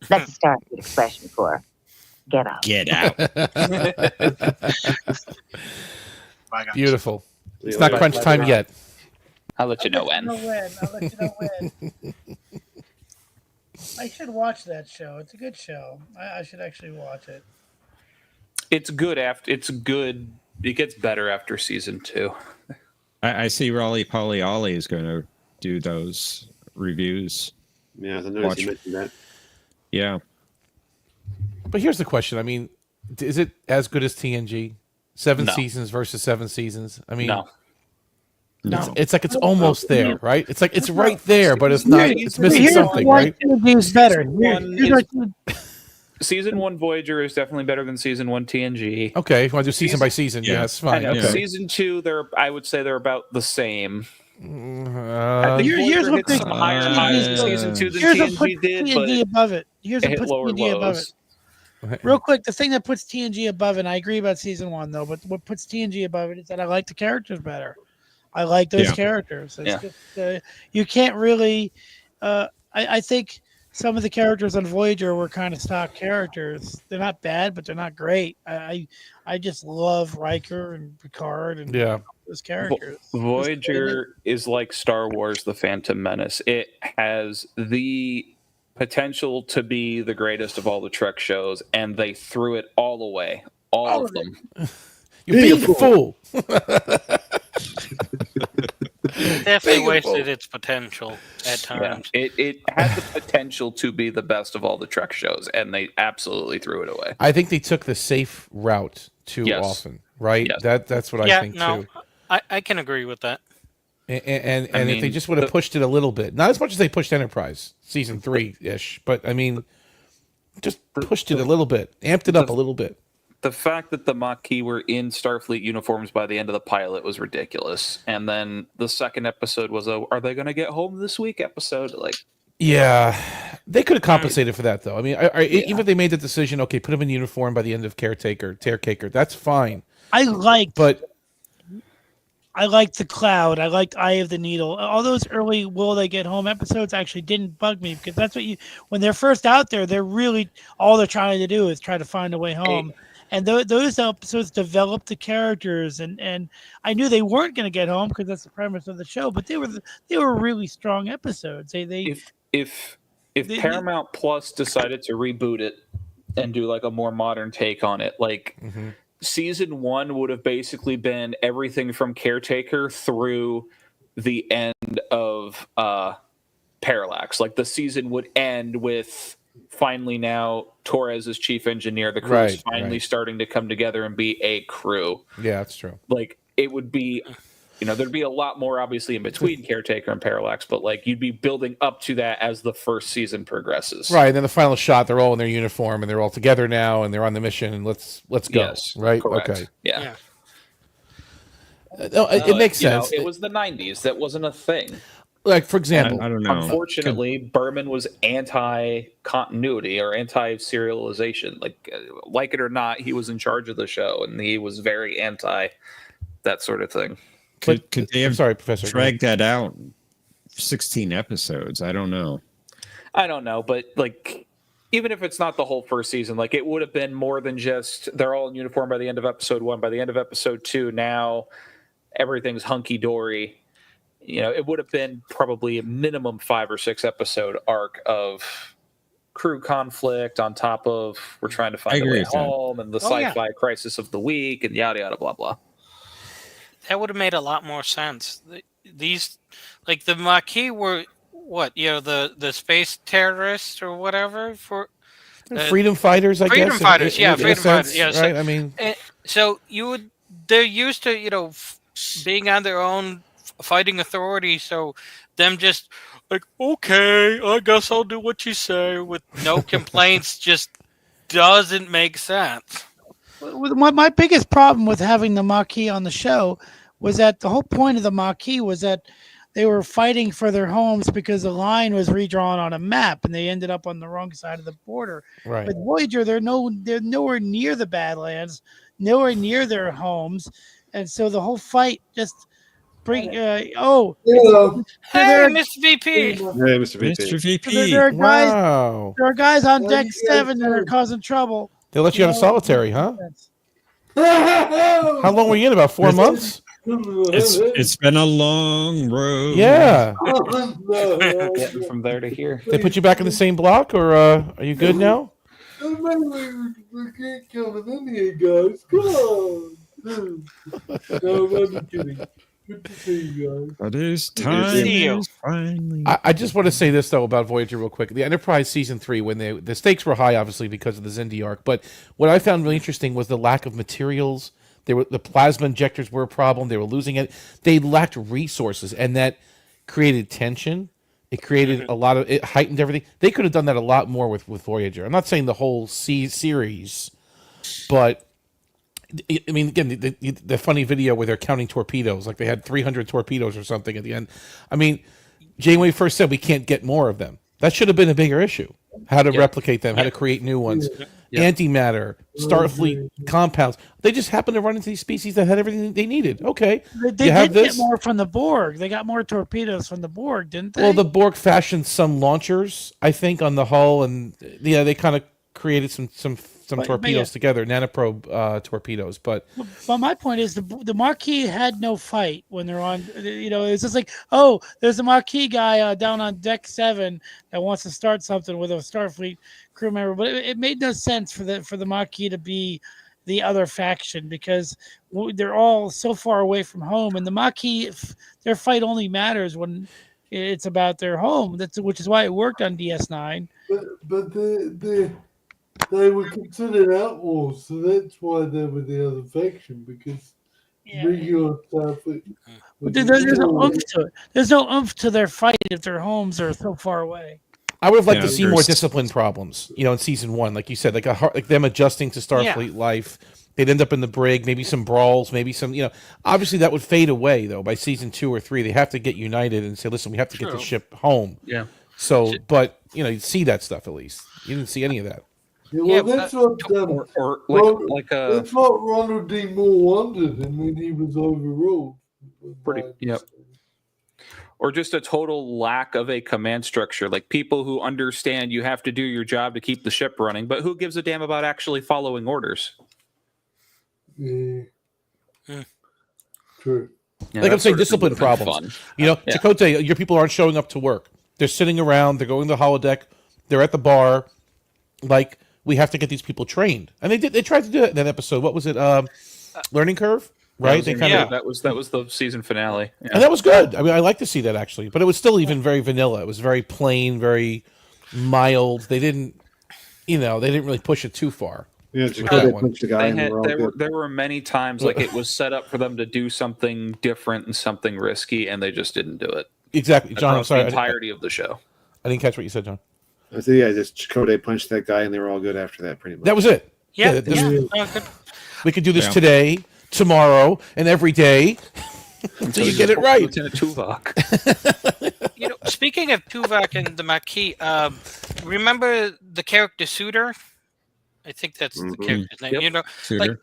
That's a Starfleet expression for get out. Get out. Beautiful. It's not crunch time yet. I'll let you know when. I'll let you know when. I should watch that show. It's a good show. I should actually watch it. It's good after. It's good. It gets better after season 2. I see Raleigh Polly Ollie is going to do those reviews. Yeah, I noticed you mentioned that. Yeah. But here's the question. I mean, is it as good as TNG? 7 seasons versus 7 seasons? I mean, no. It's like it's almost there, right? It's like it's right there, but it's not. It's missing something, right? TNG better. Season 1 Voyager is definitely better than season 1 TNG. Okay, if you want to do season by season, yeah, it's fine. I know. Okay. Season 2, I would say they're about the same. I think here's what hit some higher highs in season 2 than TNG did, but TNG above it. Here's what hit puts lower TNG above lows. it. Real quick, the thing that puts TNG above it, and I agree about season 1 though, but what puts TNG above it is that I like the characters better. I like those characters. It's just, you can't really. I think some of the characters on Voyager were kind of stock characters. They're not bad, but they're not great. I just love Riker and Picard and those characters. Voyager is like Star Wars: The Phantom Menace. It has the potential to be the greatest of all the Trek shows, and they threw it all away. All of them. You're being a fool. Definitely wasted its potential at times. Yeah, it had the potential to be the best of all the Trek shows, and they absolutely threw it away. I think they took the safe route too often, right? That's what I think too. I can agree with that. And if they just would have pushed it a little bit, not as much as they pushed Enterprise season 3-ish, but I mean, just pushed it a little bit, amped it up a little bit. The fact that the Maquis were in Starfleet uniforms by the end of the pilot was ridiculous, and then the second episode was "Are they going to get home this week?" episode. Like, yeah, they could have compensated for that, though. I mean, even if they made the decision, okay, put him in uniform by the end of Caretaker, that's fine. I liked the Cloud. I liked Eye of the Needle. All those early Will They Get Home episodes actually didn't bug me because that's what when they're first out there, they're really all they're trying to do is try to find a way home. And those episodes developed the characters, and I knew they weren't going to get home because that's the premise of the show. But they were really strong episodes. If Paramount Plus decided to reboot it and do like a more modern take on it, like season 1 would have basically been everything from Caretaker through the end of Parallax. Like the season would end with finally now Torres is chief engineer. The crew is finally starting to come together and be a crew. Yeah, that's true. Like it would be, there'd be a lot more obviously in between Caretaker and Parallax, but like you'd be building up to that as the first season progresses. Right, and then the final shot, they're all in their uniform and they're all together now and they're on the mission and let's go. Yes, right? correct. Okay. Yeah. No, it makes sense. It was the 90s. That wasn't a thing. Like, for example, I don't know. Unfortunately, Berman was anti-continuity or anti-serialization. Like it or not, he was in charge of the show, and he was very anti that sort of thing. Could they have Professor, dragged that out 16 episodes? I don't know. But like, even if it's not the whole first season, like it would have been more than just they're all in uniform by the end of episode 1. By the end of episode 2, now everything's hunky dory. It would have been probably a minimum 5 or 6 episode arc of crew conflict on top of we're trying to find a way home and the sci-fi crisis of the week and yada yada blah blah. That would have made a lot more sense. These, like the Maquis were what? The space terrorists or whatever for freedom fighters. I guess freedom fighters. Freedom fighters. Yeah, right. I mean, so they're used to being on their own, fighting authority. So them just like, okay, I guess I'll do what you say with no complaints just doesn't make sense. My biggest problem with having the Maquis on the show was that the whole point of the Maquis was that they were fighting for their homes because the line was redrawn on a map and they ended up on the wrong side of the border. Right. With Voyager, they're nowhere near the Badlands, nowhere near their homes, and so the whole fight just bring. Hey, Mr. VP. Hey, Mr. VP. Mr. VP. There are guys. Wow. There are guys on deck 7 that are causing trouble. They let you out of solitary, huh? How long were you in? About 4 months? It's been a long road. Yeah. Getting from there to here. They put you back in the same block, or are you good now? Coming in here, guys. Come on. No, I'm kidding. Good to see you guys. But it's time finally. I just want to say this though about Voyager real quick. The Enterprise season 3, when the stakes were high, obviously because of the Xindi arc. But what I found really interesting was the lack of materials. The plasma injectors were a problem. They were losing it. They lacked resources, and that created tension. It created it heightened everything. They could have done that a lot more with Voyager. I'm not saying the whole series, but I mean, again, the funny video where they're counting torpedoes, like they had 300 torpedoes or something at the end. I mean, Janeway first said we can't get more of them. That should have been a bigger issue. How to replicate them, how to create new ones. Antimatter, Starfleet compounds. They just happened to run into these species that had everything they needed. Okay. They did get more from the Borg. They got more torpedoes from the Borg, didn't they? Well, the Borg fashioned some launchers, I think, on the hull, and they kind of created some torpedoes together, nanoprobe torpedoes. But my point is the Maquis had no fight when they're on. It's just like, oh, there's a Maquis guy down on deck 7 that wants to start something with a Starfleet crew member. But it made no sense for the Maquis to be the other faction because they're all so far away from home, and the Maquis, their fight only matters when it's about their home. Which is why it worked on DS9. But they were considered outlaws, so that's why they were the other faction, because regular stuff. But there's no oomph to it. There's no oomph to their fight if their homes are so far away. I would have liked to see more discipline problems, in season 1, like you said, like them adjusting to Starfleet life. They'd end up in the brig, maybe some brawls, maybe some, obviously that would fade away though by season 2 or 3. They have to get united and say, listen, we have to get the ship home. Yeah. So, but you'd see that stuff at least. You didn't see any of that. Yeah, well, that's what that's what Ronald D. Moore wanted, and then he was overruled. Yep. Or just a total lack of a command structure, like people who understand you have to do your job to keep the ship running, but who gives a damn about actually following orders? Yeah. True. Yeah, like I'm saying, discipline problems. Chakotay, your people aren't showing up to work. They're sitting around. They're going to the holodeck. They're at the bar. Like, we have to get these people trained, and they did. They tried to do it in that episode. What was it? Learning Curve, right? That was the season finale, and that was good. I mean, I like to see that actually, but it was still even very vanilla. It was very plain, very mild. They didn't, they didn't really push it too far. Yeah, there were many times like it was set up for them to do something different and something risky, and they just didn't do it. Exactly, John. I'm sorry. The entirety of the show. I didn't catch what you said, John. I said, just Chakotay punched that guy, and they were all good after that. Pretty much. That was it. We could do this today, tomorrow, and every day until you get it right. Lieutenant Tuvok. Speaking of Tuvok and the Maquis, remember the character Suitor? I think that's the character's name. Yep. Suitor.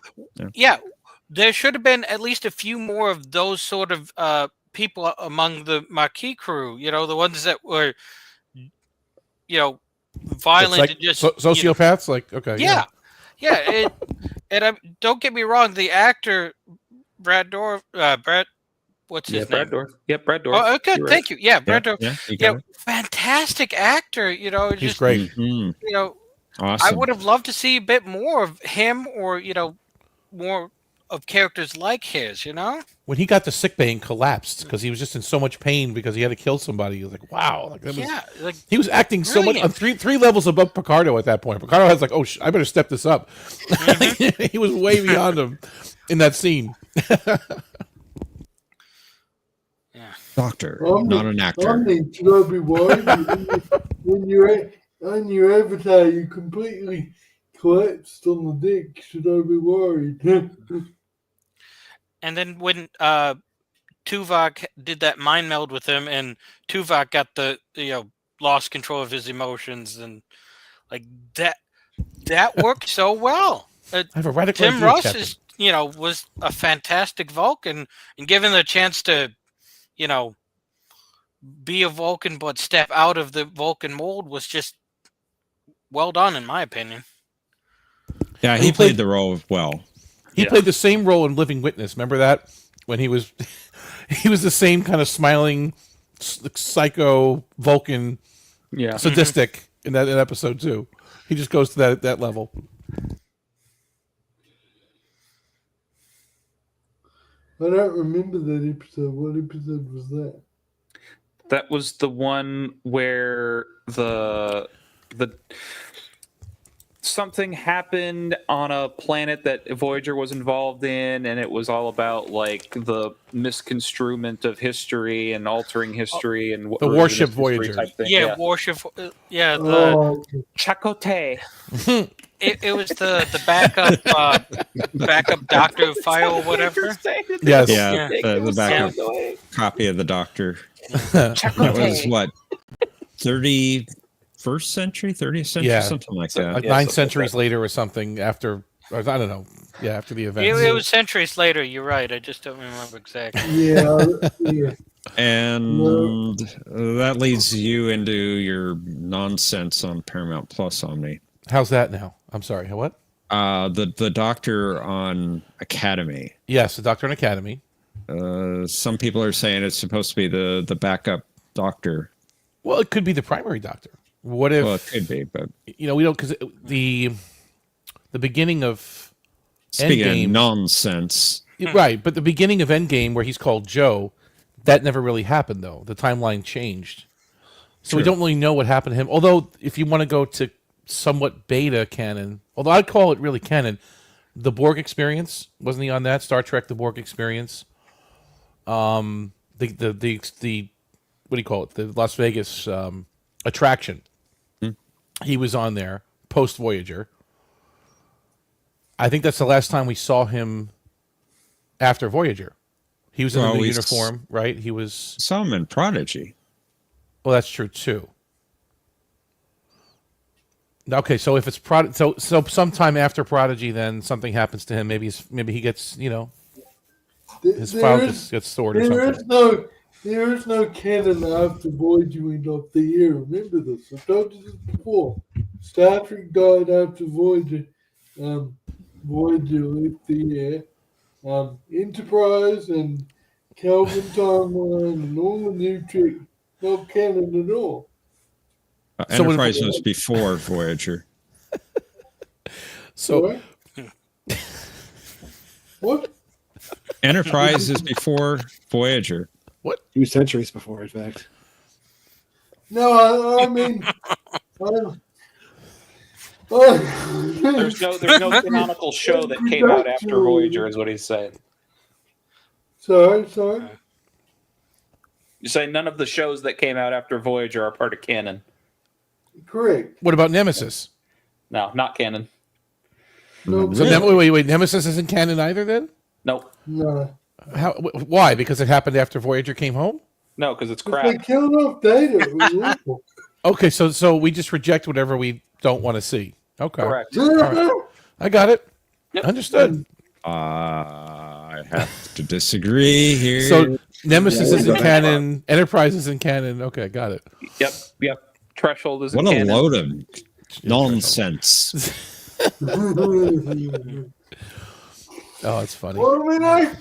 There should have been at least a few more of those sort of people among the Maquis crew. The ones that were, violent and just sociopaths. Don't get me wrong. The actor Brad Dorff, what's his name? Brad Dorff. Yep, Brad Dorff. Oh, okay, thank you. Yeah, Brad Dorff. Yeah, fantastic actor. He's great. Awesome. I would have loved to see a bit more of him, or more of characters like his. When he got to sickbay and collapsed because he was just in so much pain because he had to kill somebody, he was like, "Wow!" He was acting so much on three levels above Picardo at that point. Picardo was like, "Oh, I better step this up." He was way beyond him in that scene. Doctor, not an actor. Should I be worried when you're on your avatar? You completely collapsed on the deck. Should I be worried? And then when Tuvok did that mind meld with him, and Tuvok got the lost control of his emotions, and like that worked so well. I have a radical Tim idea, Russ Captain. is was a fantastic Vulcan, and given the chance to be a Vulcan but step out of the Vulcan mold was just well done in my opinion. Yeah, he played the role well. He played the same role in Living Witness. Remember that when he was the same kind of smiling psycho Vulcan, sadistic in that episode too. He just goes to that level. I don't remember that episode. What episode was that? That was the one where the something happened on a planet that Voyager was involved in, and it was all about like the misconstruement of history and altering history and the warship Voyager. Warship. The Chakotay. It was the backup doctor file or whatever. Yes. Yeah, the backup copy of the Doctor. That was what, 31st century, 30th century, something like that. Like 9 centuries later or something after, I don't know. Yeah, after the event. It was centuries later. You're right. I just don't remember exactly. Yeah. And that leads you into your nonsense on Paramount Plus, Omni. How's that now? I'm sorry. What? The Doctor on Academy. Yes, the Doctor on Academy. Some people are saying it's supposed to be the backup Doctor. Well, it could be the primary Doctor. What if? Well, it could be, but we don't, because the beginning of Speaking Endgame, of nonsense. Right, but the beginning of Endgame, where he's called Joe, that never really happened, though. The timeline changed. So we True. don't really know what happened to him. Although, if you want to go to somewhat beta canon, although I'd call it really canon, the Borg Experience, wasn't he on that? Star Trek: The Borg Experience. The what do you call it? The Las Vegas attraction. He was on there post Voyager. I think that's the last time we saw him after Voyager. He was in the new uniform, right? He was saw him in Prodigy. Well, that's true too. Okay, so if it's so sometime after Prodigy, then something happens to him. Maybe he gets his file gets stored or something. There is no canon after Voyager went off the air. Remember this. I've told you this before. Star Trek died after Voyager. Voyager left the air. Enterprise and Kelvin timeline and all the new Trek, not canon at all. Enterprise was before Voyager. So what? Enterprise is before Voyager. What? 2 centuries before, in fact. No, I mean, There's no canonical show that came out after Voyager, is what he's saying. Sorry. You say none of the shows that came out after Voyager are part of canon. Correct. What about Nemesis? No, not canon. No, So wait. Nemesis isn't canon either, then? Nope. No. Why? Because it happened after Voyager came home? No, because it's They crap. killed off Data. It was awful. Okay, so we just reject whatever we don't want to see. Okay. Correct. All right. I got it. Yep. Understood. I have to disagree here. So Nemesis isn't canon. Enterprise isn't canon. Okay, got it. Yep. Threshold is what a canon. load of nonsense. Oh, it's funny. Well, I mean, I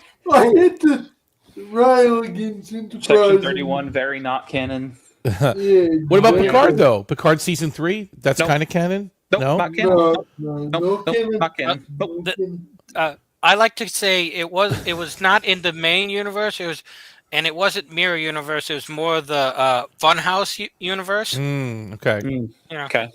hit the rail against Enterprise. Section 31, very not canon. Yeah, What about exactly. Picard though? Picard season 3? That's Nope. kind of canon. Nope, No. not canon. No canon. Not canon. I like to say it was not in the main universe. It wasn't mirror universe. It was more the Funhouse universe. Okay. Yeah. Okay.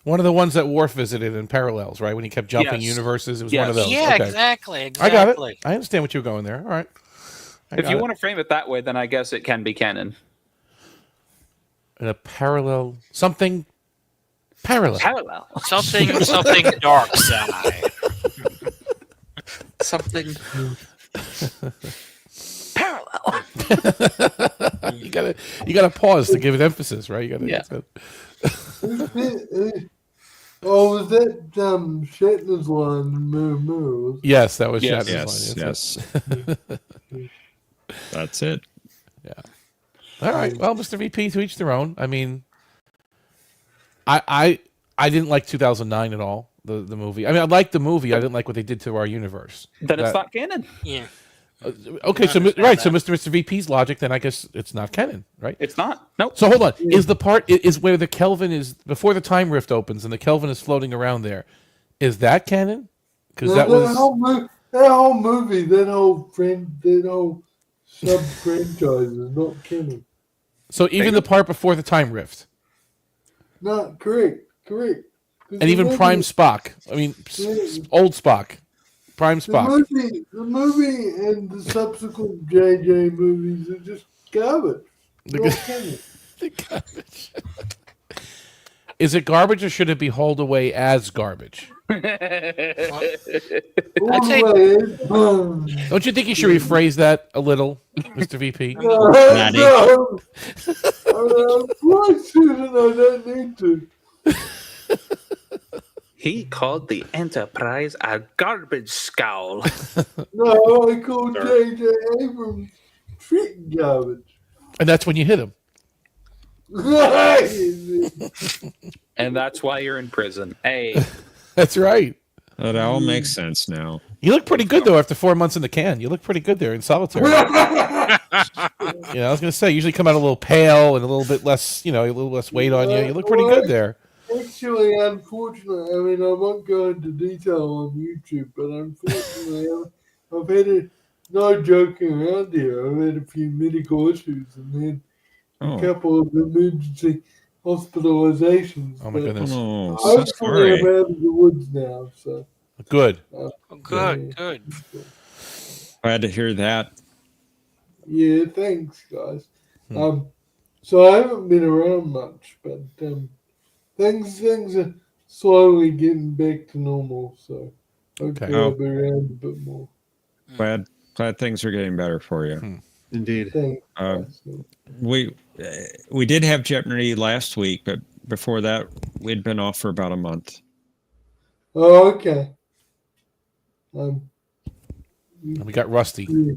One of the ones that Worf visited in Parallels, right? When he kept jumping Yes. universes, it was Yes. one of those. Yeah, Okay. exactly. I got it. I understand what you're going there. All right. If you want to frame it that way, then I guess it can be canon. In a parallel something parallel. Something dark side. Something parallel. you gotta pause to give it emphasis, right? You gotta. Yeah. Oh, was that Shatner's line? Mirror. Yes, that was Yes. Shatner's line. Yes. That's it. Yeah. All right. Well, Mr. VP, to each their own. I mean, I didn't like 2009 at all. The movie. I mean, I liked the movie. I didn't like what they did to our universe. Then it's not canon. Yeah. Okay, so right, so Mr. VP's logic, then I guess it's not canon, right? It's not. Nope. So hold on. Is the part is where the Kelvin is before the time rift opens and the Kelvin is floating around there? Is that canon? Because that was that whole movie, that whole sub franchise is not canon. so even the part before the time rift, Not correct. and even Prime Spock. I mean, old Spock, Prime Spock. The movie and the subsequent JJ movies are just garbage. Not canon. The garbage. Is it garbage or should it be hauled away as garbage? All the way. Don't you think you should rephrase that a little, Mr. VP? Maddie. No. Why shouldn't I? Don't need to. He called the Enterprise a garbage scowl. No, I called J.J. Abrams trick garbage. And that's when you hit him. And that's why you're in prison. Hey. That's right. That all makes sense now. You look pretty good though after 4 months in the can. You look pretty good there in solitary. I was gonna say, usually come out a little pale and a little bit less, a little less weight on you. You look pretty good there. actually, unfortunately, I mean, I won't go into detail on YouTube, but unfortunately, I've had no joking around here. I've had a few medical issues and then a couple of emergency hospitalizations. Oh my goodness! Oh, so Hopefully, sorry. I'm out of the woods now. So Good. Good, good. Glad to hear that. Yeah, thanks, guys. Hmm. So I haven't been around much, but things are slowly getting back to normal. So hopefully Oh. I'll be around a bit more. Glad things are getting better for you. Indeed. Thanks. We did have Jeopnerdy last week, but before that, we'd been off for about a month. Oh, okay. We got Rusty. Yeah.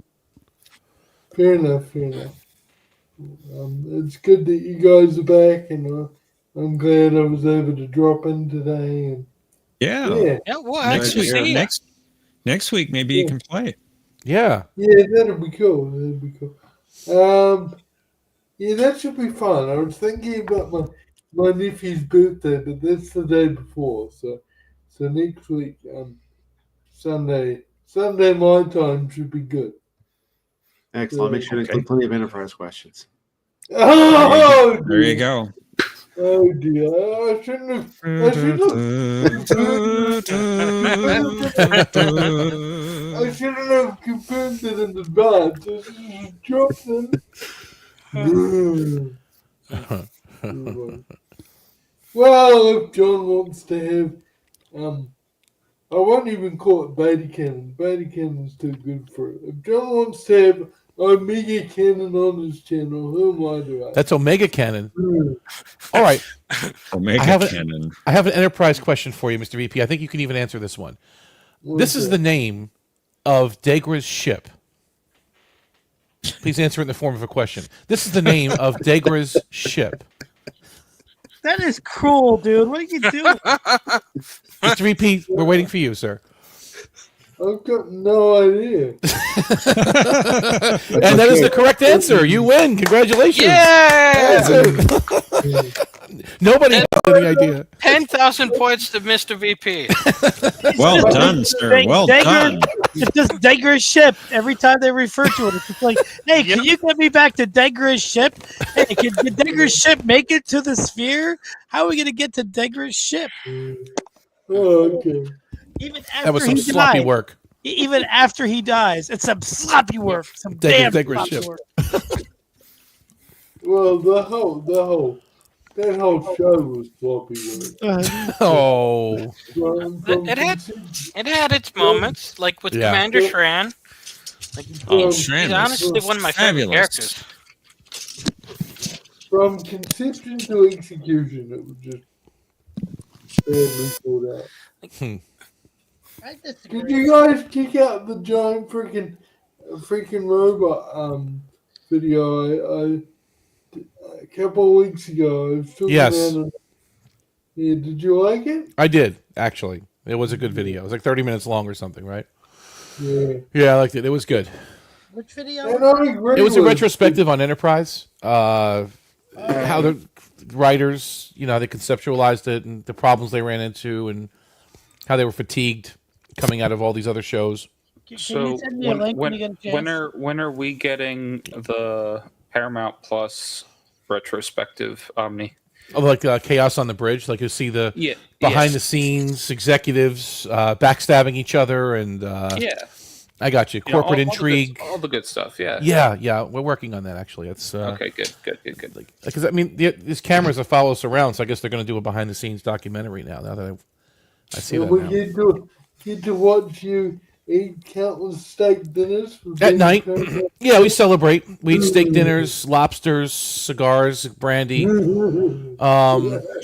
Fair enough. It's good that you guys are back, and I'm glad I was able to drop in today. And Yeah. Well, Next week, see ya. next week, maybe you can play. Yeah. Yeah, that'll be cool. Yeah, that should be fun. I was thinking about my nephew's birthday, but that's the day before. So next week, Sunday my time should be good. Excellent. I'll make sure to include plenty of enterprise questions. Oh, there you go. Oh dear! I shouldn't have confirmed it in advance. I should have dropped it. Well, if John wants to have, I won't even call it beta canon. Beta canon's too good for it. If John wants to have Omega Canon on his channel, who am I to ask? That's Omega Canon. All right. Omega Canon. I have an enterprise question for you, Mr. VP. I think you can even answer this one. This is the name of Degra's ship. Please answer it in the form of a question. This is the name of Degra's ship. That is cruel, dude. What are you doing? Mr. VP, we're waiting for you, sir. I've got no idea. And that is the correct answer. You win. Congratulations. Yeah! Nobody has any idea. 10,000 points to Mr. VP. Well done, sir. Well done. It's just Degra's ship. Every time they refer to it, it's just like, hey, can you get me back to Degra's ship? Hey, can Degra's ship make it to the sphere? How are we going to get to Degra's ship? Oh, okay. Even after That was some he sloppy died, work. Even after he dies, it's some sloppy work. Some damn Degra's sloppy ship. work. Well, that whole show was floppy work. Oh. It had its moments, like with Commander Shran. Like, he's honestly one of my favorite characters. From conception to execution, it was just badly thought out. I disagree. Did you guys kick out the giant freaking robot video a couple of weeks ago? I was talking Yes. about it. Yeah, did you like it? I did, actually. It was a good video. It was like 30 minutes long or something, right? Yeah. Yeah, I liked it. It was good. Which video? And I agree It was a with retrospective on Enterprise. How the writers, they conceptualized it and the problems they ran into and how they were fatigued coming out of all these other shows. Can So you send me a link when you get a chance? when are we getting the Paramount Plus retrospective Omni? Oh, like Chaos on the Bridge, like you see the behind the scenes executives backstabbing each other and I got you. Corporate intrigue, all the good stuff. Yeah. Yeah. We're working on that actually. It's okay. Good. Because I mean, these cameras that follow us around, so I guess they're going to do a behind the scenes documentary now. Now that I see that we now. get to watch you eat countless steak dinners At night. Yeah, we celebrate. We eat steak dinners, lobsters, cigars, brandy.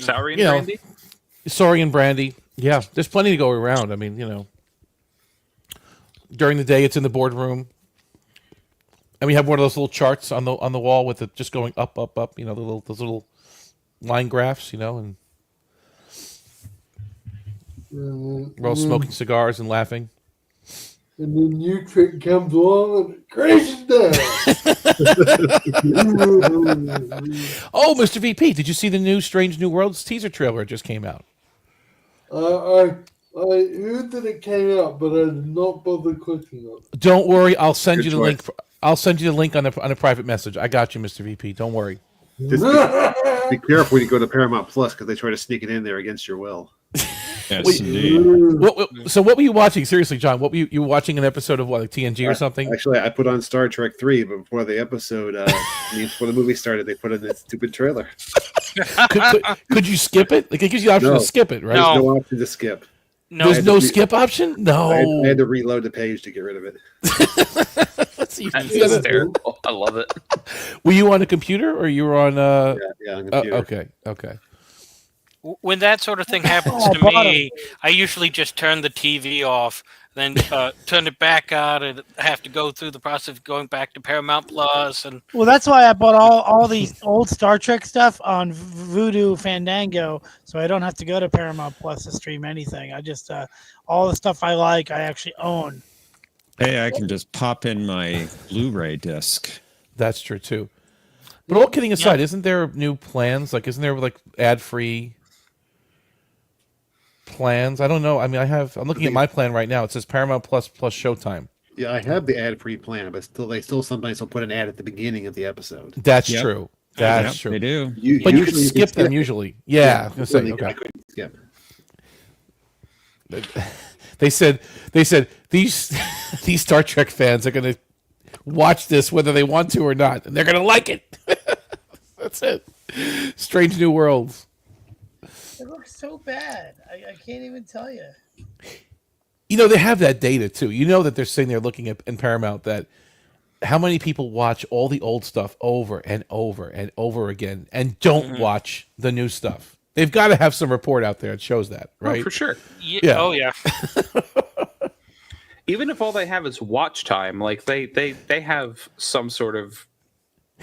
Saurian brandy? Saurian brandy. Yeah, there's plenty to go around. I mean, during the day it's in the boardroom. And we have one of those little charts on the wall with it just going up, those little line graphs, and we're all smoking cigars and laughing. And then new trick comes along and it crashes down. Oh, Mr. VP, did you see the new Strange New Worlds teaser trailer? It just came out. I heard that it came out, but I did not bother clicking on it. Don't worry, I'll send Good you the choice. link. I'll send you the link on a private message. I got you, Mr. VP. Don't worry. Just be careful when you go to Paramount Plus because they try to sneak it in there against your will. Yes, indeed. So what were you watching? Seriously, John, what were you watching an episode of what, like TNG or something? Actually, I put on Star Trek 3, but before the episode, before the movie started, they put in this stupid trailer. Could you skip it? Like, it gives you the option to skip it, right? There's no option to skip. No. There's no skip option? No. I had to reload the page to get rid of it. That's hysterical. I love it. Were you on a computer or you were on Yeah, on a computer. Okay. When that sort of thing happens to me, I usually just turn the TV off, then turn it back on, and have to go through the process of going back to Paramount Plus. And Well, that's why I bought all these old Star Trek stuff on Voodoo Fandango, so I don't have to go to Paramount Plus to stream anything. I just all the stuff I like, I actually own. Hey, I can just pop in my Blu-ray disc. That's true too. But all kidding aside, isn't there new plans? Like, isn't there like ad-free plans? I don't know. I mean, I'm looking at my plan right now. It says Paramount Plus Showtime. Yeah, I have the ad-free plan, but they still sometimes will put an ad at the beginning of the episode. That's true. That's true. They do. But you can skip them usually. Yeah, I was gonna say, okay. I couldn't skip. They said these Star Trek fans are going to watch this whether they want to or not, and they're going to like it. That's it. Strange New Worlds. It looks so bad. I can't even tell you. You know, they have that data too. You know that they're sitting there looking at in Paramount that how many people watch all the old stuff over and over and over again and don't watch the new stuff. They've got to have some report out there that shows that, right? Oh, for sure. Yeah. Oh, yeah. Even if all they have is watch time, like they have some sort of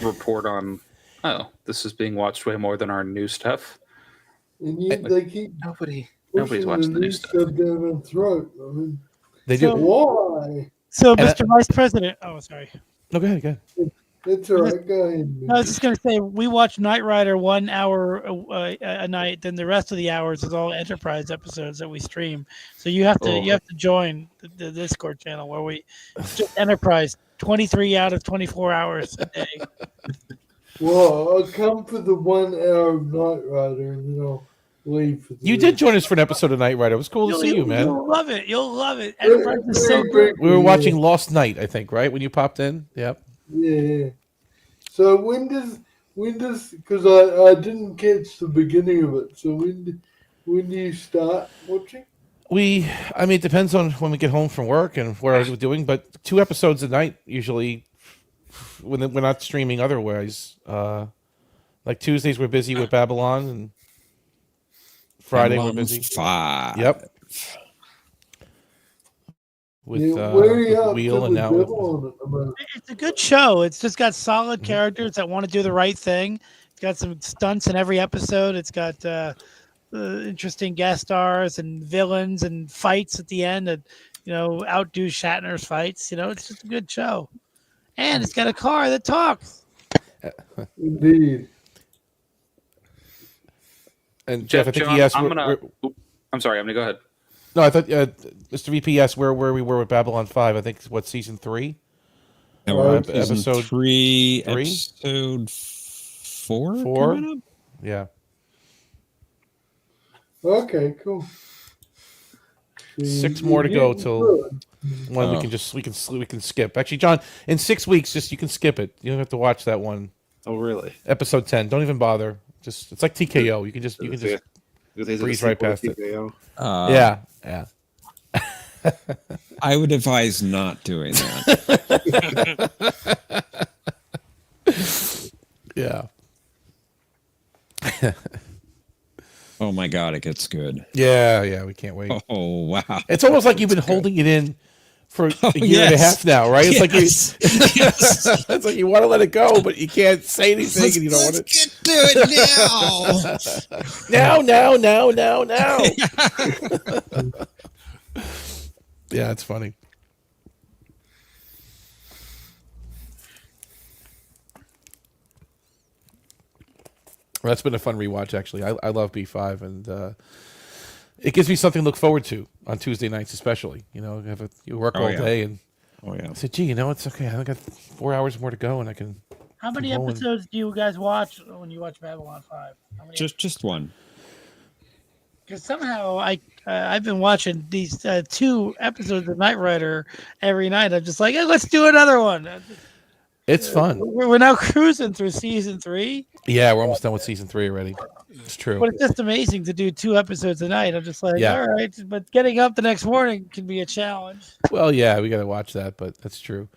report on, oh, this is being watched way more than our new stuff. And yet they keep Nobody's watching the new stuff. Down their throat. I mean, They do. Why? So, Mr. Vice President. Oh, sorry. No, go ahead. It's all right. Go ahead. I was just going to say, we watch Knight Rider 1 hour a night. Then the rest of the hours is all Enterprise episodes that we stream. So you have to join the Discord channel where we just Enterprise 23 out of 24 hours a day. Well, I'll come for the 1 hour of Knight Rider and then I'll leave for the You did join us for an episode of Knight Rider. It was cool to see you, man. You'll love it. You'll love it. Enterprise is so good. We were watching Lost Night, I think, right? When you popped in? Yep. Yeah. So when does because I didn't catch the beginning of it. So when do you start watching? It depends on when we get home from work and what I was doing, but 2 episodes a night usually when we're not streaming otherwise. Like Tuesdays we're busy with Babylon and Friday we're busy. 5. Yep. With Wheel and now It's a good show. It's just got solid characters that want to do the right thing. It's got some stunts in every episode. It's got interesting guest stars and villains and fights at the end that outdo Shatner's fights. It's just a good show, and it's got a car that talks. Indeed. And Jeff, I think John, he asked. I'm sorry. I'm gonna go ahead. No, I thought Mr. VP asked where we were with Babylon 5. I think season 3. Episode 3, episode 4. 4. Yeah. Okay, cool. 6 more to go till one we can skip. Actually, John, in 6 weeks, you can skip it. You don't have to watch that one. Oh, really? Episode 10. Don't even bother. It's like TKO. You can just breeze right past it. Yeah. I would advise not doing that. Yeah. Oh my God, it gets good. Yeah, we can't wait. Oh wow. It's almost like you've been holding it in for a year and a half now, right? It's like it's like you want to let it go, but you can't say anything, and you don't want to get to it now. now. Yeah, it's funny. Well, that's been a fun rewatch, actually. I love B5, and it gives me something to look forward to on Tuesday nights, especially. You work all day, and I said, "Gee, it's okay. I got 4 hours more to go, and I can." How many episodes do you guys watch when you watch Babylon 5? Just one. Because somehow I've been watching these 2 episodes of Knight Rider every night. I'm just like, hey, let's do another one. It's fun. We're now cruising through season 3. Yeah, we're almost done with season 3 already. It's true. But it's just amazing to do 2 episodes a night. I'm just like, Yeah. all right, but getting up the next morning can be a challenge. Well, yeah, we got to watch that, but that's true.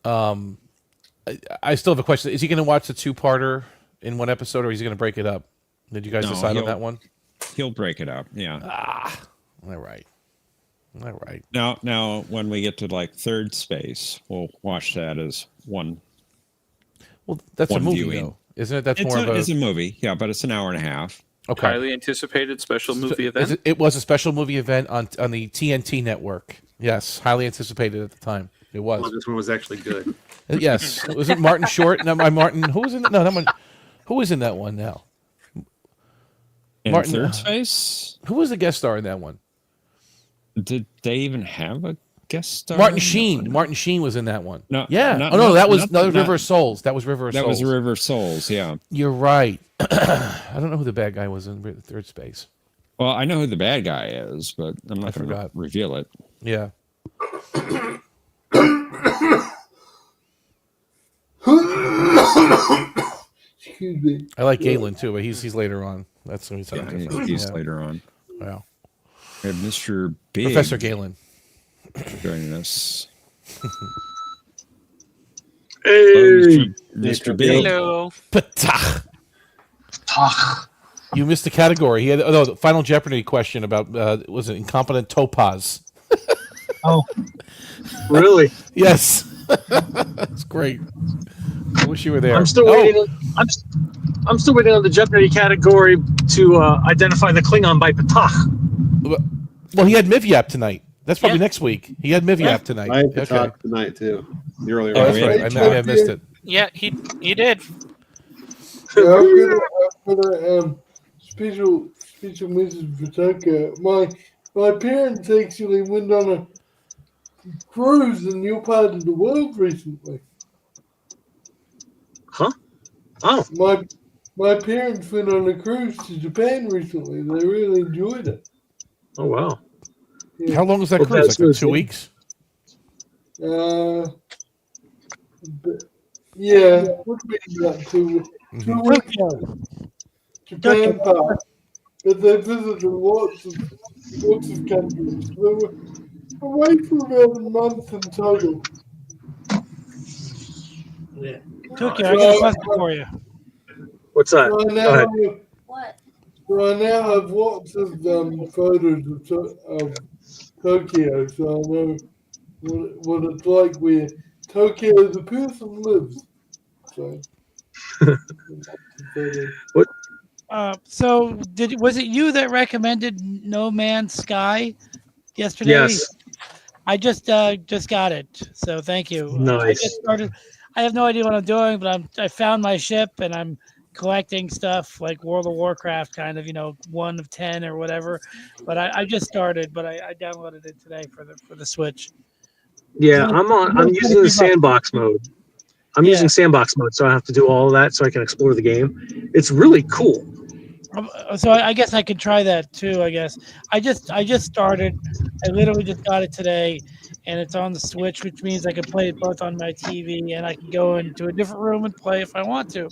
I still have a question. Is he going to watch the 2-parter in one episode, or is he going to break it up? Did you guys decide on that one? He'll break it up. Yeah. All right. Now, when we get to like Third Space, we'll watch that as one. Well, that's a movie, though, isn't it? It's a movie, yeah, but it's an hour and a half. Okay. Highly anticipated special movie event. It was a special movie event on the TNT network. Yes, highly anticipated at the time. It was. Well, this one was actually good. Yes, was it Martin Short? No, Martin. Who was in? No, that one. Who was in that one now? In Third Space. Who was the guest star in that one? Did they even have a guest star? Martin Sheen. Martin Sheen was in that one. No, yeah. That was River of Souls. That was River of Souls. That was River of Souls. Yeah. You're right. I don't know who the bad guy was in Third Space. Well, I know who the bad guy is, but I'm not going to reveal it. Yeah. Excuse me. I like Galen too, but he's later on. That's when he's later on. Wow. We have Mr. Big, Professor Galen joining us. Hey, Mr. Big. Hello. Patach. You missed the category. He had the final Jeopardy question about was it incompetent topaz? Oh, really? Yes. That's great. I wish you were there. I'm still waiting. I'm still waiting on the Jeopardy category to identify the Klingon by Patach. Well, he had Mivyap tonight. That's probably next week. He had Mivyap tonight. I had Patach tonight too. The earlier. Oh, that's right. I may have missed it. Yeah, he did. Yeah, I'm gonna special message for Tucker. My parents actually went on a cruise in your part of the world recently. Huh? Oh. My parents went on a cruise to Japan recently. They really enjoyed it. Oh wow. Yeah. How long was that cruise? Like 2 weeks? Yeah, what we got 2 weeks. Japan part. But they visited lots of countries. They were away for about a month in total. Yeah. Tookie, I got a question for you. What's that? So Go ahead. I now have lots of photos of Tokyo, so I know what it's like where Tokyo the person lives. So. What? So was it you that recommended No Man's Sky yesterday? Yes. I just got it, so thank you. Nice. I just started. I have no idea what I'm doing, but I found my ship and I'm collecting stuff like World of Warcraft, kind of 1 of 10 or whatever. But I just started, but I downloaded it today for the Switch. Yeah, I'm using the sandbox mode. I'm using sandbox mode, so I have to do all of that so I can explore the game. It's really cool. So I guess I could try that too. I guess I just started. I literally just got it today, and it's on the Switch, which means I can play it both on my TV and I can go into a different room and play if I want to.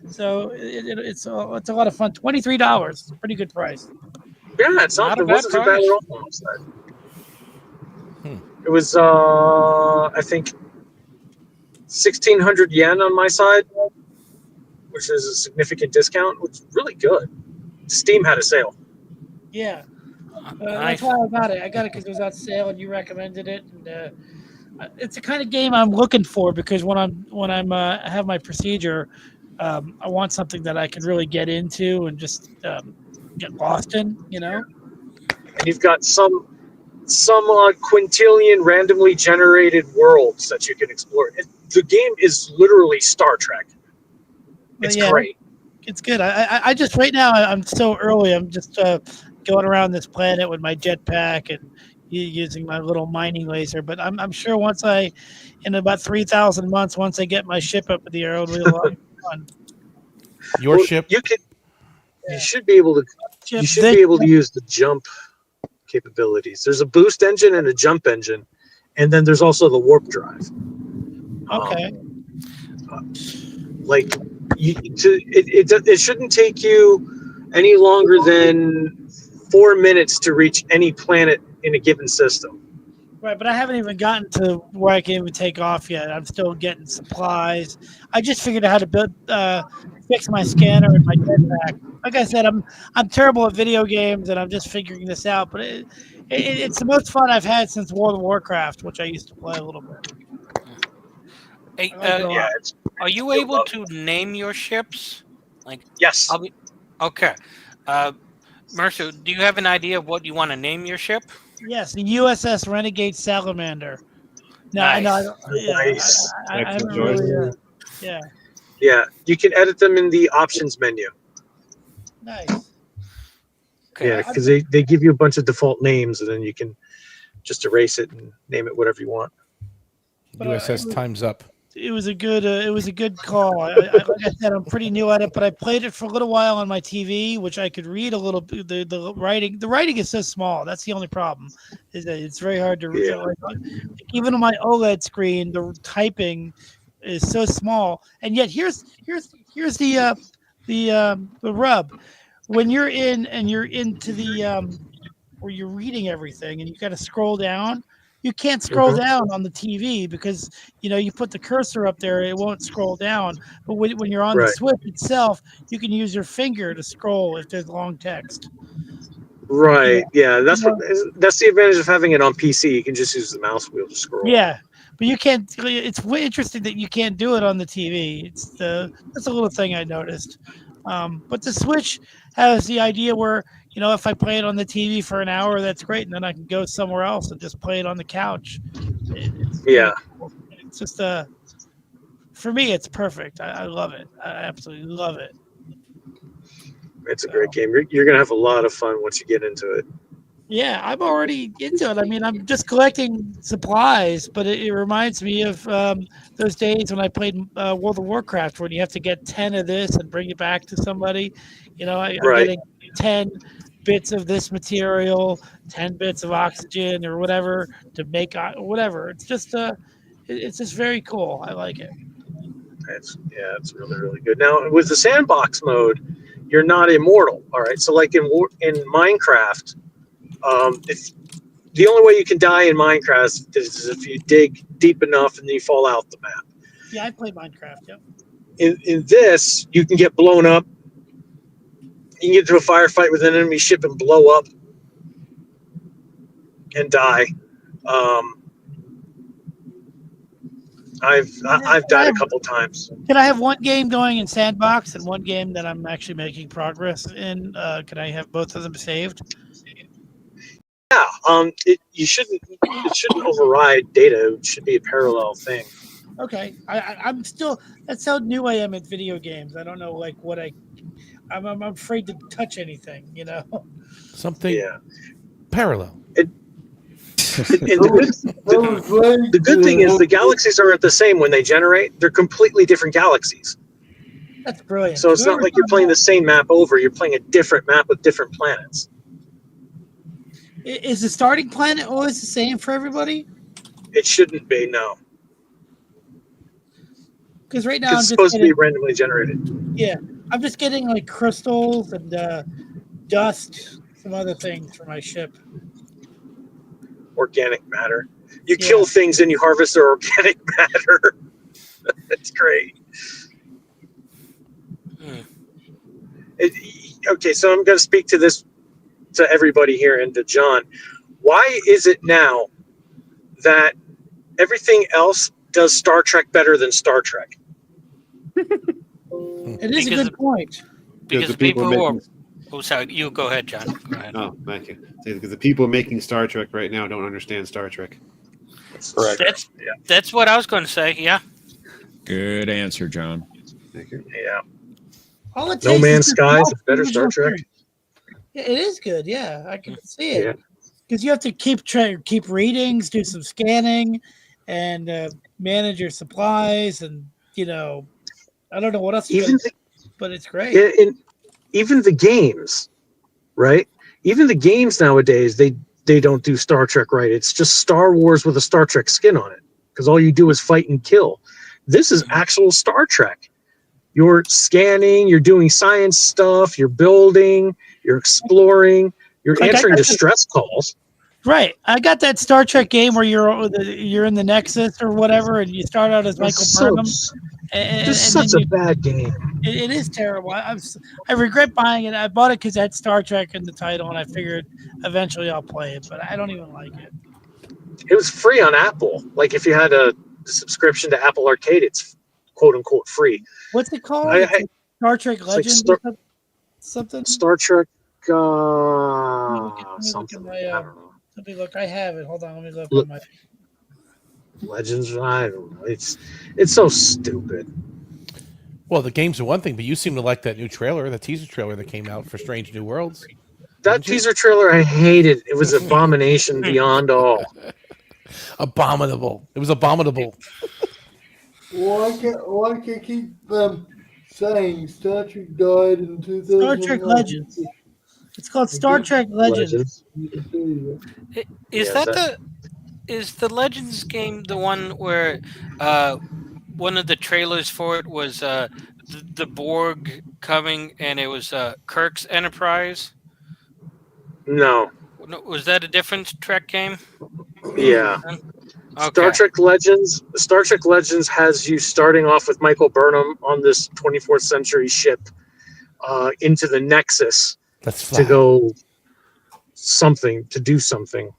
So it's a lot of fun. $23, pretty good price. Yeah, it's not. It wasn't too bad at all. It was I think 1,600 yen on my side, which is a significant discount, which is really good. Steam had a sale. Yeah, that's why I got it. I got it because it was on sale and you recommended it. And it's the kind of game I'm looking for because when I'm have my procedure, I want something that I can really get into and just get lost in. And you've got some quintillion randomly generated worlds that you can explore. The game is literally Star Trek. It's great. it's good. I just right now I'm so early. I'm just going around this planet with my jetpack and using my little mining laser. But I'm sure once in about 3,000 months, once I get my ship up in the air, it'll be a lot of fun. Your ship. You should be able to. Ship, You should be able to use the jump capabilities. There's a boost engine and a jump engine, and then there's also the warp drive. Okay. It shouldn't take you any longer than 4 minutes to reach any planet in a given system. Right, but I haven't even gotten to where I can even take off yet. I'm still getting supplies. I just figured out how to fix my scanner and my jetpack. Like I said, I'm terrible at video games, and I'm just figuring this out. But it's the most fun I've had since World of Warcraft, which I used to play a little bit. Hey, Yeah, are you able to name your ships? Like, yes. Okay. Mercer, do you have an idea of what you want to name your ship? Yes, the USS Renegade Salamander. No, Nice. Nice. I haven't really. Yeah. Yeah, you can edit them in the options menu. Nice. Okay. Yeah, because they give you a bunch of default names, and then you can just erase it and name it whatever you want. USS Time's Up. It was a good call. Like I said, I'm pretty new at it, but I played it for a little while on my TV, which I could read a little bit. The writing is so small. That's the only problem. Is that it's very hard to read. Like, even on my OLED screen, the typing is so small. And yet here's the rub. When you're in and you're into the where you're reading everything and you got to scroll down. You can't scroll down on the TV because you put the cursor up there, it won't scroll down. But when you're on the Switch itself, you can use your finger to scroll if there's long text. Right. Yeah. That's the advantage of having it on PC. You can just use the mouse wheel to scroll. Yeah, but you can't. It's interesting that you can't do it on the TV. That's a little thing I noticed. But the Switch has the idea where if I play it on the TV for an hour, that's great, and then I can go somewhere else and just play it on the couch. It's just for me, it's perfect. I love it. I absolutely love it. It's a great game. You're gonna have a lot of fun once you get into it. Yeah, I'm already into it. I mean, I'm just collecting supplies, but it reminds me of those days when I played World of Warcraft, when you have to get 10 of this and bring it back to somebody. I'm getting 10 bits of this material, 10 bits of oxygen or whatever to make whatever. It's just very cool. I like it. It's really, really good. Now with the sandbox mode, you're not immortal. All right. So like in Minecraft, if the only way you can die in Minecraft is if you dig deep enough and then you fall out the map. Yeah, I played Minecraft. Yep. In this, you can get blown up. You can get into a firefight with an enemy ship and blow up and die. I've died a couple times. Can I have one game going in sandbox and one game that I'm actually making progress in? Can I have both of them saved? Yeah. It shouldn't override data. It should be a parallel thing. Okay. I'm still. That's how new I am at video games. I don't know what I'm afraid to touch anything. Something parallel. The good thing is the galaxies aren't the same when they generate. They're completely different galaxies. That's brilliant. So it's not like you're playing the same map over. You're playing a different map with different planets. Is the starting planet always the same for everybody? It shouldn't be, no. Because right now it's supposed to be randomly generated. Yeah, I'm just getting like crystals and dust, some other things for my ship. Organic matter. You kill things and you harvest their organic matter. That's great. Okay, so I'm going to speak to this to everybody here and to John. Why is it now that everything else does Star Trek better than Star Trek? It is a good point. Because the people who are... Oh, sorry. You go ahead, John. Go ahead. Oh, thank you. Because the people making Star Trek right now don't understand Star Trek. That's correct. That's what I was going to say. Yeah. Good answer, John. Thank you. Yeah. All it No takes Man's is Sky is to a better watch the Star original Trek. series. Yeah, it is good. Yeah, I can see Yeah. it because you have to keep readings, do some scanning, and manage your supplies, and I don't know what else. But it's great. Even the games, right? Even the games nowadays, they don't do Star Trek right. It's just Star Wars with a Star Trek skin on it because all you do is fight and kill. This is actual Star Trek. You're scanning, you're doing science stuff, you're building, you're exploring, you're Like, answering distress calls. Right. I got that Star Trek game where you're in the Nexus or whatever, and you start out as Michael Burnham. Just And such then a bad game. It is terrible. I regret buying it. I bought it because it had Star Trek in the title, and I figured eventually I'll play it, but I don't even like it. It was free on Apple. Like if you had a subscription to Apple Arcade, it's quote unquote free. What's it called? It's like Star Trek Legends or something? Star Trek Let me look at my, let me look. I have it. Hold on. Let me look on my. Legends. I don't know. It's so stupid. Well, the games are one thing, but you seem to like that new trailer, the teaser trailer that came out for Strange New Worlds. That teaser trailer, I hated. It was abomination beyond all. Abominable. It was abominable. Why can't keep saying Star Trek died in 2000? Star Trek Legends. It's called Star Trek Legends. Is is the Legends game the one where one of the trailers for it was the Borg coming and it was Kirk's Enterprise? No. Was that a different Trek game? Yeah. Okay. Star Trek Legends has you starting off with Michael Burnham on this 24th century ship into the Nexus to go to do something.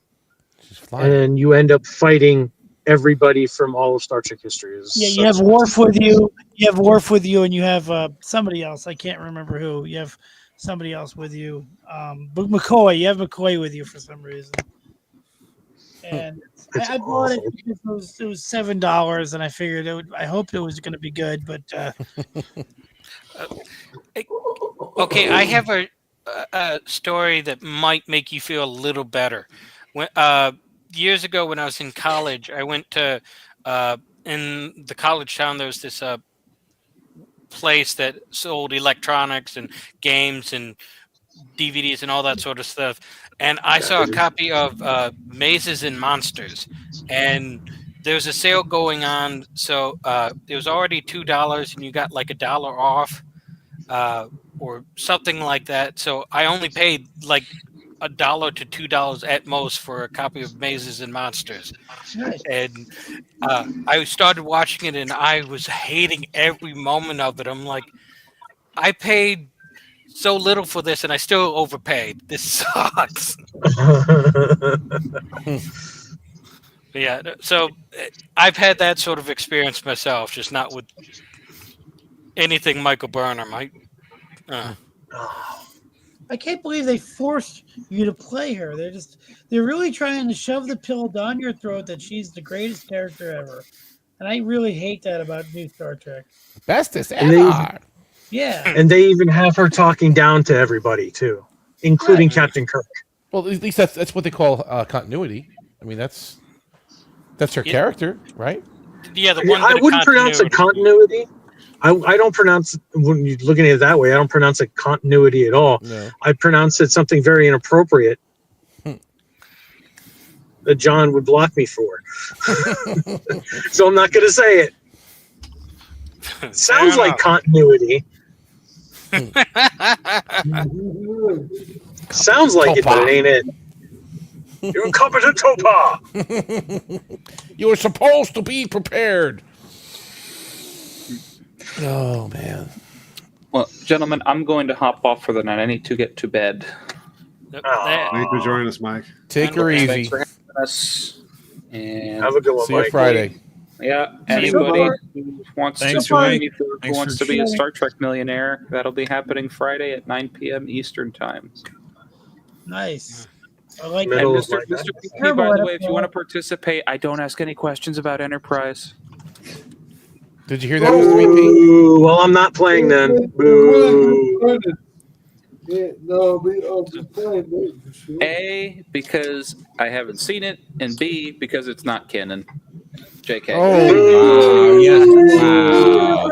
And you end up fighting everybody from all of Star Trek history. Yeah, you have Worf with you. You have Worf with you, and you have somebody else. I can't remember who. You have somebody else with you. But McCoy. You have McCoy with you for some reason. And I bought it because it was $7, and I figured I hoped it was going to be good, but. Okay, I have a story that might make you feel a little better. When years ago, when I was in college, I went to in the college town. There was this place that sold electronics and games and DVDs and all that sort of stuff. And I saw a copy of Mazes and Monsters, and there's a sale going on. So it was already $2, and you got like $1 off, or something like that. So I only paid like $1 to $2 at most for a copy of Mazes and Monsters. Nice. And I started watching it, and I was hating every moment of it. I'm like, I paid so little for this, and I still overpaid. This sucks. Yeah, so I've had that sort of experience myself, just not with anything Michael Burnham. I can't believe they forced you to play her. They're really trying to shove the pill down your throat that she's the greatest character ever. And I really hate that about new Star Trek. Bestest And ever. Yeah. And they even have her talking down to everybody too, including Captain Kirk. Well, at least that's what they call continuity. I mean, that's her character, right? Yeah, I wouldn't pronounce it continuity. I don't pronounce it, when you're looking at it that way, I don't pronounce it continuity at all. No. I pronounce it something very inappropriate that John would block me for. So I'm not going to say it. Sounds like continuity. Sounds like it, but it ain't it. You incompetent Topa! You were supposed to be prepared. Oh, man. Well, gentlemen, I'm going to hop off for the night. I need to get to bed. Thanks for joining us, Mike. Take her easy. Thanks for having us. And have a good one, See you Mike. Friday. Yeah, anybody who wants Thanks, to Mike. be, who Thanks wants for to be a sharing. Star Trek millionaire, that'll be happening Friday at 9 p.m. Eastern Time. Nice. I like And that. Mr. PP, by the way, if you want to participate, I don't ask any questions about Enterprise. Did you hear that, Mr. VP? Ooh, well, I'm not playing then. Boo. Yeah, no, I'll be playing that for sure. A, because I haven't seen it, and B, because it's not canon. JK. Oh, wow. Yeah. Wow.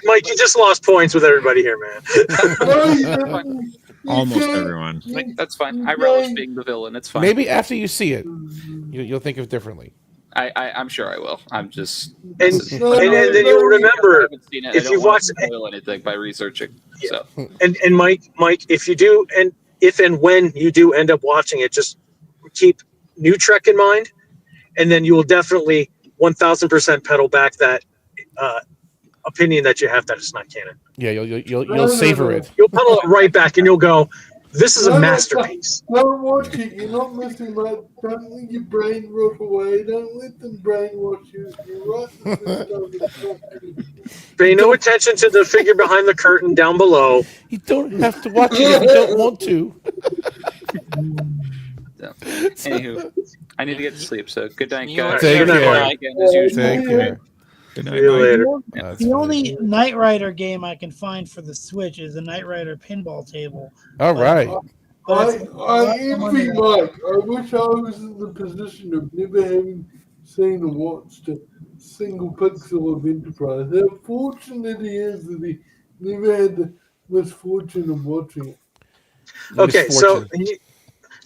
Mike, you just lost points with everybody here, man. Almost everyone. That's fine. I relish being the villain. It's fine. Maybe after you see it, you'll think of it differently. I'm sure I will. I'm just and then you'll remember if you watch anything by researching. So and Mike, if you do if and when you do end up watching it, just keep New Trek in mind, and then you will definitely 1000% pedal back that opinion that you have that it's not canon. Yeah, you'll savor it. You'll pedal it right back, and you'll go, "This is a masterpiece." Don't watch it. You're not missing much. Don't let your brain rot away. Don't let them brainwash you. You're right. Pay no attention to the figure behind the curtain down below. You don't have to watch it if you don't want to. Anywho, I need to get to sleep. So good night, You guys. Take care. Again, as usual. Take care. Good See night, you Mike. later. The only Knight Rider game I can find for the Switch is the Knight Rider pinball table. All right. I envy Mike. I wish I was in the position of never having seen or watched a single pixel of Enterprise. How fortunate he is that he never had the misfortune of watching it. Okay, so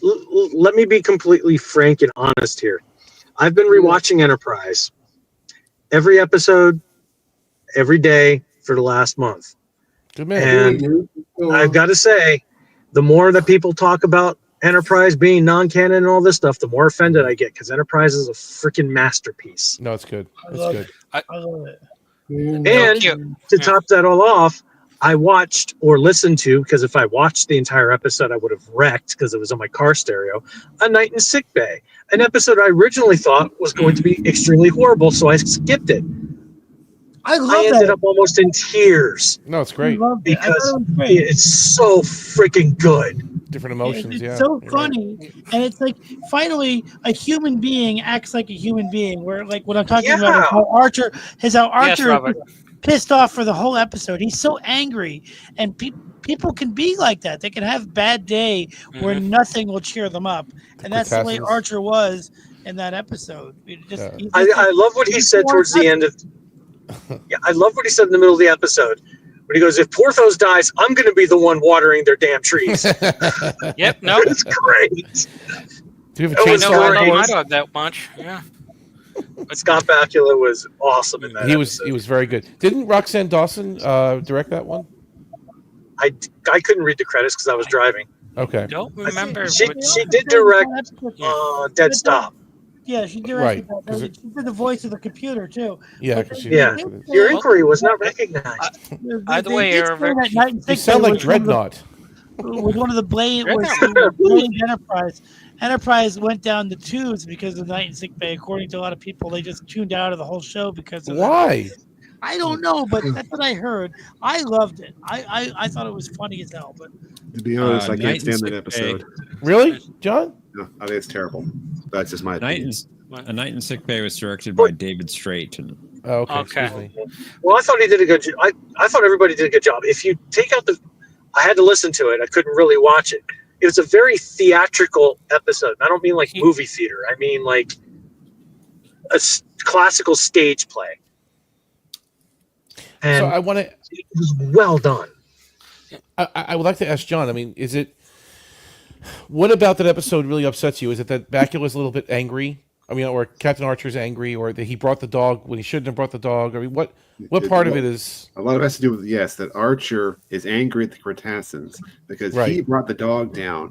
let me be completely frank and honest here. I've been rewatching Enterprise every episode, every day for the last month. Good man. And I've got to say, the more that people talk about Enterprise being non-canon and all this stuff, the more offended I get, because Enterprise is a freaking masterpiece. No, it's good. It's good. I love it. And to top that all off, I watched or listened to, because if I watched the entire episode, I would have wrecked because it was on my car stereo, A Night in Sick Bay, an episode I originally thought was going to be extremely horrible, so I skipped it. I ended up almost in tears. No, it's great. Because it's so freaking good. Different emotions, It's yeah. so You're funny, and it's like finally a human being acts like a human being. Where like what I'm talking about is how Archer is Robert. pissed off for the whole episode. He's so angry, and people can be like that. They can have a bad day where nothing will cheer them up, and that's the way Cretaceous. Archer was in that episode. It just, he's I like- love what he said towards the end of. Yeah, I love what he said in the middle of the episode when he goes, "If Porthos dies, I'm going to be the one watering their damn trees." Yep, no. It's great. Do you have a That was chainsaw? I great. don't love my dog that much. Yeah. Scott Bakula was awesome in that. He was very good. Didn't Roxanne Dawson direct that one? I couldn't read the credits because I was driving. Okay. Don't remember. She did direct Dead Stop. Yeah, she directed Right, that. 'cause She did the voice of the computer too. Yeah, But because she. Yeah, your inquiry was not recognized. Either They way, did you're say that Night and You Sick sound Bay like was one of the- Dreadnought. was one of the blame Enterprise. Enterprise went down the tubes because of Night and Sick Bay. According to a lot of people, they just tuned out of the whole show because of that. Why? I don't know, but that's what I heard. I loved it. I thought it was funny as hell. But To be honest, I Night can't and stand Sick that episode. Really, John? No, I think it's terrible. That's just my opinion. A Night in Sick Bay was directed by David Straight. And Oh, okay. Okay. Excuse me. Well, I thought he did a good job. I thought everybody did a good job. If you take out I had to listen to it. I couldn't really watch it. It was a very theatrical episode. I don't mean like movie theater. I mean like a classical stage play. And So I want to. it was well done. I would like to ask John. I mean, is it? What about that episode really upsets you? Is it that Bakula's a little bit angry? I mean, or Captain Archer's angry, or that he brought the dog when he shouldn't have brought the dog? I mean, what part of it is? A lot of it has to do with that Archer is angry at the Cretaceans because he Right. brought the dog down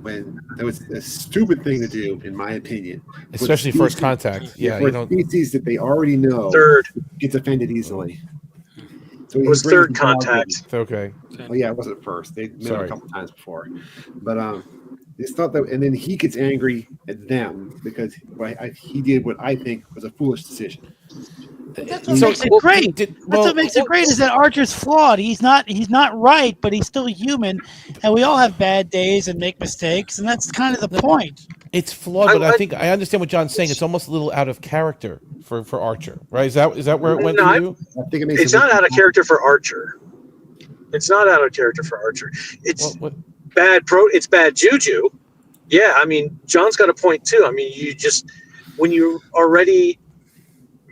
when that was a stupid thing to do, in my opinion. Especially For First species- Contact. Yeah, for you a don't. species that they already know Third. gets offended easily. So It he was brings Third the dog Contact. Okay. in. Oh yeah, it wasn't first. They met him Sorry. a couple times before, but it's not that. And then he gets angry at them because he did what I think was a foolish decision. that's what makes it great. That's what makes it great is that Archer's flawed. He's not right, but he's still human, and we all have bad days and make mistakes, and that's kind of the point. It's flawed, but I think I understand what John's saying. It's almost a little out of character for Archer, right? Is that where it went for you? I think it makes It's not out of character for Archer. It's not out of character for Archer. It's It's bad juju. Yeah, I mean, John's got a point too. I mean, when you're already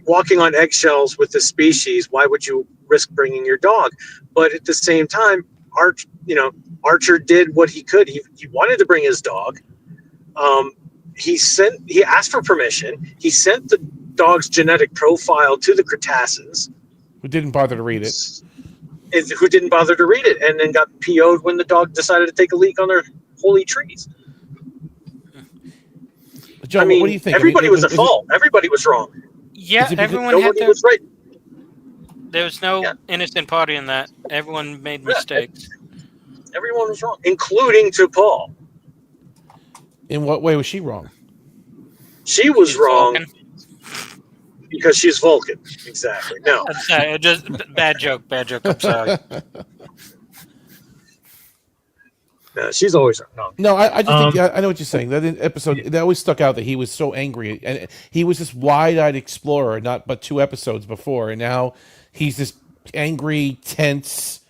walking on eggshells with this species, why would you risk bringing your dog? But at the same time, Archer did what he could. He wanted to bring his dog. He asked for permission. He sent the dog's genetic profile to the Cretaceans, who didn't bother to read it. And then got PO'd when the dog decided to take a leak on their holy trees. John, what do you think? Everybody was at fault. Everybody was wrong. Yeah, everyone nobody was right. There was no innocent party in that. Everyone made mistakes. Everyone was wrong, including T'Pol. In what way was she wrong? She's wrong because she's Vulcan. Exactly. No. I'm sorry. Just bad joke. I'm sorry. No, she's always wrong. No, I just think I know what you're saying. That episode, that always stuck out that he was so angry, and he was this wide-eyed explorer, not but 2 episodes before, and now he's this angry, tense.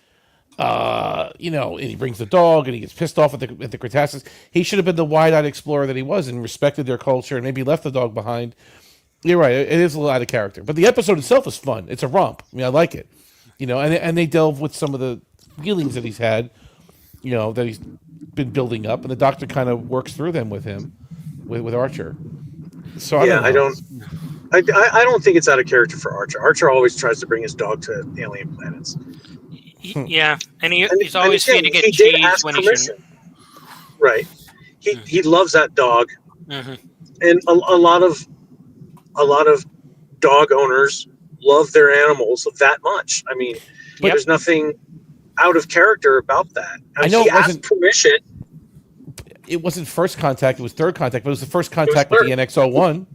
And he brings the dog, and he gets pissed off at the Cretaceans. He should have been the wide-eyed explorer that he was, and respected their culture, and maybe left the dog behind. You're right; it is a little out of character, but the episode itself is fun. It's a romp. I mean, I like it. And they delve with some of the feelings that he's had. That he's been building up, and the Doctor kind of works through them with him, with Archer. So I don't think it's out of character for Archer. Archer always tries to bring his dog to alien planets. Yeah, and he's always feeding it cheese when he shouldn't. Right. He loves that dog, Mm-hmm. and a lot of dog owners love their animals that much. I mean, there's nothing out of character about that. I know he asked permission. It wasn't first contact; it was third contact. But it was the first contact with the NX-01.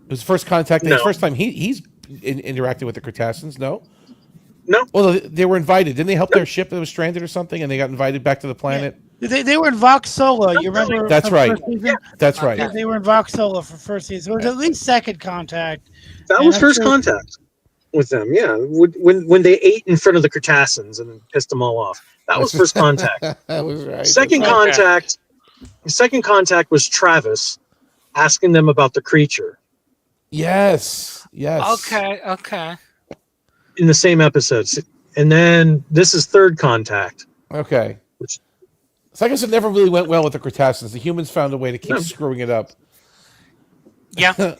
It was the first contact. The first time he's interacted with the Cretaceans. No. Well, they were invited. Didn't they help their ship that was stranded or something? And they got invited back to the planet. Yeah. They were in Vox Sola. You remember? That's right. That's right. Yeah, they were in Vox Sola for first season. It was at least second contact. That was first contact with them. Yeah, when they ate in front of the Cretaceans and pissed them all off. That was first contact. That was right. Second contact was Travis asking them about the creature. Yes. Okay. In the same episodes, and then this is third contact. Okay. So I guess it never really went well with the Cretaceans. The humans found a way to keep screwing it up. Yeah.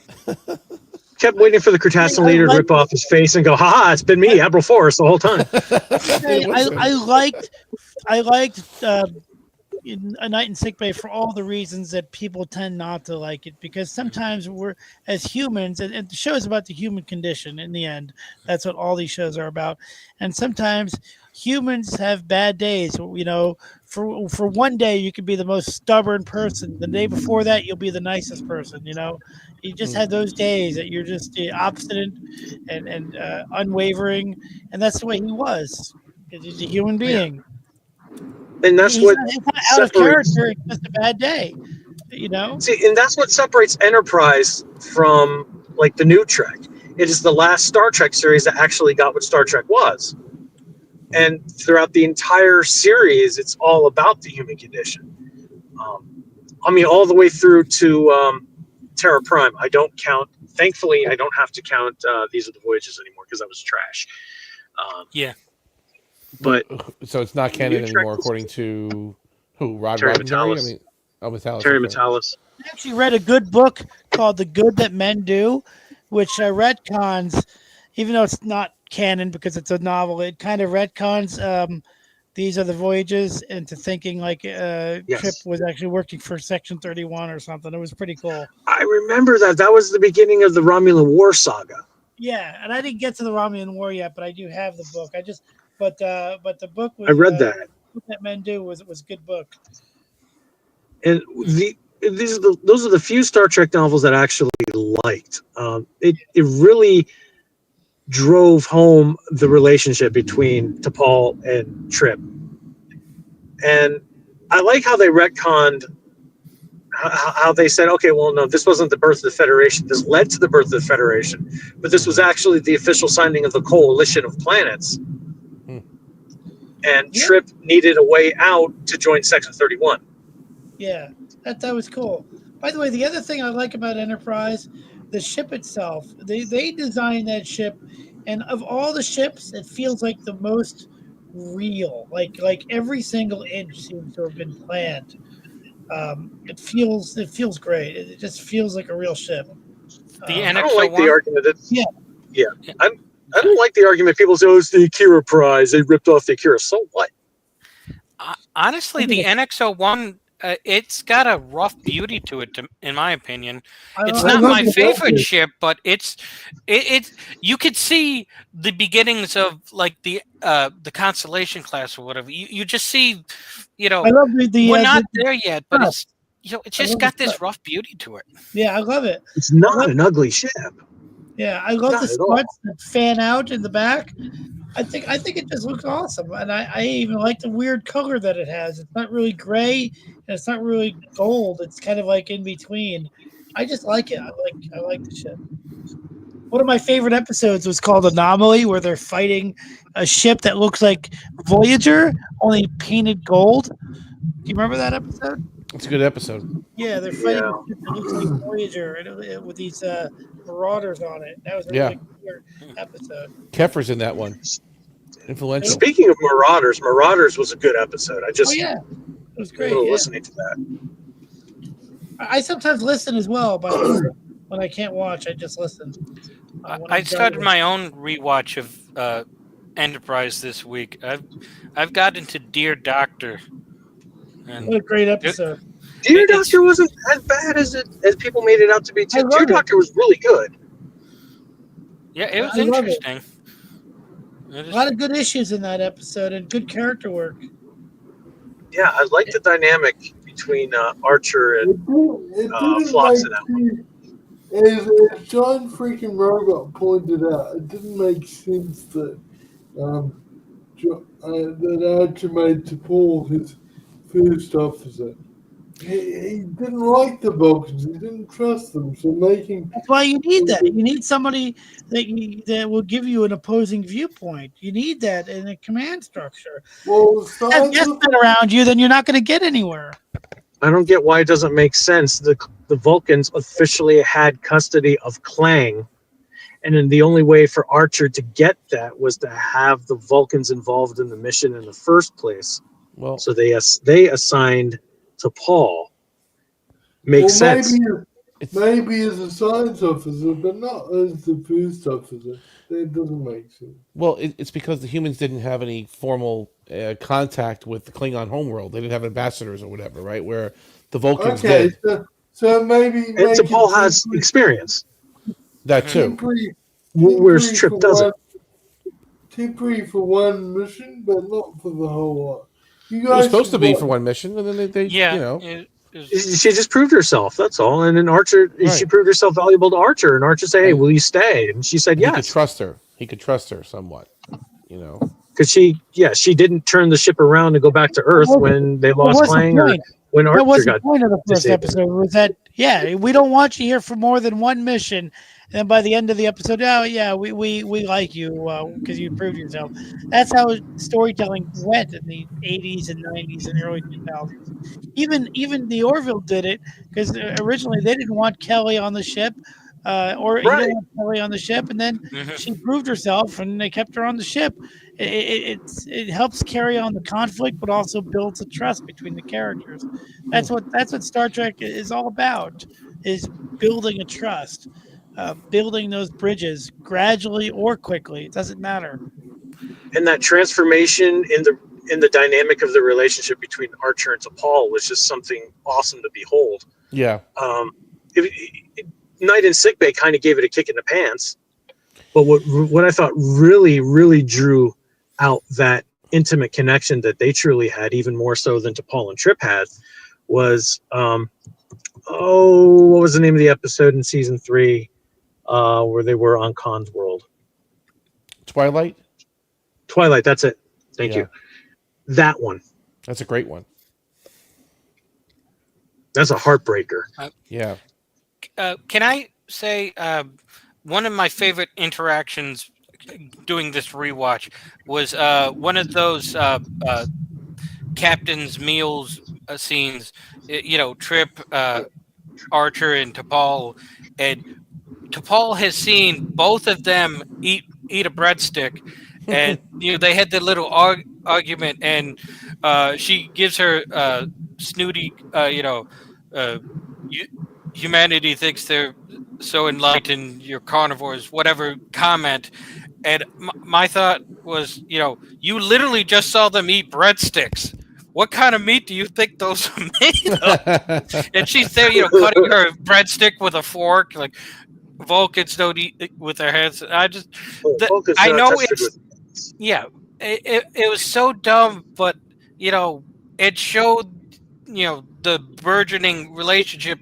Kept waiting for the Cretacean leader to rip off his face and go, "Ha! It's been me, Admiral Forrest, the whole time." I liked A Night in Sickbay for all the reasons that people tend not to like it, because sometimes we're, as humans, and the show is about the human condition in the end. That's what all these shows are about. And sometimes humans have bad days. For one day you could be the most stubborn person. The day before that you'll be the nicest person. You just have those days that you're just obstinate and unwavering, and that's the way he was. Because he's a human being. And that's he's what not out of character. It's just a bad day, See, and that's what separates Enterprise from like the new Trek. It is the last Star Trek series that actually got what Star Trek was. And throughout the entire series, it's all about the human condition. All the way through to Terra Prime. I don't count. Thankfully, I don't have to count These Are the Voyages anymore because that was trash. Yeah. But so it's not canon anymore, according to who? Terry Matalas. Matalas. Terry Matalas. I actually read a good book called The Good That Men Do, which retcons, even though it's not canon because it's a novel, it kind of retcons These Are the Voyages into thinking like Trip was actually working for Section 31 or something. It was pretty cool. I remember that. That was the beginning of the Romulan War saga. Yeah, and I didn't get to the Romulan War yet, but I do have the book. But the book was, I read that. That Men Do was a good book. And those are the few Star Trek novels that I actually liked. It really drove home the relationship between T'Pol and Trip. And I like how they retconned how they said, okay, well, no, this wasn't the birth of the Federation. This led to the birth of the Federation, but this was actually the official signing of the Coalition of Planets. And Trip needed a way out to join Section 31. Yeah, that was cool. By the way, the other thing I like about Enterprise, the ship itself, they designed that ship, and of all the ships, it feels like the most real. Like every single inch seems to have been planned. It feels great. It just feels like a real ship. The I don't like the NX-01? argument that yeah. I don't like the argument people say, oh, it's the Akira prize. They ripped off the Akira. So what? Honestly, the NX-01, it's got a rough beauty to it, in my opinion. It's not my favorite ship, but it's you could see the beginnings of like the Constellation class or whatever. You just see, I love we're not there yet, but trust. it's just got this rough beauty to it. Yeah, I love it. It's not an ugly ship. Yeah, I love Not the at all. struts that fan out in the back. I think it just looks awesome, and I even like the weird color that it has. It's not really gray, and it's not really gold. It's kind of like in between. I just like it. I like the ship. One of my favorite episodes was called Anomaly, where they're fighting a ship that looks like Voyager, only painted gold. Do you remember that episode? It's a good episode. Yeah, they're fighting a ship that looks like Voyager and with these marauders on it. That was a really clear episode. Keffer's in that one. Influential. Speaking of Marauders was a good episode. I just it was great. Listening to that. I sometimes listen as well, but when I can't watch, I just listen. I started my own rewatch of Enterprise this week. I've got into Dear Doctor. And what a great episode! Dear Doctor wasn't as bad as people made it out to be. Too. Dear Doctor was really good. Yeah, it was interesting. A lot of good issues in that episode and good character work. Yeah, I like the dynamic between Archer and Phlox in that one. As John freaking Robot pointed out, it didn't make sense that that Archer made T'Pol his first officer. He didn't like the Vulcans. He didn't trust them. So that's why you need that. You need somebody that will give you an opposing viewpoint. You need that in a command structure. Well, if yes been around you, then you're not going to get anywhere. I don't get why it doesn't make sense. The Vulcans officially had custody of Klang, and then the only way for Archer to get that was to have the Vulcans involved in the mission in the first place. Well, so they assigned to Paul. Makes sense. Maybe as a science officer, but not as the first officer. That doesn't make sense. Well, it's because the humans didn't have any formal contact with the Klingon homeworld. They didn't have ambassadors or whatever, right? Where the Vulcans did. So maybe Paul has experience. That too. Whereas Trip doesn't. Temporary for one mission, but not for the whole lot. It was supposed to be for one mission, and then they yeah, you know. She just proved herself. That's all. And then Archer, she proved herself valuable to Archer, and Archer said, "Hey, will you stay?" And she said, "Yes." He could trust her. He could trust her somewhat, you know. Because she didn't turn the ship around to go back to Earth when they lost Klang, or when Archer got. That was the point of the first episode. Was that we don't want you here for more than one mission. And then by the end of the episode, we like you because you proved yourself. That's how storytelling went in the 80s and 90s and early 2000s. Even the Orville did it because originally they didn't want Kelly on the ship, you didn't want Kelly on the ship, and then she proved herself, and they kept her on the ship. It helps carry on the conflict, but also builds a trust between the characters. That's what Star Trek is all about: is building a trust. Building those bridges gradually or quickly, it doesn't matter. And that transformation in the dynamic of the relationship between Archer and T'Pol was just something awesome to behold. Yeah. Night in Sickbay kind of gave it a kick in the pants, but what I thought really, really drew out that intimate connection that they truly had, even more so than T'Pol and Trip had, was what was the name of the episode in season 3? Where they were on Khan's world. Twilight, that's it. Thank you. That one. That's a great one. That's a heartbreaker. Yeah. Can I say one of my favorite interactions doing this rewatch was one of those captain's meals scenes. Trip, Archer, and T'Pol, and T'Pol has seen both of them eat a breadstick, and they had the little argument, and she gives her snooty, humanity thinks they're so enlightened, you're carnivores, whatever comment. And my thought was, you literally just saw them eat breadsticks. What kind of meat do you think those are made of? And she's there, cutting her breadstick with a fork. Like, Vulcans don't eat with their hands. I know it's it was so dumb, but it showed the burgeoning relationship.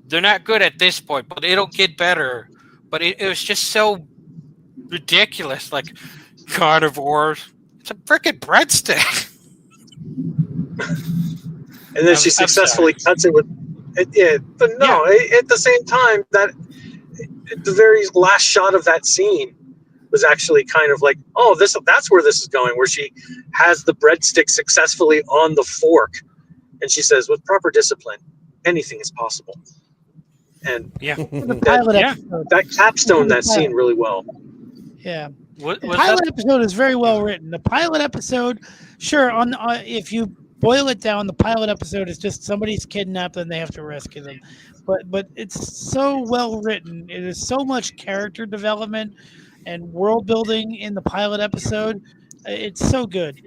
They're not good at this point, but it'll get better. But it was just so ridiculous, like carnivores. It's a freaking breadstick. And then she successfully cuts it with but no, at the same time, that the very last shot of that scene was actually kind of like, oh, that's where this is going, where she has the breadstick successfully on the fork, and she says, with proper discipline, anything is possible. And that capstone that scene really well. Yeah. The pilot episode is very well written. The pilot episode, sure, if you boil it down, the pilot episode is just somebody's kidnapped and they have to rescue them. But it's so well written. It is so much character development and world building in the pilot episode. It's so good.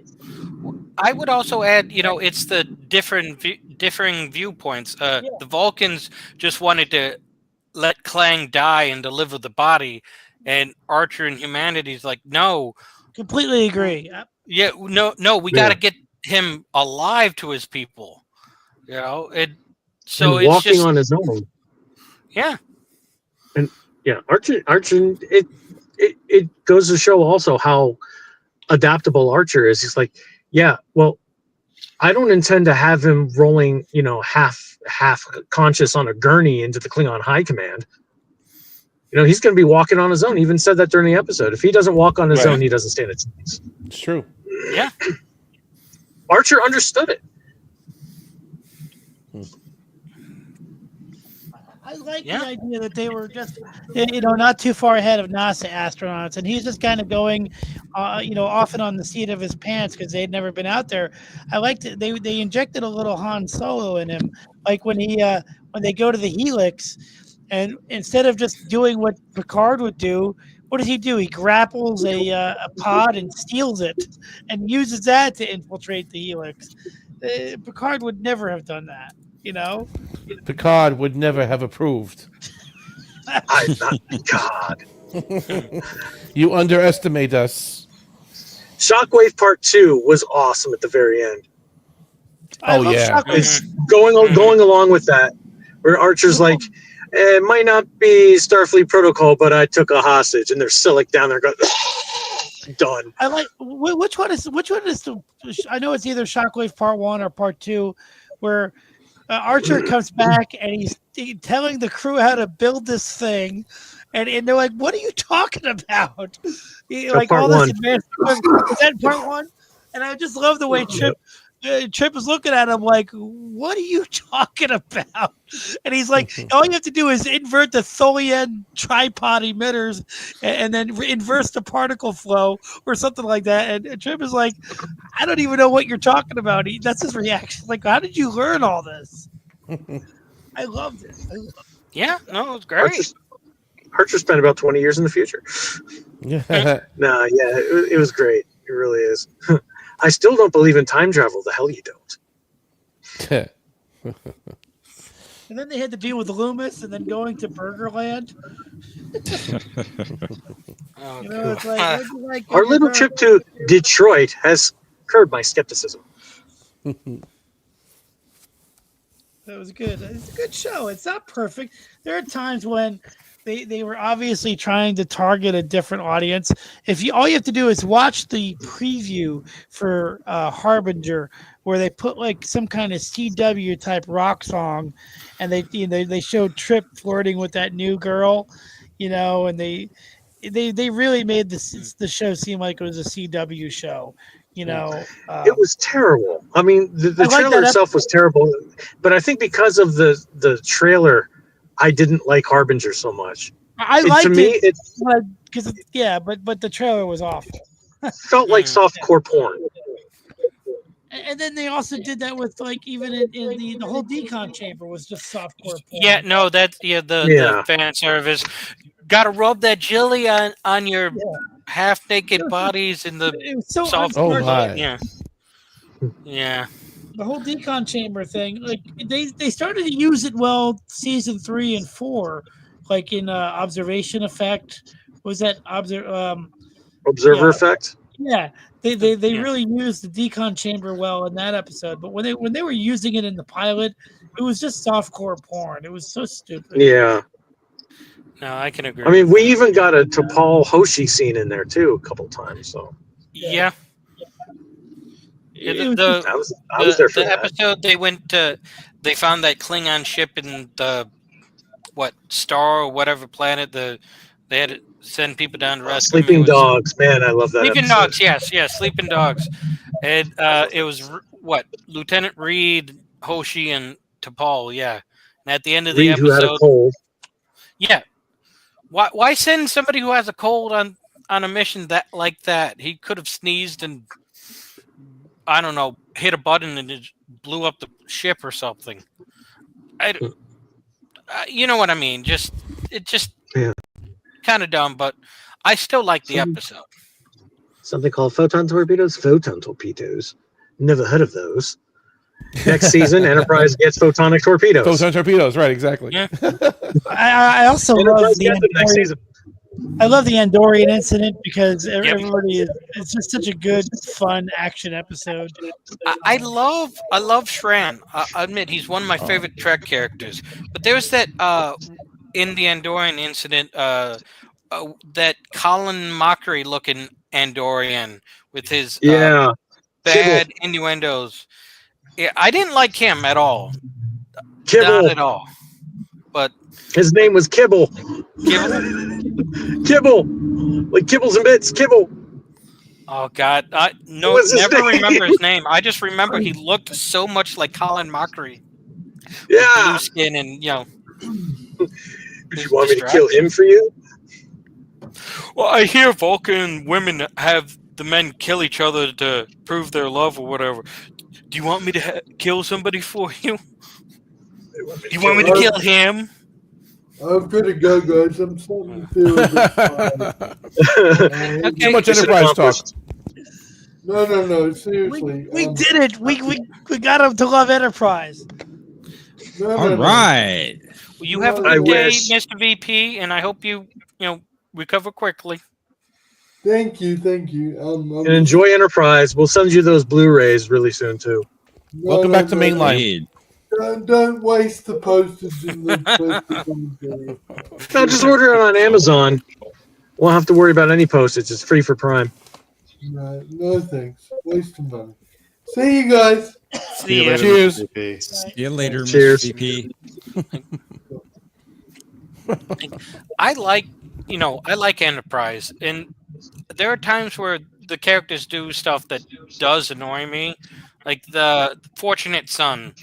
I would also add, it's the differing viewpoints. The Vulcans just wanted to let Clang die and deliver the body, and Archer and humanity's like, no. Completely agree. Yeah, no, we got to get him alive to his people. So and it's walking just on his own. Yeah. And Archer, it goes to show also how adaptable Archer is. He's like, well, I don't intend to have him rolling, half conscious on a gurney into the Klingon High Command. He's going to be walking on his own. He even said that during the episode. If he doesn't walk on his own, he doesn't stand a chance. It's true. Yeah. Archer understood it. I like the idea that they were just, not too far ahead of NASA astronauts, and he's just kind of going, often on the seat of his pants because they'd never been out there. I liked it. They injected a little Han Solo in him, like when they go to the Helix, and instead of just doing what Picard would do, what does he do? He grapples a pod and steals it, and uses that to infiltrate the Helix. Picard would never have done that. Picard would never have approved. I'm not Picard. You underestimate us. Shockwave Part 2 was awesome at the very end. Yeah. It's going along with that, where Archer's like, it might not be Starfleet protocol, but I took a hostage, and they're still like down there going, done. I like which one is the? I know it's either Shockwave Part 1 or Part 2, where Archer comes back and he's telling the crew how to build this thing, and they're like, "What are you talking about?" Like all this advanced equipment. Is that Part 1? And I just love the way Trip is looking at him like, "What are you talking about?" And he's like, "All you have to do is invert the Tholian tripod emitters, and then inverse the particle flow or something like that." And Trip is like, "I don't even know what you're talking about." That's his reaction. Like, how did you learn all this? I loved it. Yeah, no, it was great. Archer spent about 20 years in the future. It was great. It really is. I still don't believe in time travel. The hell you don't. And then they had to deal with Loomis and then going to Burgerland. It's like, our little trip to Detroit has curbed my skepticism. That was good. It's a good show. It's not perfect. There are times when they were obviously trying to target a different audience. If you all you have to do is watch the preview for Harbinger, where they put like some kind of CW type rock song, and they showed Trip flirting with that new girl, and they really made the show seem like it was a CW show. It was terrible. I mean, the I like trailer that itself was terrible, but I think because of the trailer, I didn't like Harbinger so much. I To liked me, it because but the trailer was awful. felt like softcore porn. And then they also did that with like even in the whole decon chamber was just softcore porn. Yeah, no, that's the fan service. Got to rub that jelly on your half naked bodies in the It was so soft. Oh, my. Yeah, yeah. The whole decon chamber thing, like they started to use it well season 3 and 4, like in observation effect. Was that Observer effect? Yeah, they really used the decon chamber well in that episode, but when they were using it in the pilot, it was just softcore porn. It was so stupid. Yeah. No, I can agree. I mean, we even got a T'Pol Hoshi scene in there too a couple times. So Yeah. It was The, just- I was there for the that. episode they found that Klingon ship in the star or whatever planet they had to send people down to rescue. Sleeping Dogs, man, I love that. Sleeping episode. Dogs, yes, Sleeping Dogs. And it was Lieutenant Reed, Hoshi, and T'Pol, yeah. And at the end of the Reed, who episode, had a cold. yeah. Why send somebody who has a cold on a mission like that? He could have sneezed and I don't know, hit a button and it blew up the ship or something. You know what I mean? It just kind of dumb, but I still like the episode. Something called photon torpedoes. Photon torpedoes. Never heard of those. Next season, Enterprise gets photonic torpedoes. Photon torpedoes, right? Exactly. Yeah. I also love Enterprise the gets them next season. I love the Andorian incident because everybody it's just such a good, fun action episode. I love Shran. I admit he's one of my favorite Trek characters. But there's that in the Andorian incident, that Colin Mockery looking Andorian with his bad Kibble. innuendos. Yeah, I didn't like him at all. Kibble. Not at all. But his name was Kibble. Kibble. Like Kibbles and Bits. Kibble. Oh God, I never remember his name. I just remember he looked so much like Colin Mockery. Yeah. Blue skin and Did you want me to kill him for you? Well, I hear Vulcan women have the men kill each other to prove their love or whatever. Do you want me to kill somebody for you? You want me to kill him? I'm gonna go, guys. I'm starting to feel a bit tired. Too much Enterprise talk. No. Seriously. We did it. We got him to love Enterprise. All right. Well, you have a I good day, wish. Mr. VP, and I hope you recover quickly. Thank you. And enjoy Enterprise. We'll send you those Blu-rays really soon too. Welcome back to Mainline. Don't waste the postage in the No, just order it on Amazon. Won't have to worry about any postage. It's free for Prime. No thanks. Wasting money. See you guys. See you. Cheers. See you later, Cheers. Mr. VP. I like Enterprise, and there are times where the characters do stuff that does annoy me, like the Fortunate Son,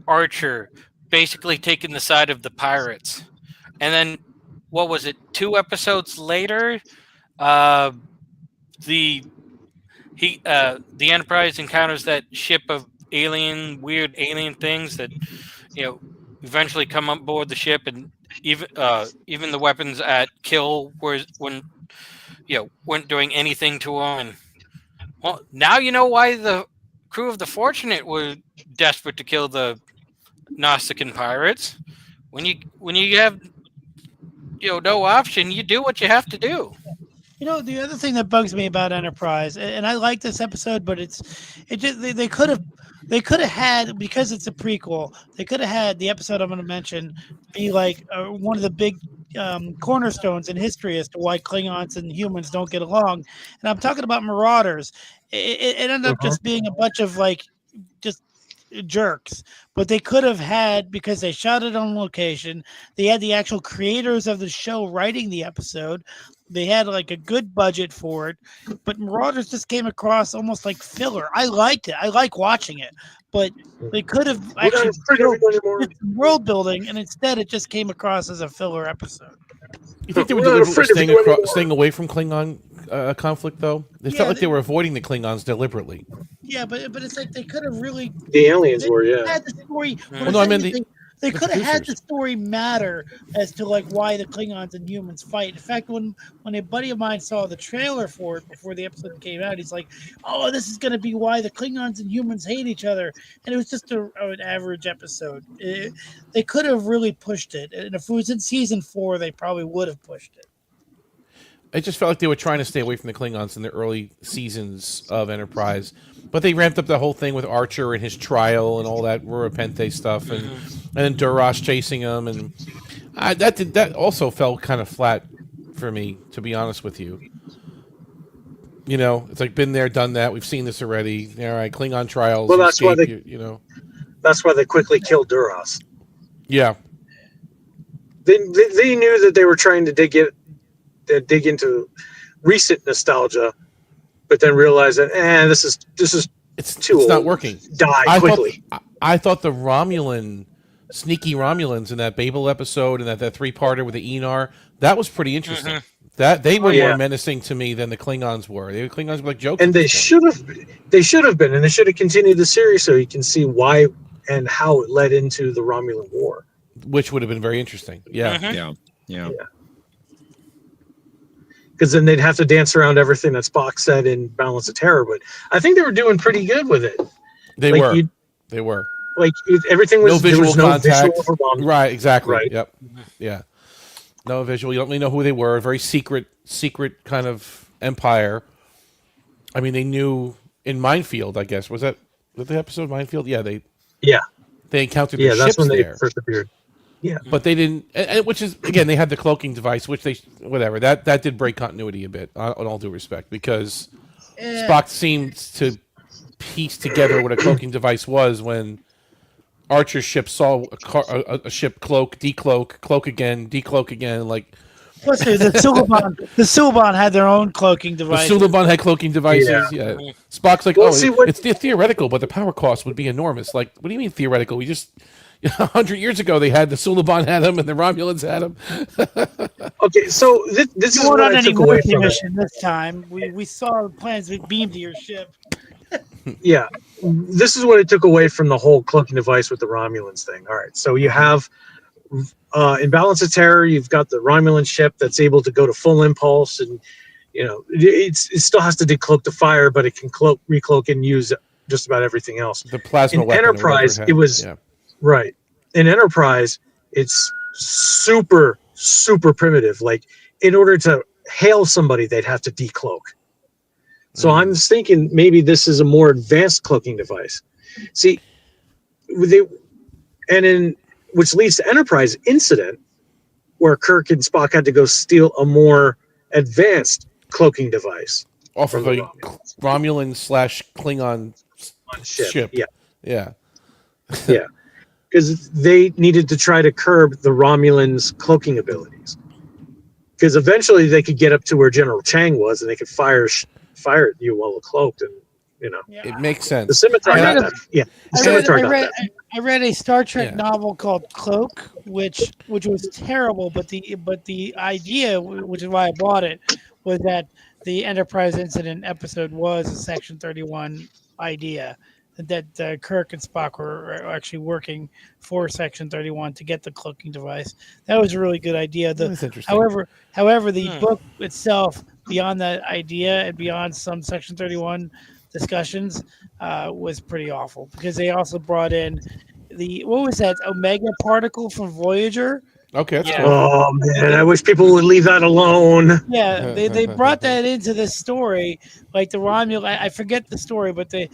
Archer, basically taking the side of the pirates, and then what was it? 2 episodes later, the Enterprise encounters that ship of weird alien things that eventually come on board the ship, and even the weapons at Kill weren't doing anything to them. And well, now you know why the crew of the Fortunate were desperate to kill the Gnostican pirates. When you have no option, you do what you have to do. The other thing that bugs me about Enterprise, and I like this episode, but they could have had, because it's a prequel, they could have had the episode I'm going to mention be like one of the big cornerstones in history as to why Klingons and humans don't get along. And I'm talking about Marauders. It ended up just being a bunch of just jerks, but they could have had, because they shot it on location, they had the actual creators of the show writing the episode, they had a good budget for it, but Marauders just came across almost like filler. I liked it, I like watching it, but they could have actually built world building, and instead it just came across as a filler episode. You think they were deliberately staying away from Klingon conflict, though? It felt like they were avoiding the Klingons deliberately. Yeah, but it's like they could have really. The aliens were, had the story. Well, no, I mean they could have had the story matter as to why the Klingons and humans fight. In fact, when a buddy of mine saw the trailer for it before the episode came out, he's like, "Oh, this is going to be why the Klingons and humans hate each other." And it was just an average episode. They could have really pushed it, and if it was in season 4, they probably would have pushed it. It just felt like they were trying to stay away from the Klingons in the early seasons of Enterprise. But they ramped up the whole thing with Archer and his trial and all that Rura Penthe stuff, and then Duras chasing him, and that also fell kind of flat for me, to be honest with you. It's like, been there, done that. We've seen this already. All right, Klingon trials. Well, that's why That's why they quickly killed Duras. Yeah. They knew that they were trying to dig into recent nostalgia, but then realize that this is too old. It's not working. Die quickly. I thought the sneaky Romulans in that Babel episode and that 3-parter with the Enar, that was pretty interesting. That they were more menacing to me than the Klingons were. The Klingons were like jokes. And they should have been, and they should have continued the series so you can see why and how it led into the Romulan War, which would have been very interesting. Yeah. Yeah. Because then they'd have to dance around everything that Spock said in Balance of Terror. But I think they were doing pretty good with it. They were. Everything was no visual contact. Visual right, exactly. Right. Yep. Yeah. No visual. You don't really know who they were. A very secret kind of empire. I mean, they knew in Minefield, I guess. Was that the episode Minefield? Yeah, they encountered the ships that's when they there. first appeared. Yeah, but they didn't, which is, again, they had the cloaking device, which that did break continuity a bit, on all due respect, because Spock seemed to piece together what a cloaking device was when Archer's ship saw a ship cloak, decloak, cloak again, decloak again, Plus, the Suliban had their own cloaking device. The Suliban had cloaking devices. Yeah. Spock's like, it's theoretical, but the power cost would be enormous. Like, what do you mean theoretical? We just 100 years ago they had the Suliban had them and the Romulans had them. Okay, so this is what I took away from it. This time we saw plans beamed to your ship. Yeah, this is what I took away from the whole cloaking device with the Romulans thing. All right, so you have in Balance of Terror, you've got the Romulan ship that's able to go to full impulse, and it still has to decloak the fire, but it can recloak and use just about everything else. The plasma weapon. Enterprise, it was right. In Enterprise, it's super primitive. Like, in order to hail somebody, they'd have to decloak. So I'm just thinking maybe this is a more advanced cloaking device. See, which leads to Enterprise incident, where Kirk and Spock had to go steal a more advanced cloaking device off of a Romulan/Klingon ship. Yeah. Because they needed to try to curb the Romulans' cloaking abilities. Because eventually they could get up to where General Chang was, and they could fire at you while cloaked, and it makes sense. The Scimitar got that. I read a Star Trek novel called Cloak, which was terrible, but the idea, which is why I bought it, was that the Enterprise incident episode was a Section 31 idea, that Kirk and Spock were actually working for Section 31 to get the cloaking device. That was a really good idea. That's interesting. However, the book itself, beyond that idea and beyond some Section 31 discussions, was pretty awful, because they also brought in what was that Omega particle from Voyager Okay, that's Yeah. cool. Oh man, I wish people would leave that alone. Yeah, they brought that into this story, like the Romulus. I forget the story, but they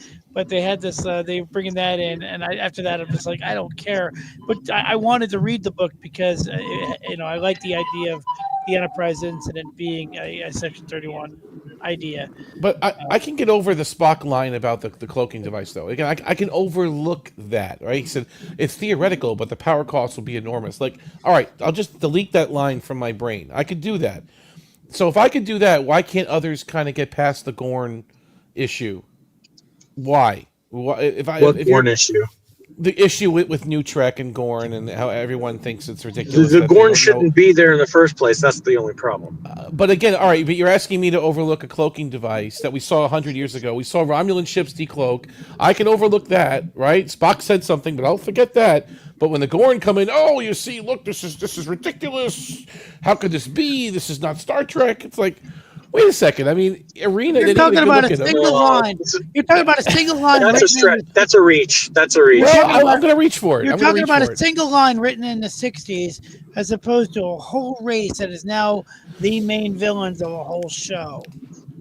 had this. They were bringing that in, and after that, I'm just like, I don't care. But I wanted to read the book because I like the idea of the Enterprise incident being a Section 31 idea. But I can get over the Spock line about the cloaking device, though. Again, I can overlook that, right? He said it's theoretical, but the power cost will be enormous. Like, all right, I'll just delete that line from my brain. I could do that. So if I could do that, why can't others kind of get past the Gorn issue? Why? What Gorn issue? The issue with New Trek and Gorn and how everyone thinks it's ridiculous. The that they Gorn don't shouldn't know. be there in the first place. That's the only problem. But again, all right, but you're asking me to overlook a cloaking device that we saw 100 years ago. We saw Romulan ships decloak. I can overlook that, right? Spock said something, but I'll forget that. But when the Gorn come in, oh, you see, look, this is ridiculous. How could this be? This is not Star Trek. It's like, wait a second. I mean, Arena. You're talking about a single line. You're talking about a single line. That's a stretch. That's a reach. That's a reach. Well, I'm going to reach for it. You're talking about a single line written in the 60s as opposed to a whole race that is now the main villains of a whole show.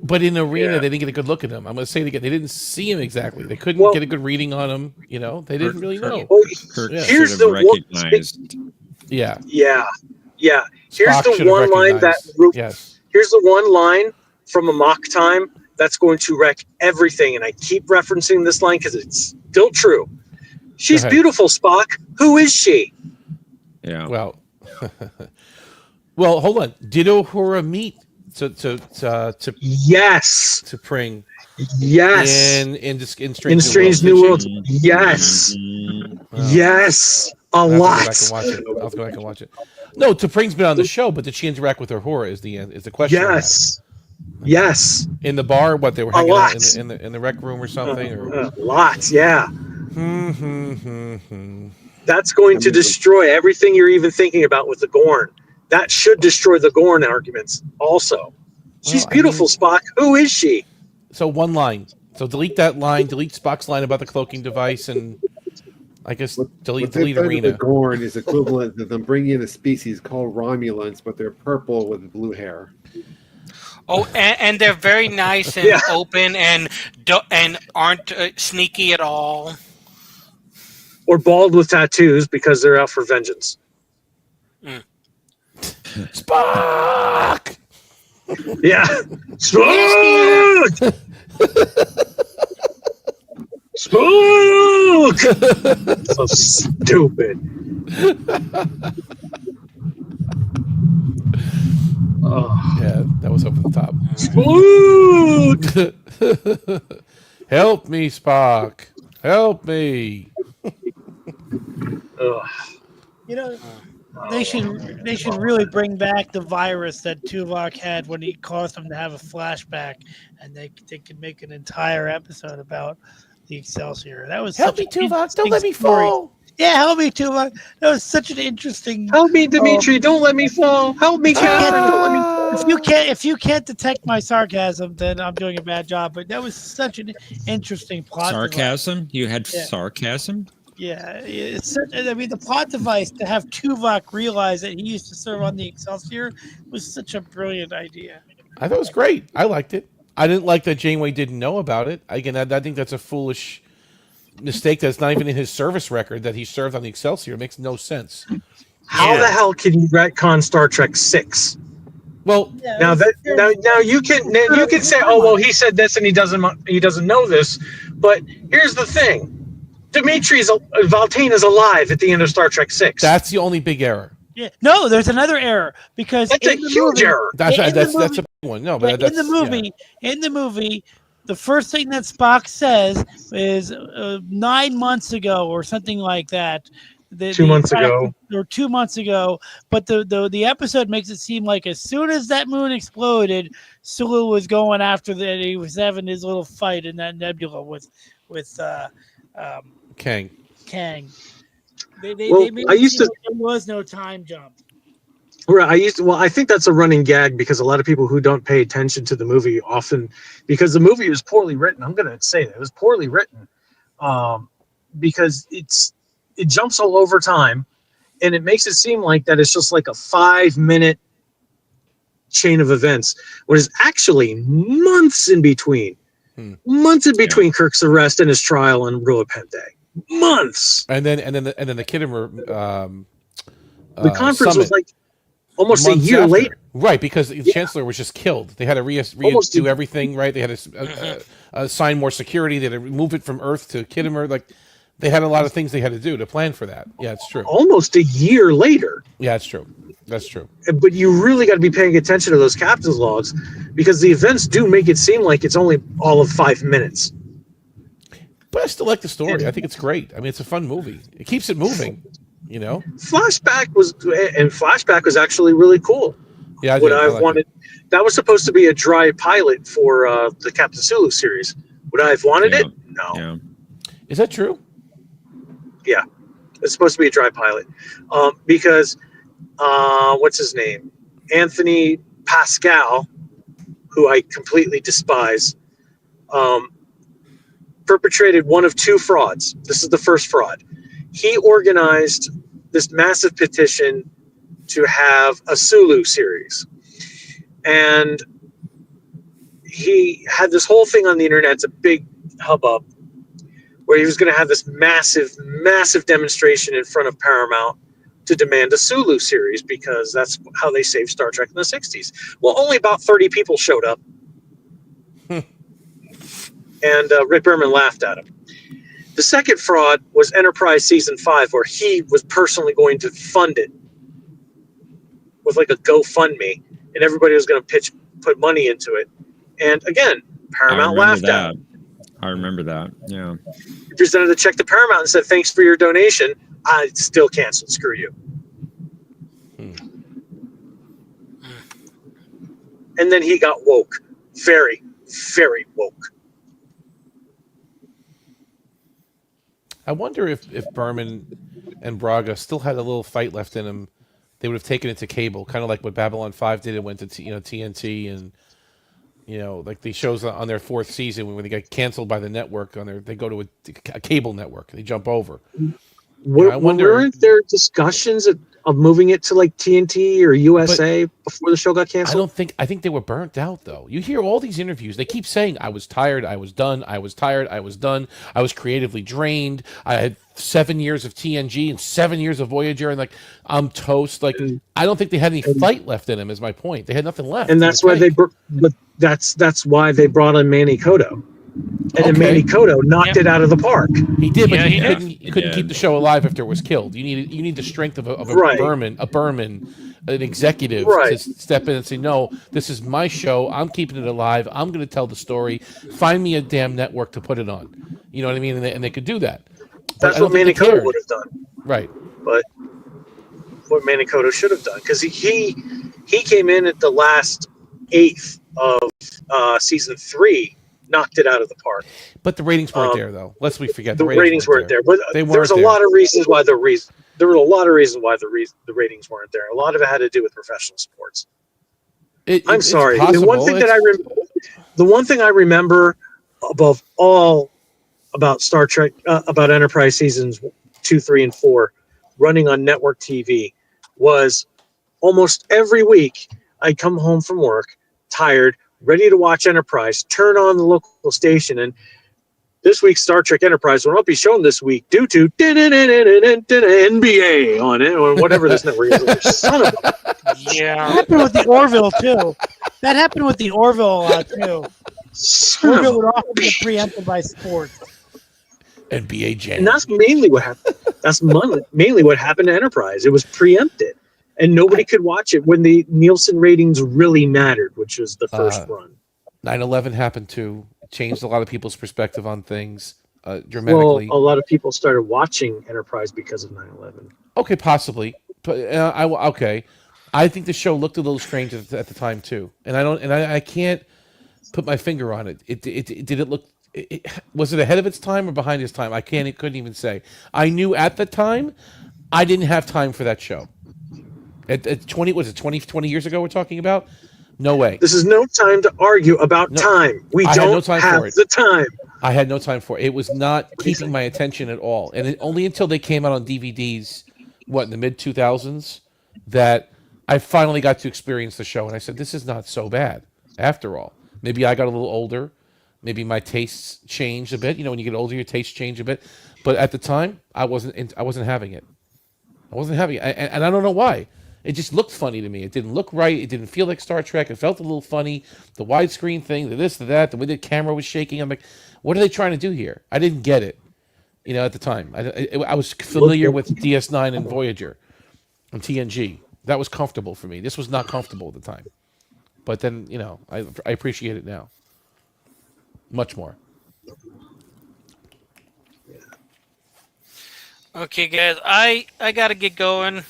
But in Arena, they didn't get a good look at him. I'm going to say it again. They didn't see him exactly. They couldn't get a good reading on him. You know, they didn't really know. Kirk Here's should the have recognized. Yeah. Here's Spock the should have one line that. recognized. Yes. Here's the one line from a mock time that's going to wreck everything, and I keep referencing this line because it's still true. She's beautiful, Spock. Who is she? Yeah. Well, well, hold on. Did Uhura meet yes to Pring? Yes. In Strange New Worlds. Yes. Yes. A lot. I'll have to go back and watch it. No, T'Pring's been on the show, but did she interact with Uhura? Is the question? Yes. Yes. In the bar, what they were hanging out in the rec room or something? Lots. Yeah. That's going to destroy everything you're even thinking about with the Gorn. That should destroy the Gorn arguments also. She's beautiful, Spock. Who is she? So one line. So delete that line. Delete Spock's line about the cloaking device, and I guess delete Arena. The Gorn is equivalent to them bringing in a species called Romulans, but they're purple with blue hair. Oh, and they're very nice and open and aren't sneaky at all. Or bald with tattoos because they're out for vengeance. Spock! Yeah. Spock! Spook! So stupid. Oh. Yeah, that was over the top. Spook! Help me, Spock. Help me. You know, they should really bring back the virus that Tuvok had when he caused him to have a flashback, and they could make an entire episode about the Excelsior. That was help me, Tuvok. Don't let me fall. Yeah, help me, Tuvok. That was such an interesting. Help me, Dimitri. Don't let me fall. Help me, Catherine. Don't let me fall. If you can't detect my sarcasm, then I'm doing a bad job. But that was such an interesting plot. Sarcasm? Device. You had sarcasm? Yeah, it's such, I mean, the plot device to have Tuvok realize that he used to serve on the Excelsior was such a brilliant idea. I thought it was great. I liked it. I didn't like that Janeway didn't know about it. Again, I think that's a foolish mistake that's not even in his service record that he served on the Excelsior. It makes no sense. How the hell can you retcon Star Trek 6? Well, now you can say, oh well, he said this and he doesn't know this, but here's the thing: Valtine is alive at the end of Star Trek 6. That's the only big error. Yeah, no, there's another error because that's a huge error. That's a big one. No, but in the movie, the first thing that Spock says is 9 months ago or something like that. 2 months ago. Or 2 months ago, but the episode makes it seem like as soon as that moon exploded, Sulu was going after that. He was having his little fight in that nebula with Kang. They made it seem like there was no time jump. Right. I think that's a running gag because a lot of people who don't pay attention to the movie often, because the movie is poorly written. I'm going to say that it was poorly written, because it jumps all over time. and it makes it seem like that it's just like a 5-minute chain of events, when it's actually months in between. Months in between Kirk's arrest and his trial in Rua Pente. Months. And then the Kittimer The conference summit was like almost a months year after. later. Right, because the chancellor was just killed. They had to redo everything, right? They had to assign more security. They had to move it from Earth to Kittimer. Like, they had a lot of things they had to do to plan for that. Yeah, it's true. Almost a year later. Yeah, it's true. That's true. But you really got to be paying attention to those captain's logs, because the events do make it seem like it's only all of 5 minutes. But I still like the story. I think it's great. I mean, it's a fun movie. It keeps it moving, you know? Flashback was actually really cool. Yeah, Would I have wanted that was supposed to be a dry pilot for the Captain Sulu series. Would I have wanted it? No. Yeah. Is that true? Yeah. It's supposed to be a dry pilot. Because what's his name? Anthony Pascal, who I completely despise, perpetrated one of 2 frauds. This is the first fraud. He organized this massive petition to have a Sulu series. And he had this whole thing on the internet. It's a big hubbub where he was going to have this massive, massive demonstration in front of Paramount to demand a Sulu series, because that's how they saved Star Trek in the 60s. Well, only about 30 people showed up. And Rick Berman laughed at him. The second fraud was Enterprise Season 5, where he was personally going to fund it with like a GoFundMe, and everybody was going to put money into it. And again, Paramount laughed at him. I remember that. Yeah. He presented a check to Paramount and said, "Thanks for your donation. I still canceled. Screw you." And then he got woke. Very, very woke. I wonder if Berman and Braga still had a little fight left in them, they would have taken it to cable, kind of like what Babylon 5 did. It went to TNT, and like the shows on their 4th season when they get canceled by the network they go to a cable network. They jump over. I wonder, weren't there discussions of moving it to like TNT or USA before the show got canceled? I think they were burnt out, though. You hear all these interviews. They keep saying, I was tired, I was done, I was tired, I was done, I was creatively drained, I had 7 years of TNG and 7 years of Voyager, and I'm toast. I don't think they had any fight left in them, is my point. They had nothing left. And that's why that's why they brought in Manny Cotto. And then Manny Cotto knocked it out of the park. He did, but he couldn't keep the show alive after it was killed. You need the strength of a Berman, an executive to step in and say, "No, this is my show. I'm keeping it alive. I'm going to tell the story. Find me a damn network to put it on." You know what I mean? And they could do that. That's what Manny Cotto would have done. Right. But what Manny Cotto should have done, because he came in at the last 8th of season 3. Knocked it out of the park. But the ratings weren't there, though. Lest we forget, the ratings weren't there. But there was a lot of reasons why the ratings weren't there. A lot of it had to do with professional sports. I'm sorry. The one thing I remember above all about Star Trek, about Enterprise seasons 2, 3, and 4, running on network TV, was almost every week I'd come home from work, tired, ready to watch Enterprise, turn on the local station, and this week's Star Trek Enterprise will not be shown this week due to NBA on it, or whatever this network is. Son of a... Yeah. That happened with the Orville, too. That happened with the Orville a lot, too. Orville would often get preempted by sports. NBA Jam. And that's mainly what happened. That's mainly what happened to Enterprise. It was preempted. And nobody could watch it when the Nielsen ratings really mattered, which was the first run. 9/11 happened too. It changed a lot of people's perspective on things dramatically. Well, a lot of people started watching Enterprise because of 9/11. Okay, possibly. But I think the show looked a little strange at the time too, and I can't put my finger on it. Did it look? Was it ahead of its time or behind its time? Couldn't even say. I knew at the time I didn't have time for that show. At 20 years ago we're talking about? No way. This is no time to argue about time. We don't have the time. I had no time for it. It was not keeping my attention at all. And only until they came out on DVDs in the mid 2000s, that I finally got to experience the show, and I said, this is not so bad after all. Maybe I got a little older. Maybe my tastes changed a bit. When you get older, your tastes change a bit. But at the time, I wasn't having it. I wasn't having it, and I don't know why. It just looked funny to me. It didn't look right. It didn't feel like Star Trek. It felt a little funny. The widescreen thing, the this, the that, the way the camera was shaking. I'm like, what are they trying to do here? I didn't get it. At the time, I was familiar with DS9 and Voyager and TNG. That was comfortable for me. This was not comfortable at the time. But then, I appreciate it now. Much more. Okay, guys, I got to get going.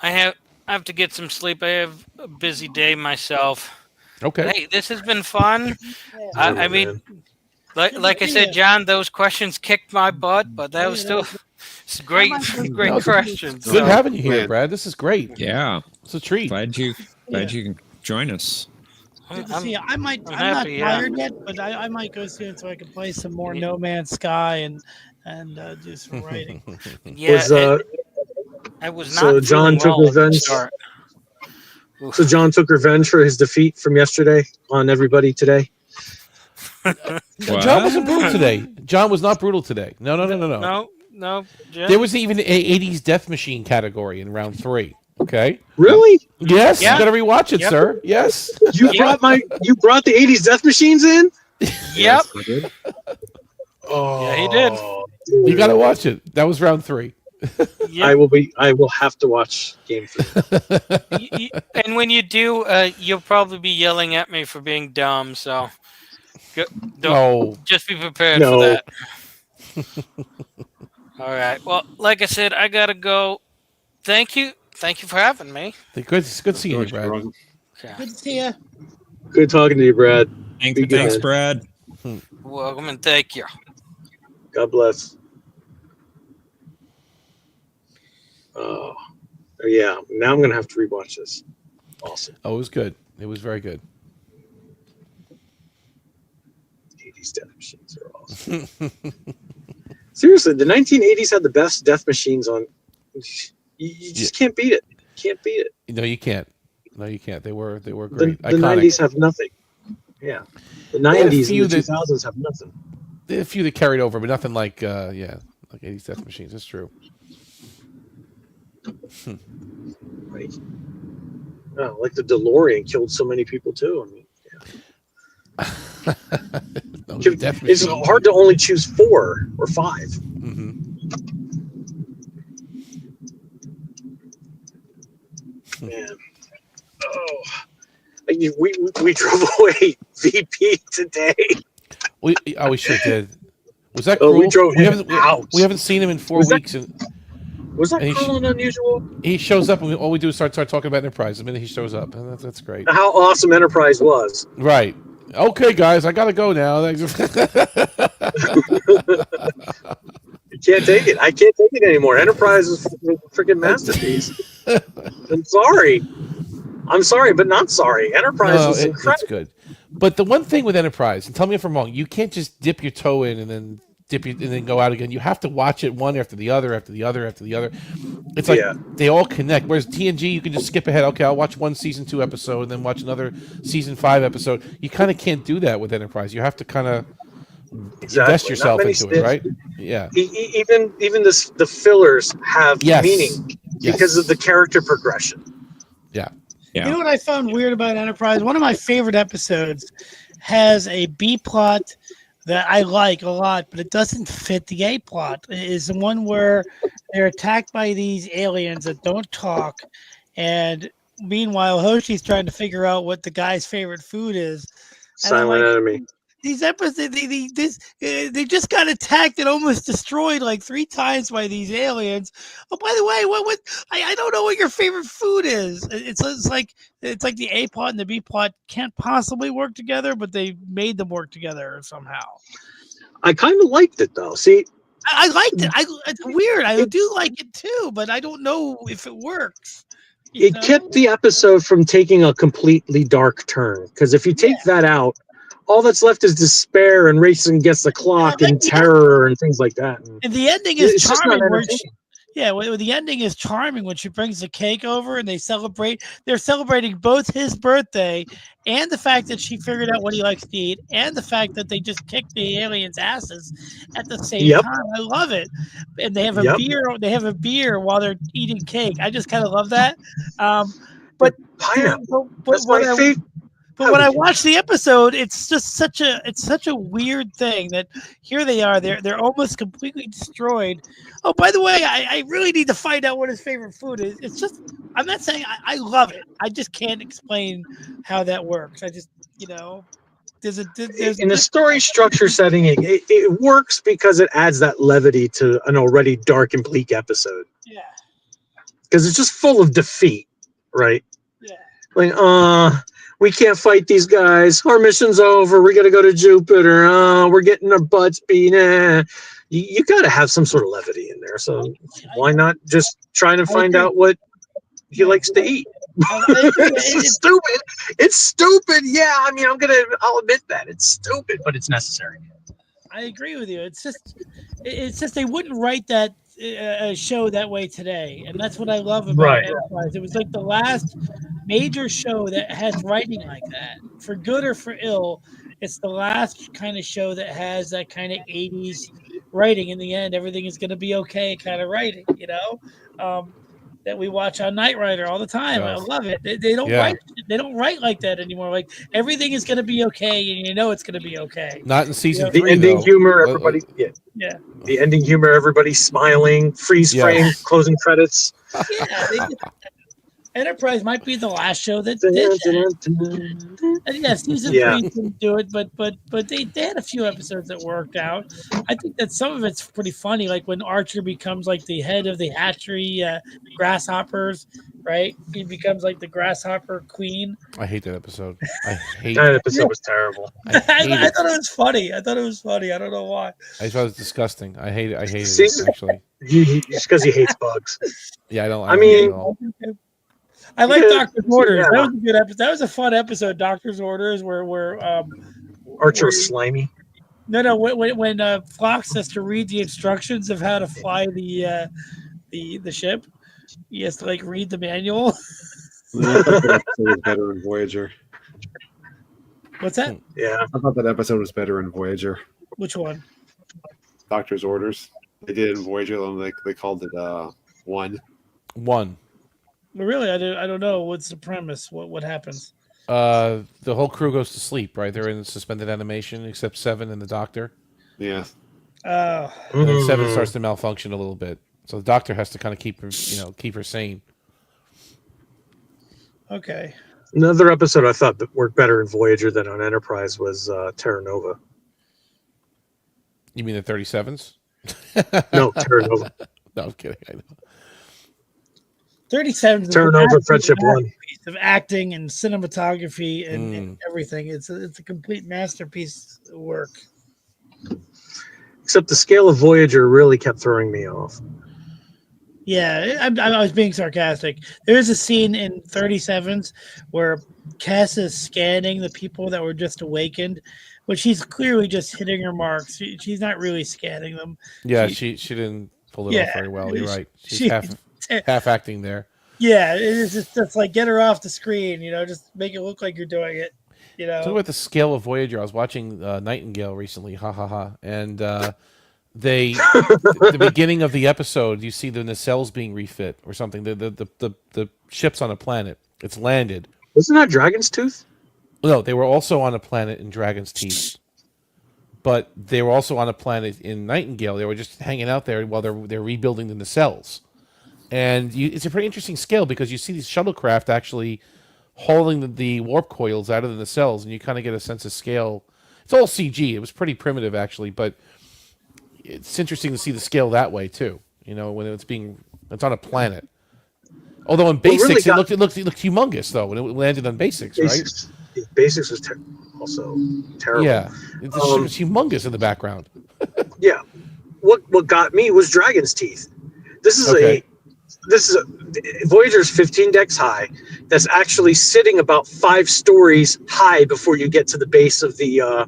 I have to get some sleep. I have a busy day myself. Okay. But, hey, this has been fun. I mean, like I said, John, those questions kicked my butt, but that was still great questions. Good having you here, Brad. This is great. Yeah, it's a treat. Glad you can join us. Good to see you. I'm not tired yet, but I might go soon so I can play some more No Man's Sky and do some writing. I was not. So John took revenge. So John took revenge for his defeat from yesterday on everybody today. John wasn't brutal today. John was not brutal today. No. No. There was even an 80s Death Machine category in round 3. Okay. Really? Yes. You got to rewatch it, sir. Yes. You brought the 80s Death Machines in? Yep. Oh, yeah, he did. You got to watch it. That was round 3. Yep. I will have to watch game 3. And when you do, you'll probably be yelling at me for being dumb. So, just be prepared for that. All right. Well, like I said, I gotta go. Thank you for having me. Good seeing you, Brad. Good to see you. Good talking to you, Brad. Thanks, Brad. Welcome and thank you. God bless. Oh, yeah. Now I'm gonna have to rewatch this. Awesome. Oh, it was good. It was very good. 80s Death Machines are awesome. Seriously, the 1980s had the best Death Machines on. You just can't beat it. Can't beat it. No, you can't. They were great. The 90s have nothing. Yeah, the 90s and the 2000s have nothing. There are a few that carried over, but nothing like 80s Death Machines. That's true. Right. Oh, like the DeLorean killed so many people too. I mean, it's hard to only choose 4 or 5. Mm-hmm. Man, we drove away VP today. We sure did. Was that cruel? We drove him out. We haven't seen him in 4 weeks. Was that cruel and unusual? He shows up, and all we do is start talking about Enterprise the minute he shows up, and that's great. How awesome Enterprise was. Right. Okay, guys, I gotta go now. I can't take it. I can't take it anymore. Enterprise is a freaking masterpiece. I'm sorry, but not sorry. Enterprise is incredible. It's good. But the one thing with Enterprise, and tell me if I'm wrong, you can't just dip your toe in and then go out again. You have to watch it one after the other, after the other, after the other. It's like they all connect. Whereas TNG, you can just skip ahead. Okay, I'll watch one season 2 episode and then watch another season 5 episode. You kind of can't do that with Enterprise. You have to kind of invest yourself into it, right? Yeah. Even the fillers have meaning because of the character progression. Yeah. You know what I found weird about Enterprise? One of my favorite episodes has a B plot that I like a lot, but it doesn't fit the A plot. It is the one where they're attacked by these aliens that don't talk, and meanwhile Hoshi's trying to figure out what the guy's favorite food is. Silent Enemy. These episodes, they just got attacked and almost destroyed like 3 times by these aliens. Oh, by the way, what I don't know what your favorite food is. It's like the A plot and the B plot can't possibly work together, but they made them work together somehow. I kind of liked it though. See, I liked it. It's weird. I do like it too, but I don't know if it works. It kept the episode from taking a completely dark turn, because if you take that out, all that's left is despair and racing against the clock and terror and things like that. And the ending is charming. Yeah, the ending is charming when she brings the cake over and they celebrate. They're celebrating both his birthday and the fact that she figured out what he likes to eat, and the fact that they just kicked the aliens' asses at the same Yep. time. I love it. And they have a Yep. beer. They have a beer while they're eating cake. I just kind of love that. But pineapple. But That's my favorite. But when I watch the episode, it's just such a weird thing that here they are. They're almost completely destroyed. Oh, by the way, I really need to find out what his favorite food is. It's just I'm not saying I love it. I just can't explain how that works. I just there's in the story structure setting, it works because it adds that levity to an already dark and bleak episode. Yeah. Because it's just full of defeat, right? Yeah. Like, we can't fight these guys. Our mission's over. We got to go to Jupiter. We're getting our butts beat. You got to have some sort of levity in there. So why not just trying to find out what he likes to eat? It's stupid. It's stupid. Yeah, I mean, I'll admit that it's stupid, but it's necessary. I agree with you. It's just they wouldn't write that show that way today, and that's what I love about Enterprise. It was like the last major show that has writing like that, for good or for ill. It's the last kind of show that has that kind of 80s writing. In the end, everything is going to be okay kind of writing, that we watch on Knight Rider all the time. I love it. They don't write. They don't write like that anymore. Like everything is going to be okay, and it's going to be okay. Not in season The 3. ending though. humor, everybody. Yeah. The ending humor, everybody smiling, freeze frame, closing credits. Yeah. Enterprise might be the last show that did that. And yeah, season 3 didn't do it, but they had a few episodes that worked out. I think that some of it's pretty funny, like when Archer becomes like the head of the hatchery grasshoppers, right? He becomes like the grasshopper queen. I hate that episode. I hate that episode. Was terrible. I thought it was funny. I don't know why. I thought it was disgusting. I hate it. I hate it actually. Just because he hates bugs. Yeah, I don't. I mean. I like Doctor's Orders. That was a good episode. That was a fun episode. Doctor's Orders, where Archer was slimy. No. When Phlox has to read the instructions of how to fly the ship, he has to like read the manual. I thought that episode was better in Voyager. What's that? Yeah, I thought that episode was better in Voyager. Which one? Doctor's Orders. They did it in Voyager, and they called it One. Really, I don't know. What's the premise? What happens? The whole crew goes to sleep, right? They're in suspended animation, except Seven and the Doctor. Yeah. And then Seven starts to malfunction a little bit, so the Doctor has to kind of keep her sane. Okay. Another episode I thought that worked better in Voyager than on Enterprise was Terra Nova. You mean the 37s? No, Terra Nova. No, I'm kidding. I know. 37 Terra Nova Friendship 1 of acting and cinematography and everything. It's a complete masterpiece of work. Except the scale of Voyager really kept throwing me off. Yeah, I was being sarcastic. There's a scene in 37s where Cass is scanning the people that were just awakened, but she's clearly just hitting her marks. She's not really scanning them. Yeah, she didn't pull it off very well. You're right. She's half acting there. Yeah, it's just like get her off the screen, just make it look like you're doing it. Talking about the scale of Voyager, I was watching Nightingale recently, and the beginning of the episode, you see the nacelles being refit or something. The ship's on a planet. It's landed. Wasn't that Dragon's Tooth? No, they were also on a planet in Dragon's Teeth. But they were also on a planet in Nightingale. They were just hanging out there while they're rebuilding the nacelles. And it's a pretty interesting scale because you see these shuttlecraft actually hauling the warp coils out of the nacelles, and you kind of get a sense of scale. It's all CG. It was pretty primitive, actually, but it's interesting to see the scale that way, too. When it's on a planet. Although in Basics, it looked humongous, though, when it landed on Basics, right? Basics was also terrible. Yeah. The ship was humongous in the background. Yeah. What got me was Dragon's Teeth. This is Voyager's 15 decks high. That's actually sitting about 5 stories high before you get to the base of the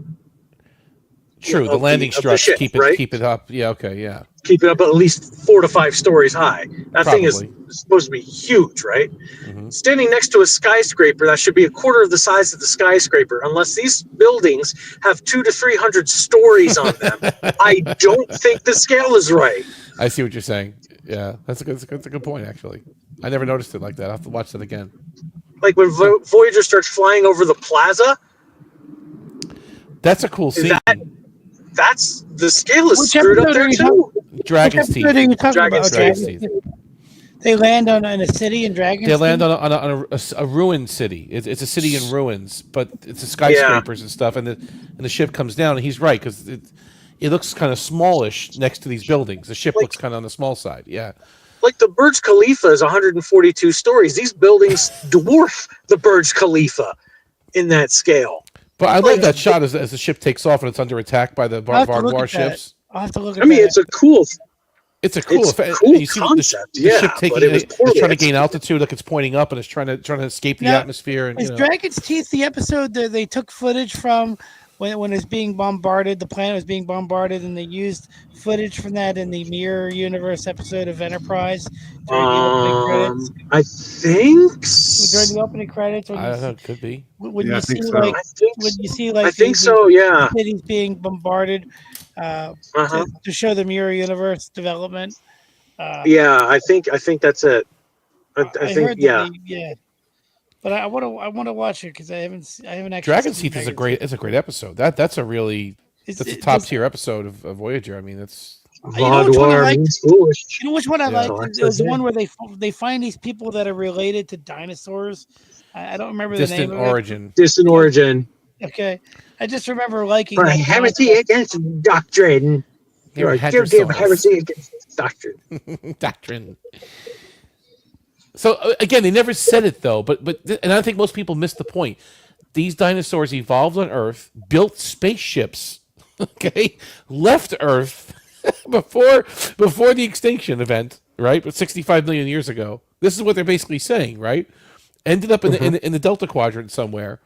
True, the landing struts ship, keep it up. Yeah, okay, yeah. Keep it up at least 4 to 5 stories high. That thing is supposed to be huge, right? Standing next to a skyscraper that should be a quarter of the size of the skyscraper, unless these buildings have 200 to 300 stories on them. I don't think the scale is right. I see what you're saying. Yeah, that's a good point, actually. I never noticed it like that. I'll have to watch that again. Like when Voyager starts flying over the plaza. That's a cool scene. That's the scale is screwed up there too. Dragon's Teeth. What are you talking about? Dragon's Teeth. They land in a city in Dragon's Teeth? They land on a ruined city. It's a city in ruins, but it's a skyscrapers and stuff, and the ship comes down, and he's right, because it looks kind of smallish next to these buildings. The ship looks kind of on the small side, yeah. Like the Burj Khalifa is 142 stories. These buildings dwarf the Burj Khalifa in that scale. But I love that shot as the ship takes off and it's under attack by the barbed warships. I'll have to look at I mean, it's a cool effect. Cool You see concept. the ship taking it's trying to gain altitude, like it's pointing up, and it's trying to escape the atmosphere. And is Dragon's Teeth the episode that they took footage from when it's being bombarded? The planet was being bombarded, and they used footage from that in the Mirror Universe episode of Enterprise during the opening credits. I think during the opening credits. I don't know. It could be. When Yeah, you I think see so. like I think when you see like I think so, yeah. cities being bombarded to show the Mirror Universe development. Yeah, I think that's it. I think heard yeah. Yeah. But I want to watch it because I haven't actually. Dragon's seen Teeth is a great episode. That's a really that's a top tier episode of Voyager. I mean, it's You know which one I liked? foolish. You know which one I Yeah. liked? It was the one where they find these people that are related to dinosaurs. I don't remember the Distant name of Origin. Distant Origin. it. Okay, I just remember liking For that heresy against doctrine. You're a guilty of heterosaurus. heresy against doctrine. Doctrine. So again, they never said it though, but and I think most people miss the point. These dinosaurs evolved on Earth, built spaceships, okay, left Earth before the extinction event, right? But 65 million years ago. This is what they're basically saying, right? Ended up in the Delta Quadrant somewhere,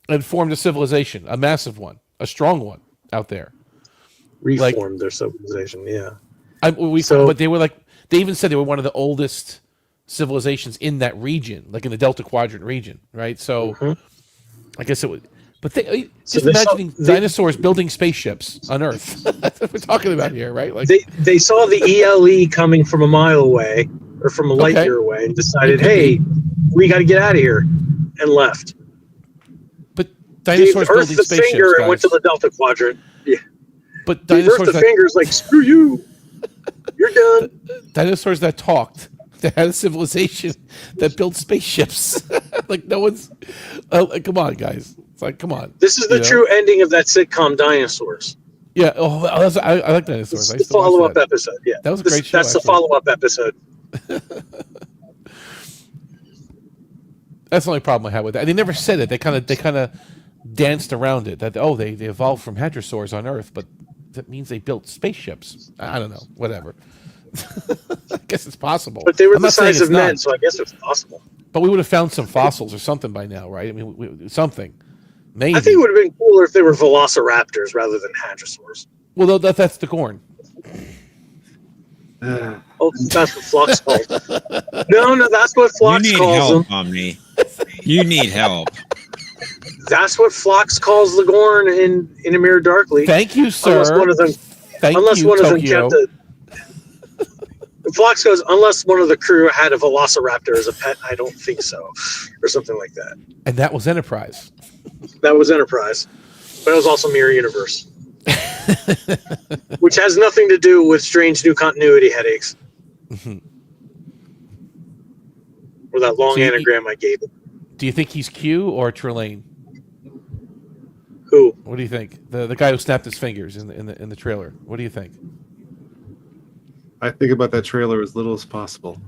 and formed a civilization, a massive one, a strong one out there. Reformed their civilization, yeah. But they were they even said they were one of the oldest civilizations in that region, like in the Delta Quadrant region, right? So, I guess it would. But just imagining dinosaurs building spaceships on Earth. That's what we're talking about here, right? Like they saw the ELE coming from a mile away or from a light year away and decided, hey, we got to get out of here, and left. But dinosaurs gave Earth building the spaceships, finger and went to guys. the Delta Quadrant. Yeah. But Gave Earth the fingers like, screw you. You're done. Dinosaurs that talked. They had a civilization that built spaceships. Like no one's. Come on, guys. It's like, come on. This is the true ending of that sitcom, Dinosaurs. Yeah. Oh, I like dinosaurs. I It's used the to watch follow-up that. episode. Yeah, That was a great show. That's the actually. follow-up episode. That's the only problem I had with that. And they never said it. They kind of danced around it. That they evolved from hadrosaurs on Earth, but that means they built spaceships. I don't know. Whatever. I guess it's possible. But they were I'm the not saying size of it's men, not. so I guess it's possible. But we would have found some fossils or something by now, right? I mean, something. Maybe. I think it would have been cooler if they were velociraptors rather than hadrosaurs. Well, that's the Gorn. Oh, that's what Flux calls them. No, that's what You Flux need calls help, them. Omni. You need help. That's what Phlox calls the Gorn in A Mirror Darkly. Thank you, sir. Unless one of them, Tokyo. kept it. Phlox goes, unless one of the crew had a velociraptor as a pet, I don't think so, or something like that. And that was Enterprise. That was Enterprise, but it was also Mirror Universe, which has nothing to do with strange new continuity headaches. Or that long anagram I gave it. Do you think he's Q or Trelane? Who? What do you think? The guy who snapped his fingers in the trailer. What do you think? I think about that trailer as little as possible.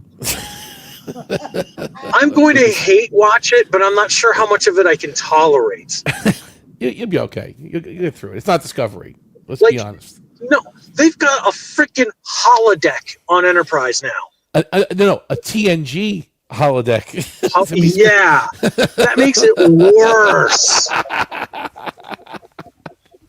I'm going to hate watch it, but I'm not sure how much of it I can tolerate. You'll be okay. You'll get through it. It's not Discovery. Let's be honest. No, they've got a freaking holodeck on Enterprise now. No, a TNG holodeck. Yeah, that makes it worse.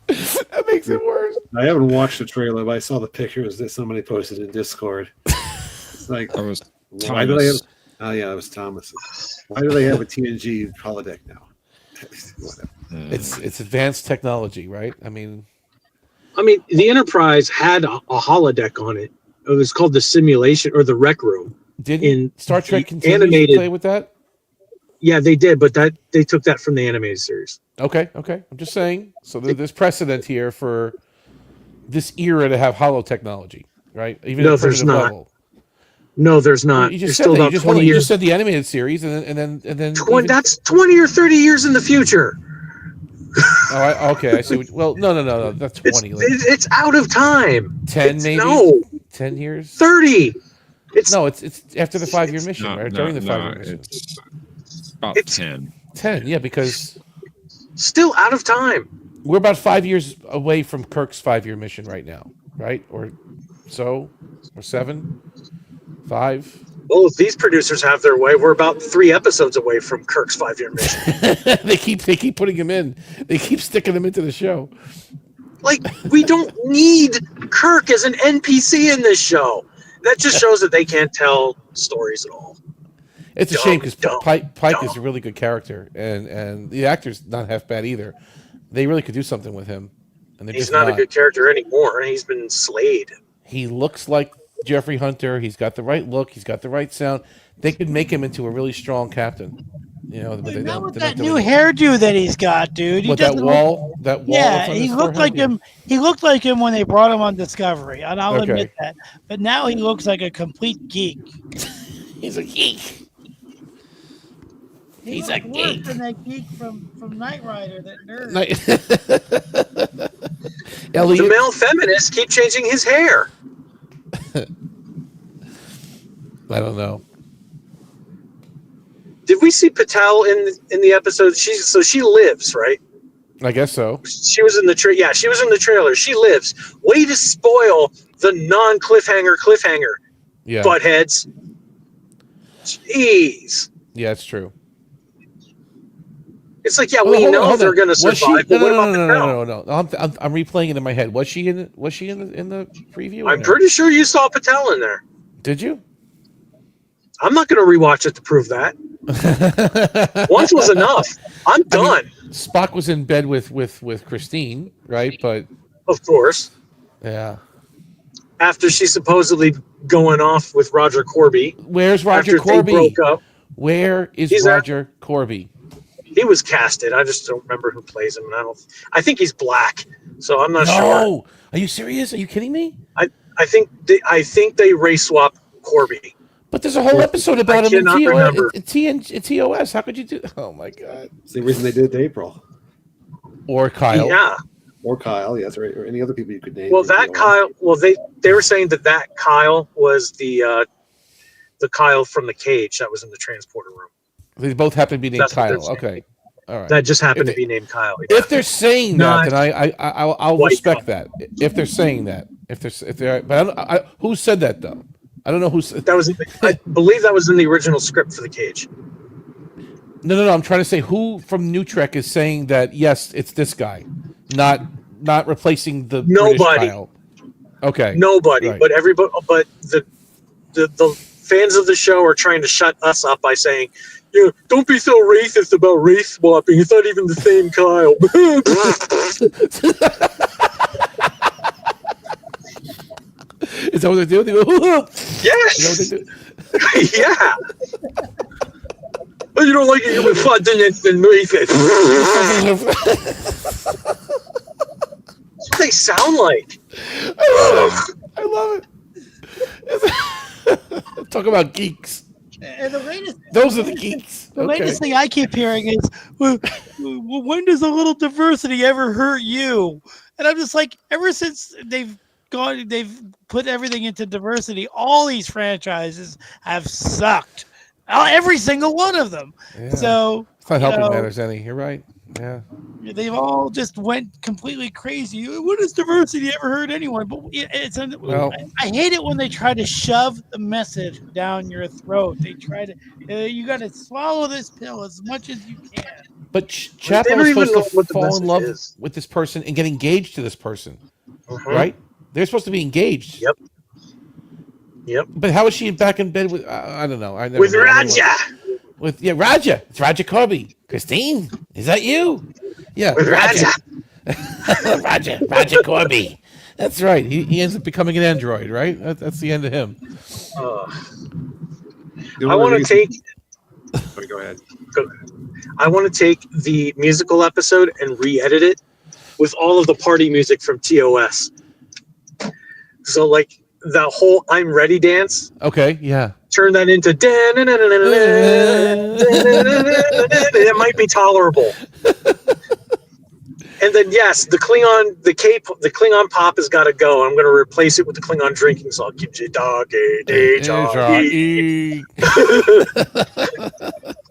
That makes it worse. I haven't watched the trailer, but I saw the pictures that somebody posted in Discord. It's like, That was why do they have? Thomas. Oh yeah, it was Thomas. Why do they have a TNG holodeck now? Whatever. It's advanced technology, right? I mean, the Enterprise had a holodeck on it. It was called the simulation or the rec room. Didn't Star Trek the continue to play with that? Yeah, they did, but they took that from the animated series. Okay. I'm just saying. So there's precedent here for this era to have holo technology, right? Even No, at there's primitive not. level. No, there's not. You You're just said still that. about 20 You years. just said the animated series, and then 20, that's 20 or 30 years in the future. Okay. I see. Well, no. That's 20. It's out of time. 10 maybe. No. 10 years. 30. It's after the 5-year mission, right? During the 5-year mission. It's about 10. 10, yeah, because still out of time. We're about 5 years away from Kirk's 5-year mission right now, right? Or 7, 5. Well, if these producers have their way, we're about 3 episodes away from Kirk's 5-year mission. they keep putting him in. They keep sticking him into the show. Like, we don't need Kirk as an NPC in this show. That just shows that they can't tell stories at all. It's a shame because Pike is a really good character, and the actor's not half bad either. They really could do something with him, and He's not a good character anymore. He's been slayed. He looks like Jeffrey Hunter. He's got the right look. He's got the right sound. They could make him into a really strong captain. You know, but not with that new hairdo that he's got, dude. What, that wall? Yeah, he looked like him. He looked like him when they brought him on Discovery, and I'll admit that. But now he looks like a complete geek. He's a geek. He's a geek. Than that geek from Knight Rider, that nerd. The male feminists keep changing his hair. I don't know. Did we see Patel in the episode? She lives, right? I guess so. She was in the she was in the trailer. She lives. Way to spoil the cliffhanger. Yeah. Buttheads. Jeez. Yeah, it's true. It's like, we know they're going to survive. But what about Patel? No. I'm replaying it in my head. Was she in the preview? I'm pretty sure you saw Patel in there. Did you? I'm not going to rewatch it to prove that. Once was enough. I'm done. Spock was in bed with Christine, right? But of course. Yeah. After she's supposedly going off with Roger Corby. Where's Roger Corby? They broke up. Where is Roger Corby? He was casted. I just don't remember who plays him. And I think he's black. So I'm not sure. No. Are you serious? Are you kidding me? I think they race swap Corby. But there's a whole episode about him in TOS. How could you do? Oh my god! It's the reason they did it to April. Or Kyle. Yeah. Or Kyle. Yeah, that's right. Or any other people you could name. Well, that Kyle. Well, they were saying that Kyle was the Kyle from the cage that was in the transporter room. They both happen to be named Kyle. Okay. All right. That just happened to be named Kyle. If they're saying that, then I'll respect that. If they're saying that, but who said that though? I don't know who said that. I believe that was in the original script for the cage. No. I'm trying to say who from New Trek is saying that. Yes, it's this guy, not replacing the nobody. British Kyle. Okay. Nobody, right. But everybody. But the fans of the show are trying to shut us up by saying, don't be so racist about race swapping. It's not even the same Kyle. Is that what they do? They go, yes. Yeah. But you don't like it with fun and racist. That's what they sound like. I love it. Talk about geeks. And the latest, those are the geeks. The latest thing I keep hearing is, when does a little diversity ever hurt you? And I'm just like, ever since they've put everything into diversity, all these franchises have sucked. Every single one of them. Yeah. So it's not helping matters any. You're right. Yeah. They've all just went completely crazy. When has diversity ever hurt anyone? But I hate it when they try to shove the message down your throat. They try to, you got to swallow this pill as much as you can. But They Chapo don't is even supposed know to what the fall in message love is. with this person and get engaged to this person, Mhm. right? They're supposed to be engaged. Yep. Yep. But how is she back in bed with? I don't know. I never With knew. Raja. With Raja. It's Raja Corby. Christine, is that you? Yeah, With Raja. Raja. Raja Corby. That's right. He ends up becoming an android, right? That's the end of him. I want to take. Go ahead. I want to take the musical episode and re-edit it with all of the party music from TOS. So, like the whole "I'm Ready" dance. Okay. Yeah. Turn that into. It might be tolerable. And then yes, the Klingon pop has got to go. I'm going to replace it with the Klingon drinking song.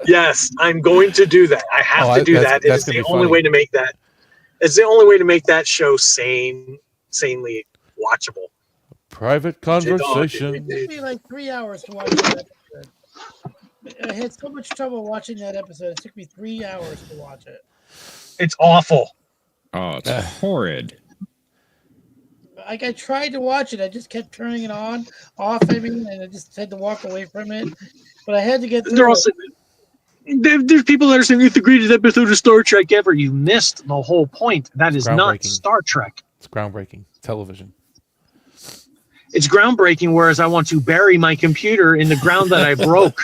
Yes, I'm going to do that. I have to do that. It's the only way to make that. It's the only way to make that show sanely watchable. Private conversation. It took me like 3 hours to watch that episode. I had so much trouble watching that episode. It took me 3 hours to watch it. It's awful. Oh, it's horrid. Like I tried to watch it, I just kept turning it on, off. I mean, and I just had to walk away from it. But I had to get through. They're also there's people that are saying it's the greatest episode of Star Trek ever. You missed the whole point. That is not Star Trek. It's groundbreaking television. It's groundbreaking, whereas I want to bury my computer in the ground that I broke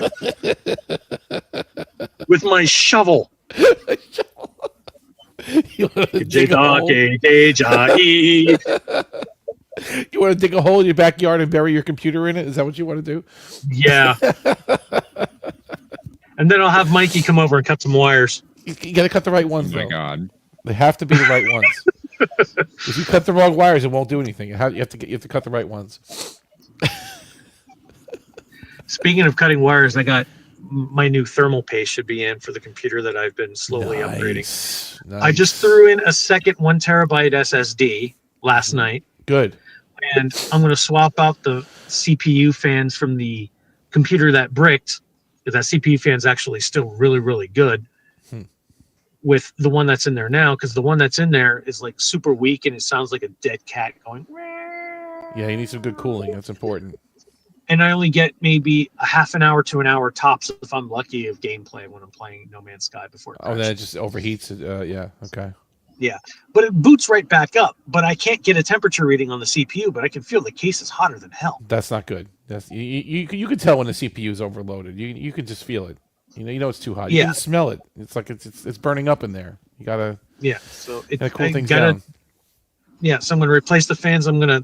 with my shovel. You want to dig a hole? You want to dig a hole in your backyard and bury your computer in it? Is that what you want to do? Yeah. And then I'll have Mikey come over and cut some wires. You got to cut the right ones. Oh my God. They have to be the right ones. If you cut the wrong wires, it won't do anything. You have to cut the right ones. Speaking of cutting wires, I got my new thermal paste should be in for the computer that I've been slowly upgrading. Nice. I just threw in a second 1 terabyte SSD last night. Good. And I'm going to swap out the CPU fans from the computer that bricked. That CPU fan's actually still really, really good. With the one that's in there now, because the one that's in there is like super weak and it sounds like a dead cat going. Yeah, you need some good cooling. That's important. And I only get maybe a half an hour to an hour tops if I'm lucky of gameplay when I'm playing No Man's Sky before it crashes. Oh, then it just overheats. Yeah, okay. Yeah, but it boots right back up. But I can't get a temperature reading on the CPU, but I can feel the case is hotter than hell. That's not good. That's you can tell when the CPU is overloaded. You can just feel it. You know it's too hot. You can smell it. It's like it's burning up in there. You gotta So gotta cool things down. Yeah, so I'm gonna replace the fans. I'm gonna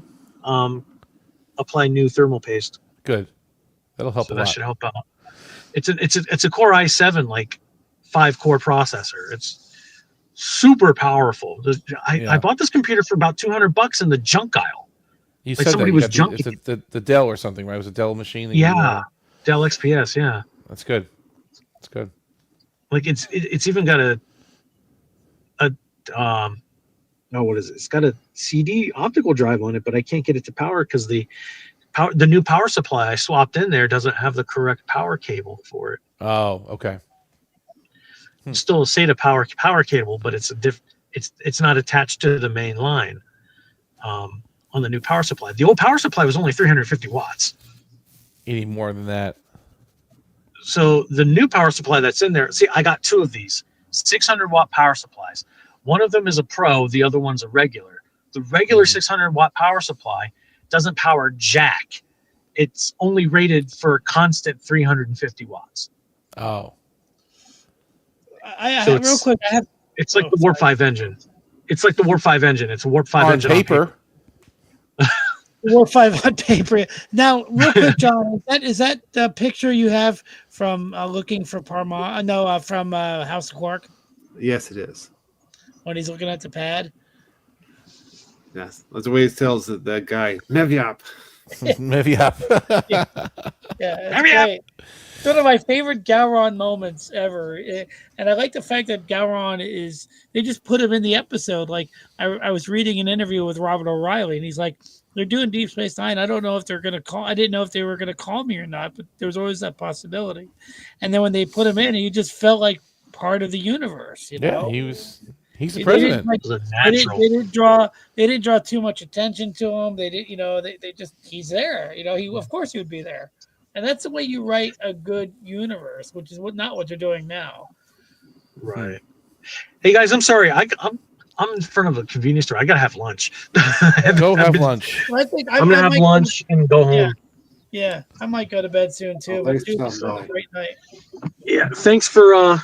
apply new thermal paste. Good, that'll help a lot. That should help out. It's a Core i7 like 5-core processor. It's super powerful. I bought this computer for about $200 in the junk aisle. You like said somebody that. was junking It's the Dell or something, right? It was a Dell machine. Yeah, Dell XPS. Yeah, that's good. That's good. Like it's even got a what is it? It's got a CD optical drive on it, but I can't get it to power because the new power supply I swapped in there doesn't have the correct power cable for it. Oh, okay. It's still a SATA power cable, but it's not attached to the main line on the new power supply. The old power supply was only 350 watts. You need more than that. So the new power supply that's in there, see, I got 2 of these 600-watt power supplies. One of them is a Pro, the other one's a regular. The regular 600-watt power supply doesn't power jack. It's only rated for constant 350 watts. Oh. Real quick, it's like the Warp 5 engine. It's like the Warp 5 engine. It's a Warp 5 engine on paper. Warp 5 on paper. Now, real quick, John, is that the picture you have from looking for Parma? No, from House of Quark. Yes, it is. When he's looking at the pad. Yes, that's the way it tells that guy Mevyap. Mevyap. Yeah, it's great. It's one of my favorite Gowron moments ever, and I like the fact that Gowron they just put him in the episode. Like I was reading an interview with Robert O'Reilly, and he's like, they're doing Deep Space Nine. I don't know if they're going to call. I didn't know if they were going to call me or not, but there was always that possibility. And then when they put him in, he just felt like part of the universe. You Yeah, know, he's the They president. They didn't draw too much attention to him. They did, they just he's there. Of course he would be there, and that's the way you write a good universe, which is not what they're doing now. Right. Hey guys, I'm sorry. I'm in front of a convenience store. I gotta have lunch. Go have lunch. Well, I think I'm gonna have lunch and go home. Yeah, I might go to bed soon too. But thanks dude, for this stopping was a by. great night. Yeah, thanks for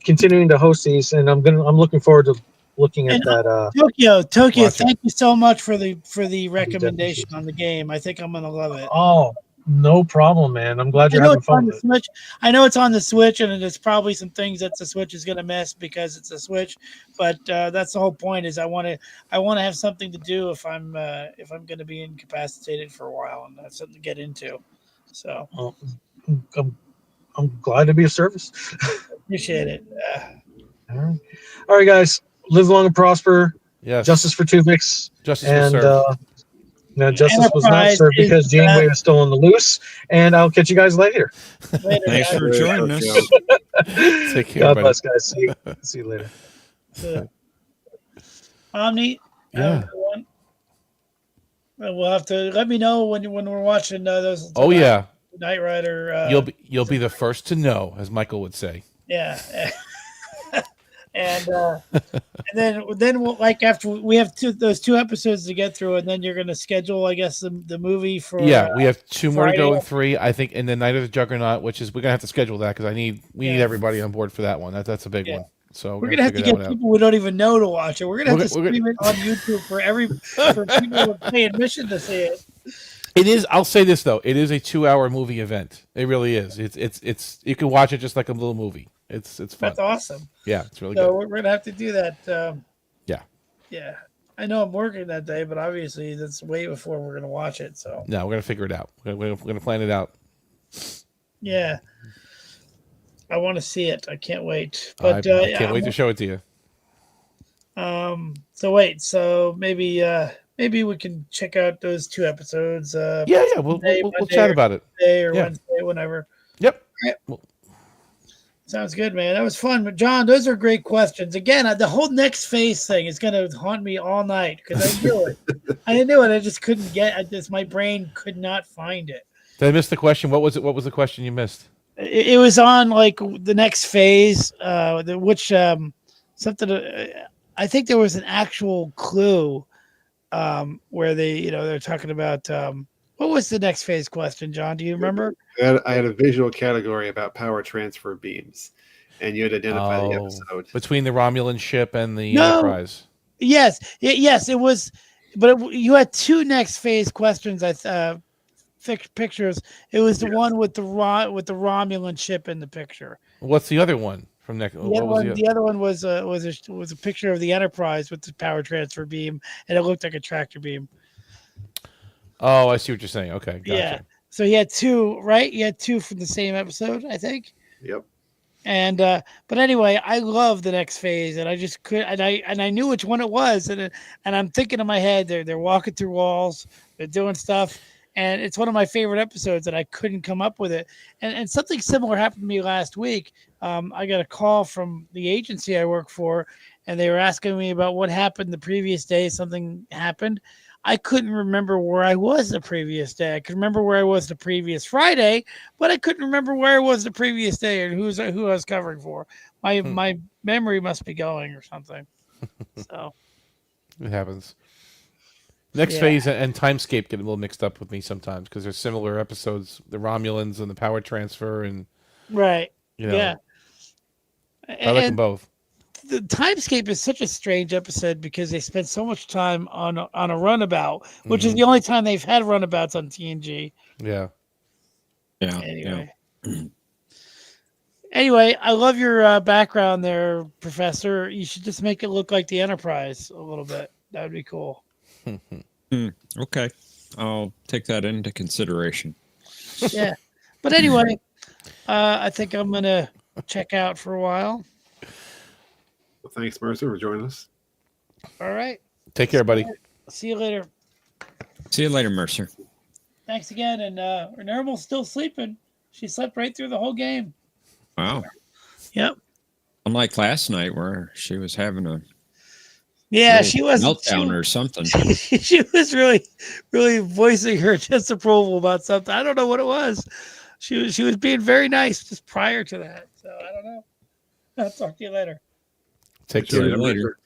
continuing to host these, and I'm looking forward to looking at And that. Tokyo, Watch it. thank you so much for the recommendation on the game. I think I'm gonna love it. Oh, no problem, man. I'm glad you're I know having it's on fun the with it. Switch. I know it's on the Switch, and there's probably some things that the Switch is gonna miss because it's a Switch. But that's the whole point. Is I want to have something to do if I'm gonna be incapacitated for a while and have something to get into. So Well, I'm glad to be of service. appreciate it. All right, guys. Live long and prosper. Yes. Justice for Tuvix. Justice and was served. no, justice was not Enterprise served because is, Janeway was still on the loose. And I'll catch you guys later. Thanks for joining us. Take care, God buddy. bless, guys. See you later. Omni. Yeah. Have a good one. And we'll have to let me know when we're watching those. Oh yeah. Knight Rider. You'll be the first to know, as Michael would say. Yeah. and then we'll, like, after we have those two episodes to get through, and then you're going to schedule, I guess, the movie for. Yeah, we have two more to go in Friday. 3. I think, and then Night of the Juggernaut, which is we're gonna have to schedule that because we need everybody on board for that one. That's a big one. So We're gonna have to figure that get one out. people we don't even know to watch it. We're gonna have to We're stream it on YouTube for people who pay admission to see it. It is. I'll say this though. It is a 2-hour movie event. It really is. It's. You can watch it just like a little movie. It's fun. That's awesome. Yeah, it's really So good. we're gonna have to do that. Yeah. Yeah. I know I'm working that day, but obviously that's way before we're gonna watch it. So No, we're gonna figure it out. We're gonna plan it out. yeah. I want to see it. I can't wait. But I can't wait to show it to you. So wait. So maybe we can check out those 2 episodes. Yeah. We'll chat about it. Monday or Yeah. Wednesday, whenever. Yep. Sounds good, man. That was fun. But John, those are great questions. Again, the whole next phase thing is going to haunt me all night because I knew it. I knew it. I just couldn't my brain could not find it. Did I miss the question? What was it? What was the question you missed? It was on like the next phase, which something. I think there was an actual clue where they're talking about what was the next phase question, John? Do you remember? I had a visual category about power transfer beams, and you had identified the episode Between the Romulan ship and the No. Enterprise. Yes, it was, but you had 2 next phase questions. Pictures. It was the one with the Romulan ship in the picture. What's the other one from next? The other one was a picture of the Enterprise with the power transfer beam, and it looked like a tractor beam. Oh, I see what you're saying. Okay, gotcha. Yeah. So he had 2, right? You had 2 from the same episode, I think. Yep. And but anyway, I love the next phase, and I just could, and I knew which one it was, and I'm thinking in my head, they're walking through walls, they're doing stuff, and it's one of my favorite episodes, and I couldn't come up with it. And something similar happened to me last week. I got a call from the agency I work for, and they were asking me about what happened the previous day. Something happened. I couldn't remember where I was the previous day. I could remember where I was the previous Friday, but I couldn't remember where I was the previous day or who I was covering for. My memory must be going or something. So It happens. Next phase and Timescape get a little mixed up with me sometimes because there's similar episodes, the Romulans and the power transfer, and right, yeah. I like them And both. the Timescape is such a strange episode because they spent so much time on a runabout, which is the only time they've had runabouts on TNG. Yeah. Yeah. Anyway. Anyway, I love your background there, Professor. You should just make it look like the Enterprise a little bit. That would be cool. Okay. I'll take that into consideration. Yeah. But anyway, I think I'm going to check out for a while. Well, thanks, Mercer, for joining us. All right. Take care, buddy. See you later. See you later, Mercer. Thanks again. And Nermal's still sleeping. She slept right through the whole game. Wow. Yep. Unlike last night where she was having a she was meltdown or something. She was really voicing her disapproval about something. I don't know what it was. She was being very nice just prior to that. So I don't know. I'll talk to you later. Take care later.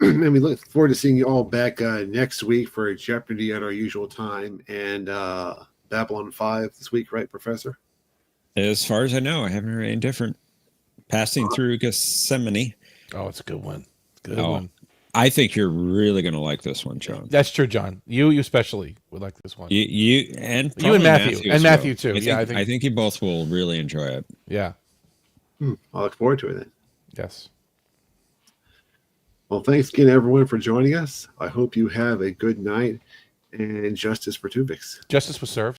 And we look forward to seeing you all back next week for Jeopardy at our usual time and Babylon 5 this week, right, Professor? As far as I know, I haven't heard any different. Passing through Gethsemane. Oh, it's a good one. Good one. I think you're really going to like this one, John. That's true, John. You especially would like this one. You and Matthew as Matthew well. too. I think you both will really enjoy it. Yeah. I'll look forward to it then. Yes. Well, thanks again, everyone, for joining us. I hope you have a good night and justice for Tuvix. Justice was served.